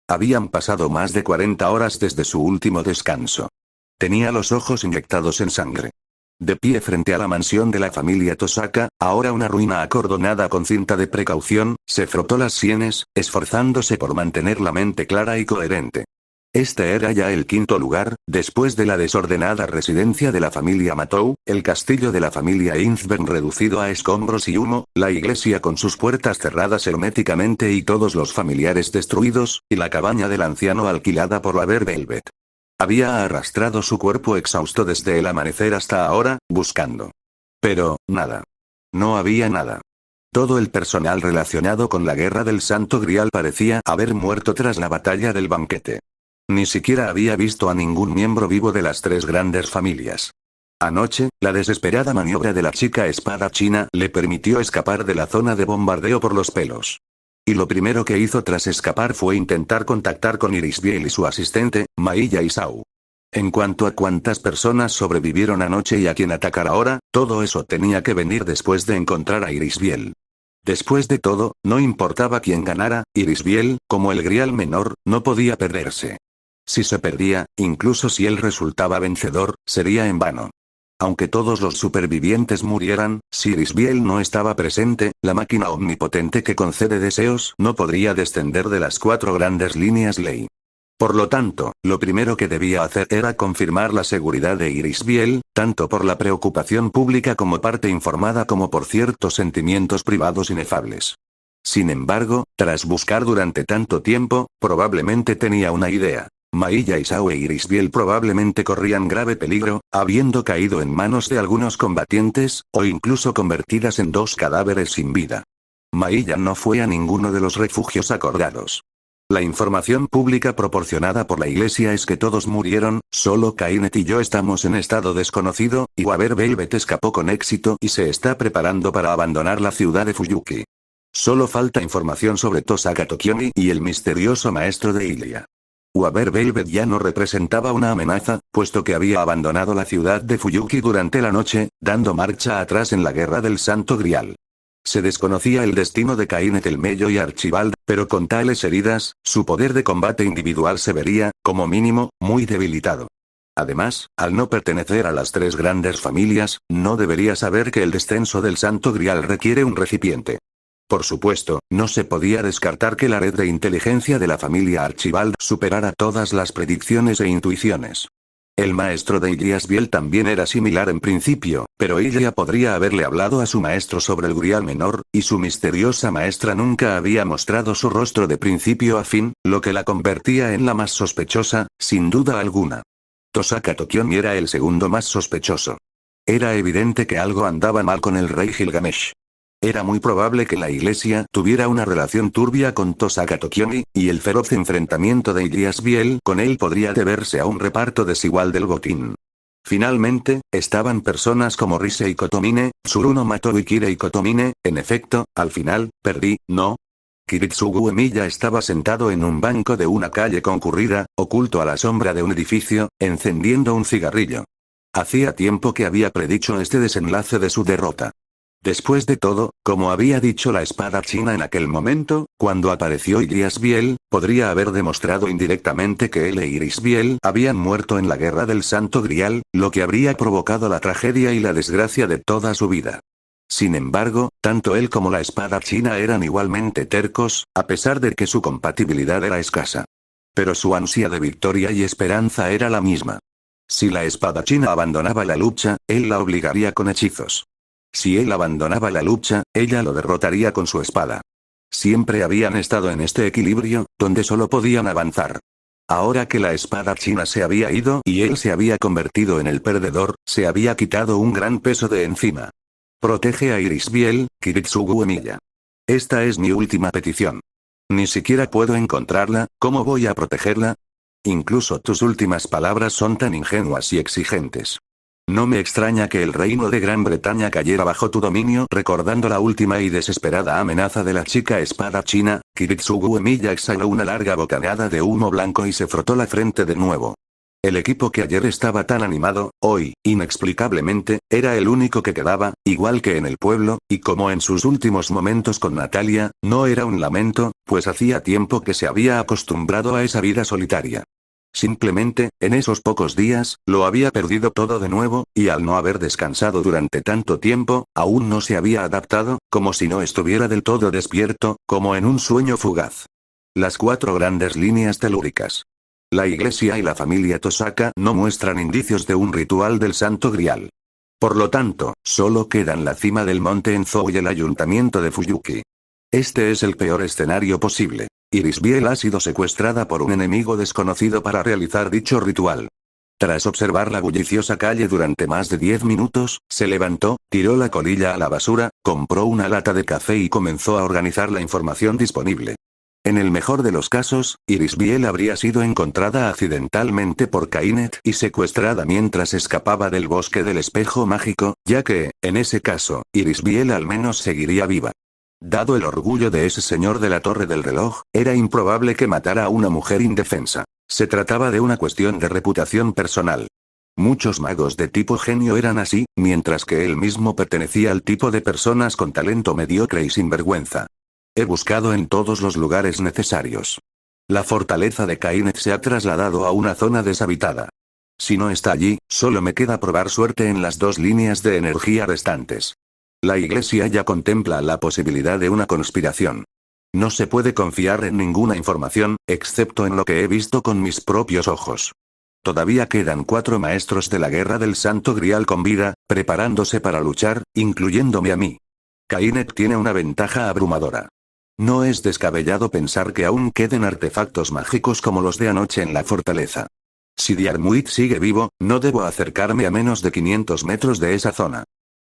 Habían pasado más de 40 horas desde su último descanso. Tenía los ojos inyectados en sangre. De pie frente a la mansión de la familia Tosaka, ahora una ruina acordonada con cinta de precaución, se frotó las sienes, esforzándose por mantener la mente clara y coherente. Este era ya el quinto lugar, después de la desordenada residencia de la familia Matou, el castillo de la familia Inzbern reducido a escombros y humo, la iglesia con sus puertas cerradas herméticamente y todos los familiares destruidos, y la cabaña del anciano alquilada por la Ver Velvet. Había arrastrado su cuerpo exhausto desde el amanecer hasta ahora, buscando. Pero, nada. No había nada. Todo el personal relacionado con la guerra del Santo Grial parecía haber muerto tras la batalla del banquete. Ni siquiera había visto a ningún miembro vivo de las tres grandes familias. Anoche, la desesperada maniobra de la chica espada china le permitió escapar de la zona de bombardeo por los pelos. Y lo primero que hizo tras escapar fue intentar contactar con Irisbiel y su asistente, Mailla Isao. En cuanto a cuántas personas sobrevivieron anoche y a quién atacar ahora, todo eso tenía que venir después de encontrar a Irisbiel. Después de todo, no importaba quién ganara, Irisbiel, como el Grial menor, no podía perderse. Si se perdía, incluso si él resultaba vencedor, sería en vano. Aunque todos los supervivientes murieran, si Irisbiel no estaba presente, la máquina omnipotente que concede deseos no podría descender de las 4 grandes líneas ley. Por lo tanto, lo primero que debía hacer era confirmar la seguridad de Irisbiel, tanto por la preocupación pública como parte informada como por ciertos sentimientos privados inefables. Sin embargo, tras buscar durante tanto tiempo, probablemente tenía una idea. Mailla Isao e Irisbiel probablemente corrían grave peligro, habiendo caído en manos de algunos combatientes, o incluso convertidas en 2 cadáveres sin vida. Mailla no fue a ninguno de los refugios acordados. La información pública proporcionada por la iglesia es que todos murieron, solo Kainet y yo estamos en estado desconocido, y Waver Velvet escapó con éxito y se está preparando para abandonar la ciudad de Fuyuki. Solo falta información sobre Tosaka Tokiomi y el misterioso maestro de Ilia. Waver Velvet ya no representaba una amenaza, puesto que había abandonado la ciudad de Fuyuki durante la noche, dando marcha atrás en la guerra del Santo Grial. Se desconocía el destino de Kainet el Mello y Archibald, pero con tales heridas, su poder de combate individual se vería, como mínimo, muy debilitado. Además, al no pertenecer a las 3 grandes familias, no debería saber que el descenso del Santo Grial requiere un recipiente. Por supuesto, no se podía descartar que la red de inteligencia de la familia Archibald superara todas las predicciones e intuiciones. El maestro de Ilyasbiel también era similar en principio, pero Ilia podría haberle hablado a su maestro sobre el Grial menor, y su misteriosa maestra nunca había mostrado su rostro de principio a fin, lo que la convertía en la más sospechosa, sin duda alguna. Tosaka Tokiomi era el segundo más sospechoso. Era evidente que algo andaba mal con el rey Gilgamesh. Era muy probable que la iglesia tuviera una relación turbia con Tosaka Tokiomi, y el feroz enfrentamiento de Ilias Biel con él podría deberse a un reparto desigual del botín. Finalmente, estaban personas como Rise y Kotomine, Tsuruno Matou y Kirei Kotomine, en efecto, al final, perdí, ¿no? Kiritsugu Emiya estaba sentado en un banco de una calle concurrida, oculto a la sombra de un edificio, encendiendo un cigarrillo. Hacía tiempo que había predicho este desenlace de su derrota. Después de todo, como había dicho la espada china en aquel momento, cuando apareció Ilias Biel, podría haber demostrado indirectamente que él e Iris Biel habían muerto en la guerra del Santo Grial, lo que habría provocado la tragedia y la desgracia de toda su vida. Sin embargo, tanto él como la espada china eran igualmente tercos, a pesar de que su compatibilidad era escasa. Pero su ansia de victoria y esperanza era la misma. Si la espada china abandonaba la lucha, él la obligaría con hechizos. Si él abandonaba la lucha, ella lo derrotaría con su espada. Siempre habían estado en este equilibrio, donde solo podían avanzar. Ahora que la espada china se había ido y él se había convertido en el perdedor, se había quitado un gran peso de encima. Protege a Iris Biel, Kiritsugu Emiya. Esta es mi última petición. Ni siquiera puedo encontrarla, ¿cómo voy a protegerla? Incluso tus últimas palabras son tan ingenuas y exigentes. No me extraña que el reino de Gran Bretaña cayera bajo tu dominio. Recordando la última y desesperada amenaza de la chica espada china, Kiritsugu Emiya exhaló una larga bocanada de humo blanco y se frotó la frente de nuevo. El equipo que ayer estaba tan animado, hoy, inexplicablemente, era el único que quedaba, igual que en el pueblo, y como en sus últimos momentos con Natalia, no era un lamento, pues hacía tiempo que se había acostumbrado a esa vida solitaria. Simplemente, en esos pocos días, lo había perdido todo de nuevo, y al no haber descansado durante tanto tiempo, aún no se había adaptado, como si no estuviera del todo despierto, como en un sueño fugaz. Las 4 grandes líneas telúricas. La iglesia y la familia Tosaka no muestran indicios de un ritual del Santo Grial. Por lo tanto, solo quedan la cima del monte Enzo y el ayuntamiento de Fuyuki. Este es el peor escenario posible. Iris Biel ha sido secuestrada por un enemigo desconocido para realizar dicho ritual. Tras observar la bulliciosa calle durante más de 10 minutos, se levantó, tiró la colilla a la basura, compró una lata de café y comenzó a organizar la información disponible. En el mejor de los casos, Iris Biel habría sido encontrada accidentalmente por Kainet y secuestrada mientras escapaba del bosque del espejo mágico, ya que, en ese caso, Iris Biel al menos seguiría viva. Dado el orgullo de ese señor de la torre del reloj, era improbable que matara a una mujer indefensa. Se trataba de una cuestión de reputación personal. Muchos magos de tipo genio eran así, mientras que él mismo pertenecía al tipo de personas con talento mediocre y sinvergüenza. He buscado en todos los lugares necesarios. La fortaleza de Kainet se ha trasladado a una zona deshabitada. Si no está allí, solo me queda probar suerte en las 2 líneas de energía restantes. La iglesia ya contempla la posibilidad de una conspiración. No se puede confiar en ninguna información, excepto en lo que he visto con mis propios ojos. Todavía quedan 4 maestros de la guerra del Santo Grial con vida, preparándose para luchar, incluyéndome a mí. Kainet tiene una ventaja abrumadora. No es descabellado pensar que aún queden artefactos mágicos como los de anoche en la fortaleza. Si Diarmuid sigue vivo, no debo acercarme a menos de 500 metros de esa zona.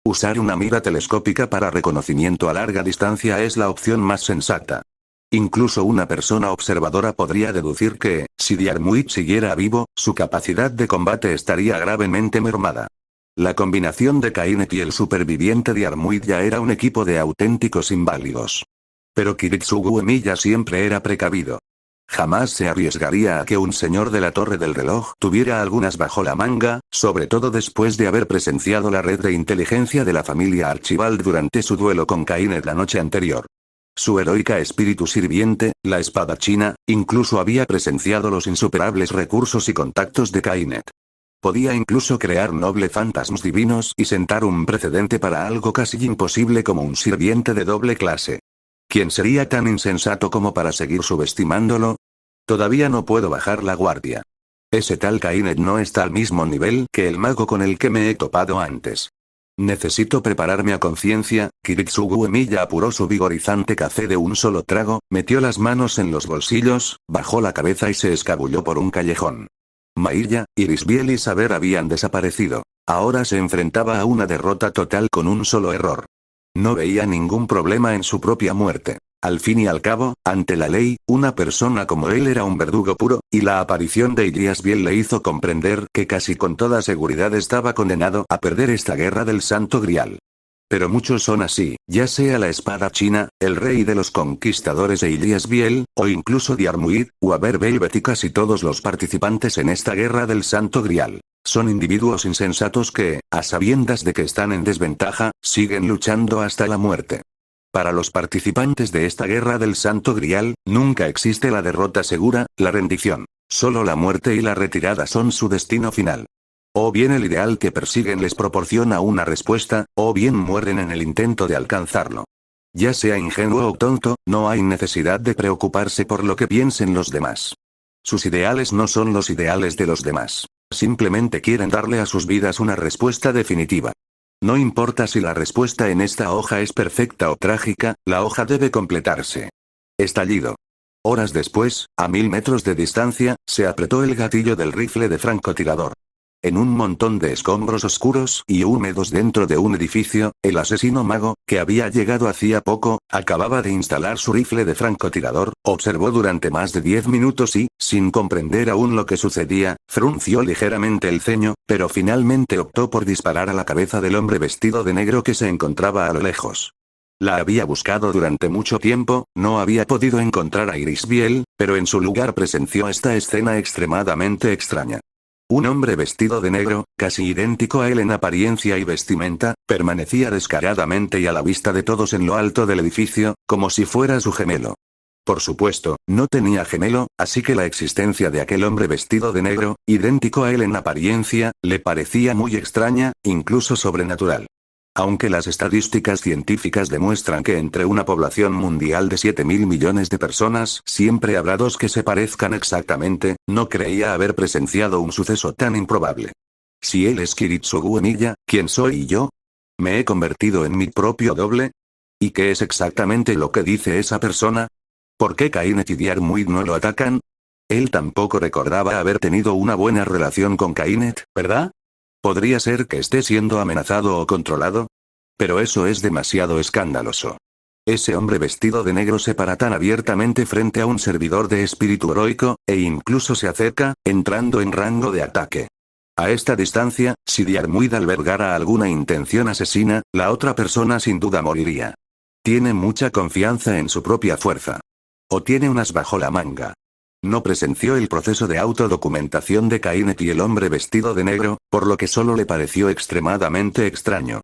Usar una mira telescópica para reconocimiento a larga distancia es la opción más sensata. Incluso una persona observadora podría deducir que, si Diarmuid siguiera vivo, su capacidad de combate estaría gravemente mermada. La combinación de Kainet y el superviviente Diarmuid ya era un equipo de auténticos inválidos. Pero Kiritsugu Emiya siempre era precavido. Jamás se arriesgaría a que un señor de la torre del reloj tuviera algunas bajo la manga, sobre todo después de haber presenciado la red de inteligencia de la familia Archibald durante su duelo con Kainet la noche anterior. Su heroica espíritu sirviente, la espada china, incluso había presenciado los insuperables recursos y contactos de Kainet. Podía incluso crear noble fantasmas divinos y sentar un precedente para algo casi imposible como un sirviente de doble clase. ¿Quién sería tan insensato como para seguir subestimándolo? Todavía no puedo bajar la guardia. Ese tal Kainet no está al mismo nivel que el mago con el que me he topado antes. Necesito prepararme a conciencia. Kiritsugu Emiya apuró su vigorizante café de un solo trago, metió las manos en los bolsillos, bajó la cabeza y se escabulló por un callejón. Mailla, Iris Biel y Saber habían desaparecido. Ahora se enfrentaba a una derrota total con un solo error. No veía ningún problema en su propia muerte. Al fin y al cabo, ante la ley, una persona como él era un verdugo puro, y la aparición de Ilias Biel le hizo comprender que casi con toda seguridad estaba condenado a perder esta guerra del Santo Grial. Pero muchos son así, ya sea la espada china, el rey de los conquistadores de Ilias Biel, o incluso Diarmuid, Waber Velvet y casi todos los participantes en esta guerra del Santo Grial. Son individuos insensatos que, a sabiendas de que están en desventaja, siguen luchando hasta la muerte. Para los participantes de esta guerra del Santo Grial, nunca existe la derrota segura, la rendición. Solo la muerte y la retirada son su destino final. O bien el ideal que persiguen les proporciona una respuesta, o bien mueren en el intento de alcanzarlo. Ya sea ingenuo o tonto, no hay necesidad de preocuparse por lo que piensen los demás. Sus ideales no son los ideales de los demás. Simplemente quieren darle a sus vidas una respuesta definitiva. No importa si la respuesta en esta hoja es perfecta o trágica, la hoja debe completarse. Estallido. Horas después, a 1000 metros de distancia, se apretó el gatillo del rifle de francotirador. En un montón de escombros oscuros y húmedos dentro de un edificio, el asesino mago, que había llegado hacía poco, acababa de instalar su rifle de francotirador, observó durante más de 10 minutos y, sin comprender aún lo que sucedía, frunció ligeramente el ceño, pero finalmente optó por disparar a la cabeza del hombre vestido de negro que se encontraba a lo lejos. La había buscado durante mucho tiempo, no había podido encontrar a Iris Biel, pero en su lugar presenció esta escena extremadamente extraña. Un hombre vestido de negro, casi idéntico a él en apariencia y vestimenta, permanecía descaradamente y a la vista de todos en lo alto del edificio, como si fuera su gemelo. Por supuesto, no tenía gemelo, así que la existencia de aquel hombre vestido de negro, idéntico a él en apariencia, le parecía muy extraña, incluso sobrenatural. Aunque las estadísticas científicas demuestran que entre una población mundial de 7.000 millones de personas siempre habrá dos que se parezcan exactamente, no creía haber presenciado un suceso tan improbable. Si él es Kiritsugu Emiya, ¿quién soy yo? ¿Me he convertido en mi propio doble? ¿Y qué es exactamente lo que dice esa persona? ¿Por qué Kainet y Diarmuid no lo atacan? Él tampoco recordaba haber tenido una buena relación con Kainet, ¿verdad? ¿Podría ser que esté siendo amenazado o controlado? Pero eso es demasiado escandaloso. Ese hombre vestido de negro se para tan abiertamente frente a un servidor de espíritu heroico, e incluso se acerca, entrando en rango de ataque. A esta distancia, si Diarmuid albergara alguna intención asesina, la otra persona sin duda moriría. Tiene mucha confianza en su propia fuerza. O tiene unas bajo la manga. No presenció el proceso de autodocumentación de Kainet y el hombre vestido de negro, por lo que solo le pareció extremadamente extraño.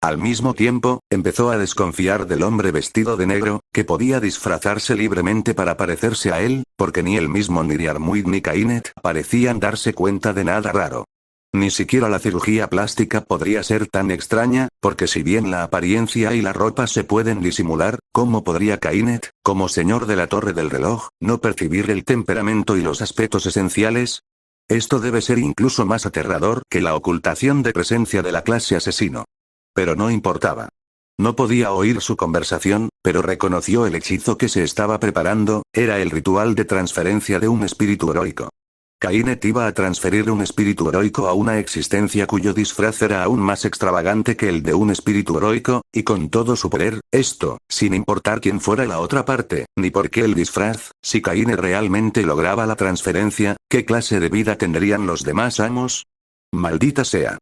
Al mismo tiempo, empezó a desconfiar del hombre vestido de negro, que podía disfrazarse libremente para parecerse a él, porque ni él mismo ni Diarmuid ni Kainet parecían darse cuenta de nada raro. Ni siquiera la cirugía plástica podría ser tan extraña, porque si bien la apariencia y la ropa se pueden disimular, ¿cómo podría Kainet, como señor de la torre del reloj, no percibir el temperamento y los aspectos esenciales? Esto debe ser incluso más aterrador que la ocultación de presencia de la clase asesino. Pero no importaba. No podía oír su conversación, pero reconoció el hechizo que se estaba preparando, era el ritual de transferencia de un espíritu heroico. Kainet iba a transferir un espíritu heroico a una existencia cuyo disfraz era aún más extravagante que el de un espíritu heroico, y con todo su poder, esto, sin importar quién fuera la otra parte, ni por qué el disfraz, si Kainet realmente lograba la transferencia, ¿qué clase de vida tendrían los demás amos? Maldita sea.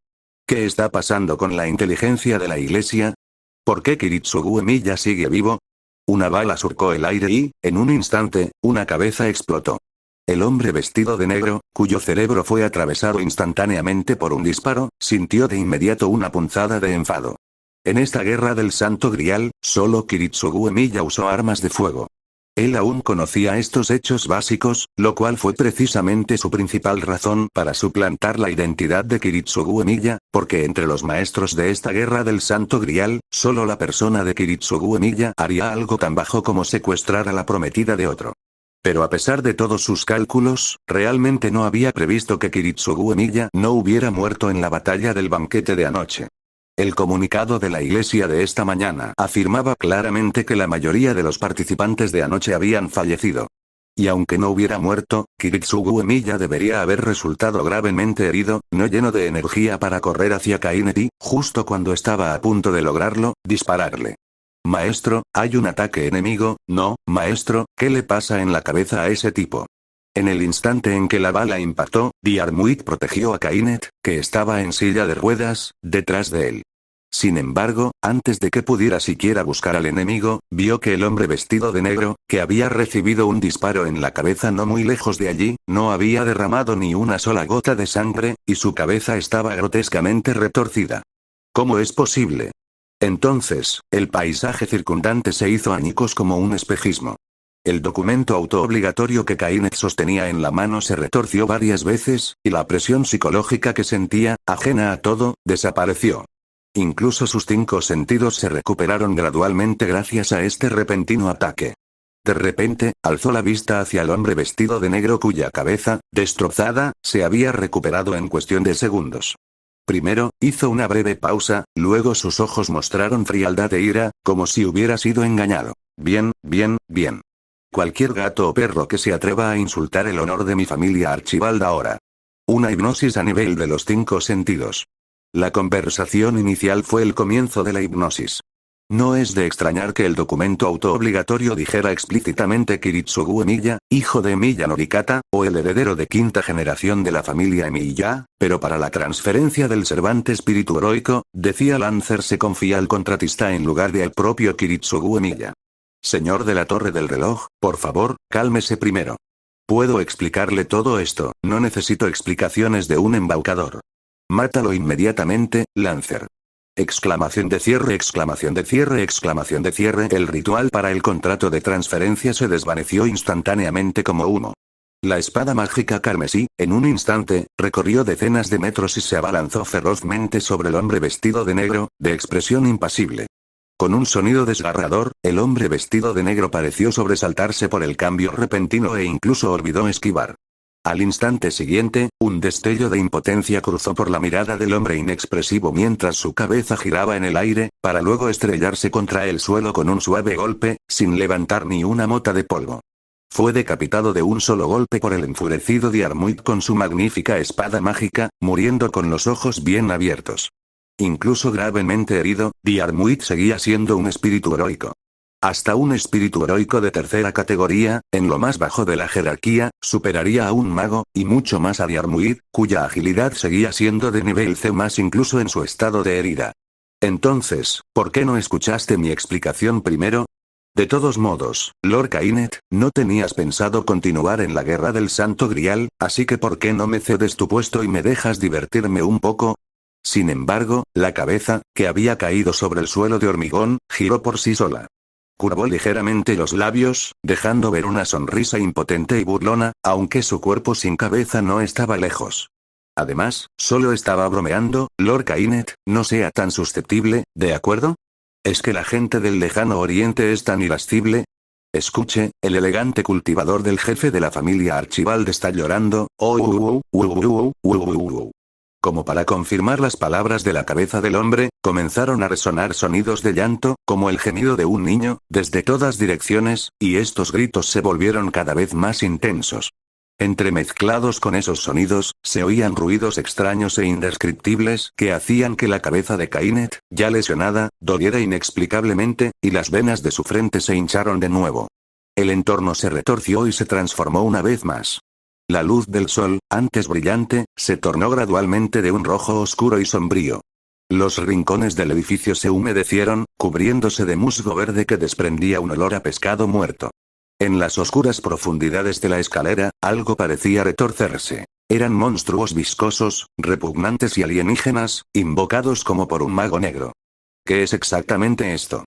¿Qué está pasando con la inteligencia de la iglesia? ¿Por qué Kiritsugu Emiya sigue vivo? Una bala surcó el aire y, en un instante, una cabeza explotó. El hombre vestido de negro, cuyo cerebro fue atravesado instantáneamente por un disparo, sintió de inmediato una punzada de enfado. En esta guerra del Santo Grial, solo Kiritsugu Emiya usó armas de fuego. Él aún conocía estos hechos básicos, lo cual fue precisamente su principal razón para suplantar la identidad de Kiritsugu Emiya, porque entre los maestros de esta guerra del Santo Grial, solo la persona de Kiritsugu Emiya haría algo tan bajo como secuestrar a la prometida de otro. Pero a pesar de todos sus cálculos, realmente no había previsto que Kiritsugu Emiya no hubiera muerto en la batalla del banquete de anoche. El comunicado de la iglesia de esta mañana afirmaba claramente que la mayoría de los participantes de anoche habían fallecido. Y aunque no hubiera muerto, Kiritsugu Uemilla debería haber resultado gravemente herido, no lleno de energía para correr hacia Kainet y, justo cuando estaba a punto de lograrlo, dispararle. Maestro, hay un ataque enemigo, no, maestro, ¿qué le pasa en la cabeza a ese tipo? En el instante en que la bala impactó, Diarmuid protegió a Kainet, que estaba en silla de ruedas, detrás de él. Sin embargo, antes de que pudiera siquiera buscar al enemigo, vio que el hombre vestido de negro, que había recibido un disparo en la cabeza no muy lejos de allí, no había derramado ni una sola gota de sangre, y su cabeza estaba grotescamente retorcida. ¿Cómo es posible? Entonces, el paisaje circundante se hizo añicos como un espejismo. El documento autoobligatorio que Kainet sostenía en la mano se retorció varias veces, y la presión psicológica que sentía, ajena a todo, desapareció. Incluso sus 5 sentidos se recuperaron gradualmente gracias a este repentino ataque. De repente, alzó la vista hacia el hombre vestido de negro cuya cabeza, destrozada, se había recuperado en cuestión de segundos. Primero, hizo una breve pausa, luego sus ojos mostraron frialdad e ira, como si hubiera sido engañado. Bien, bien, bien. Cualquier gato o perro que se atreva a insultar el honor de mi familia Archibald ahora. Una hipnosis a nivel de los 5 sentidos. La conversación inicial fue el comienzo de la hipnosis. No es de extrañar que el documento autoobligatorio dijera explícitamente Kiritsugu Uemilla, hijo de Emiya Norikata, o el heredero de 5ª generación de la familia Emiya, pero para la transferencia del Cervante espíritu heroico, decía Lancer se confía al contratista en lugar de al propio Kiritsugu Uemilla. Señor de la Torre del Reloj, por favor, cálmese primero. Puedo explicarle todo esto, no necesito explicaciones de un embaucador. Mátalo inmediatamente, Lancer. Exclamación de cierre, exclamación de cierre, exclamación de cierre. El ritual para el contrato de transferencia se desvaneció instantáneamente como humo. La espada mágica carmesí, en un instante, recorrió decenas de metros y se abalanzó ferozmente sobre el hombre vestido de negro, de expresión impasible. Con un sonido desgarrador, el hombre vestido de negro pareció sobresaltarse por el cambio repentino e incluso olvidó esquivar. Al instante siguiente, un destello de impotencia cruzó por la mirada del hombre inexpresivo mientras su cabeza giraba en el aire, para luego estrellarse contra el suelo con un suave golpe, sin levantar ni una mota de polvo. Fue decapitado de un solo golpe por el enfurecido Diarmuid con su magnífica espada mágica, muriendo con los ojos bien abiertos. Incluso gravemente herido, Diarmuid seguía siendo un espíritu heroico. Hasta un espíritu heroico de 3ª categoría, en lo más bajo de la jerarquía, superaría a un mago, y mucho más a Diarmuid, cuya agilidad seguía siendo de nivel C+ incluso en su estado de herida. Entonces, ¿por qué no escuchaste mi explicación primero? De todos modos, Lord Kainet, no tenías pensado continuar en la guerra del Santo Grial, así que ¿por qué no me cedes tu puesto y me dejas divertirme un poco? Sin embargo, la cabeza, que había caído sobre el suelo de hormigón, giró por sí sola. Curvó ligeramente los labios, dejando ver una sonrisa impotente y burlona, aunque su cuerpo sin cabeza no estaba lejos. Además, solo estaba bromeando, Lord Kainet, no sea tan susceptible, ¿de acuerdo? ¿Es que la gente del lejano oriente es tan irascible? Escuche, el elegante cultivador del jefe de la familia Archibald está llorando, Como para confirmar las palabras de la cabeza del hombre, comenzaron a resonar sonidos de llanto, como el gemido de un niño, desde todas direcciones, y estos gritos se volvieron cada vez más intensos. Entremezclados con esos sonidos, se oían ruidos extraños e indescriptibles que hacían que la cabeza de Kainet, ya lesionada, doliera inexplicablemente, y las venas de su frente se hincharon de nuevo. El entorno se retorció y se transformó una vez más. La luz del sol, antes brillante, se tornó gradualmente de un rojo oscuro y sombrío. Los rincones del edificio se humedecieron, cubriéndose de musgo verde que desprendía un olor a pescado muerto. En las oscuras profundidades de la escalera, algo parecía retorcerse. Eran monstruos viscosos, repugnantes y alienígenas, invocados como por un mago negro. ¿Qué es exactamente esto?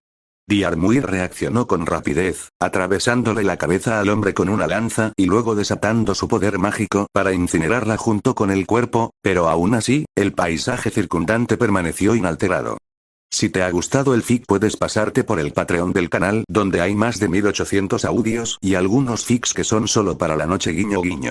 Diarmuid reaccionó con rapidez, atravesándole la cabeza al hombre con una lanza y luego desatando su poder mágico para incinerarla junto con el cuerpo, pero aún así, el paisaje circundante permaneció inalterado. Si te ha gustado el fic puedes pasarte por el Patreon del canal donde hay más de 1800 audios y algunos fics que son solo para la noche guiño guiño.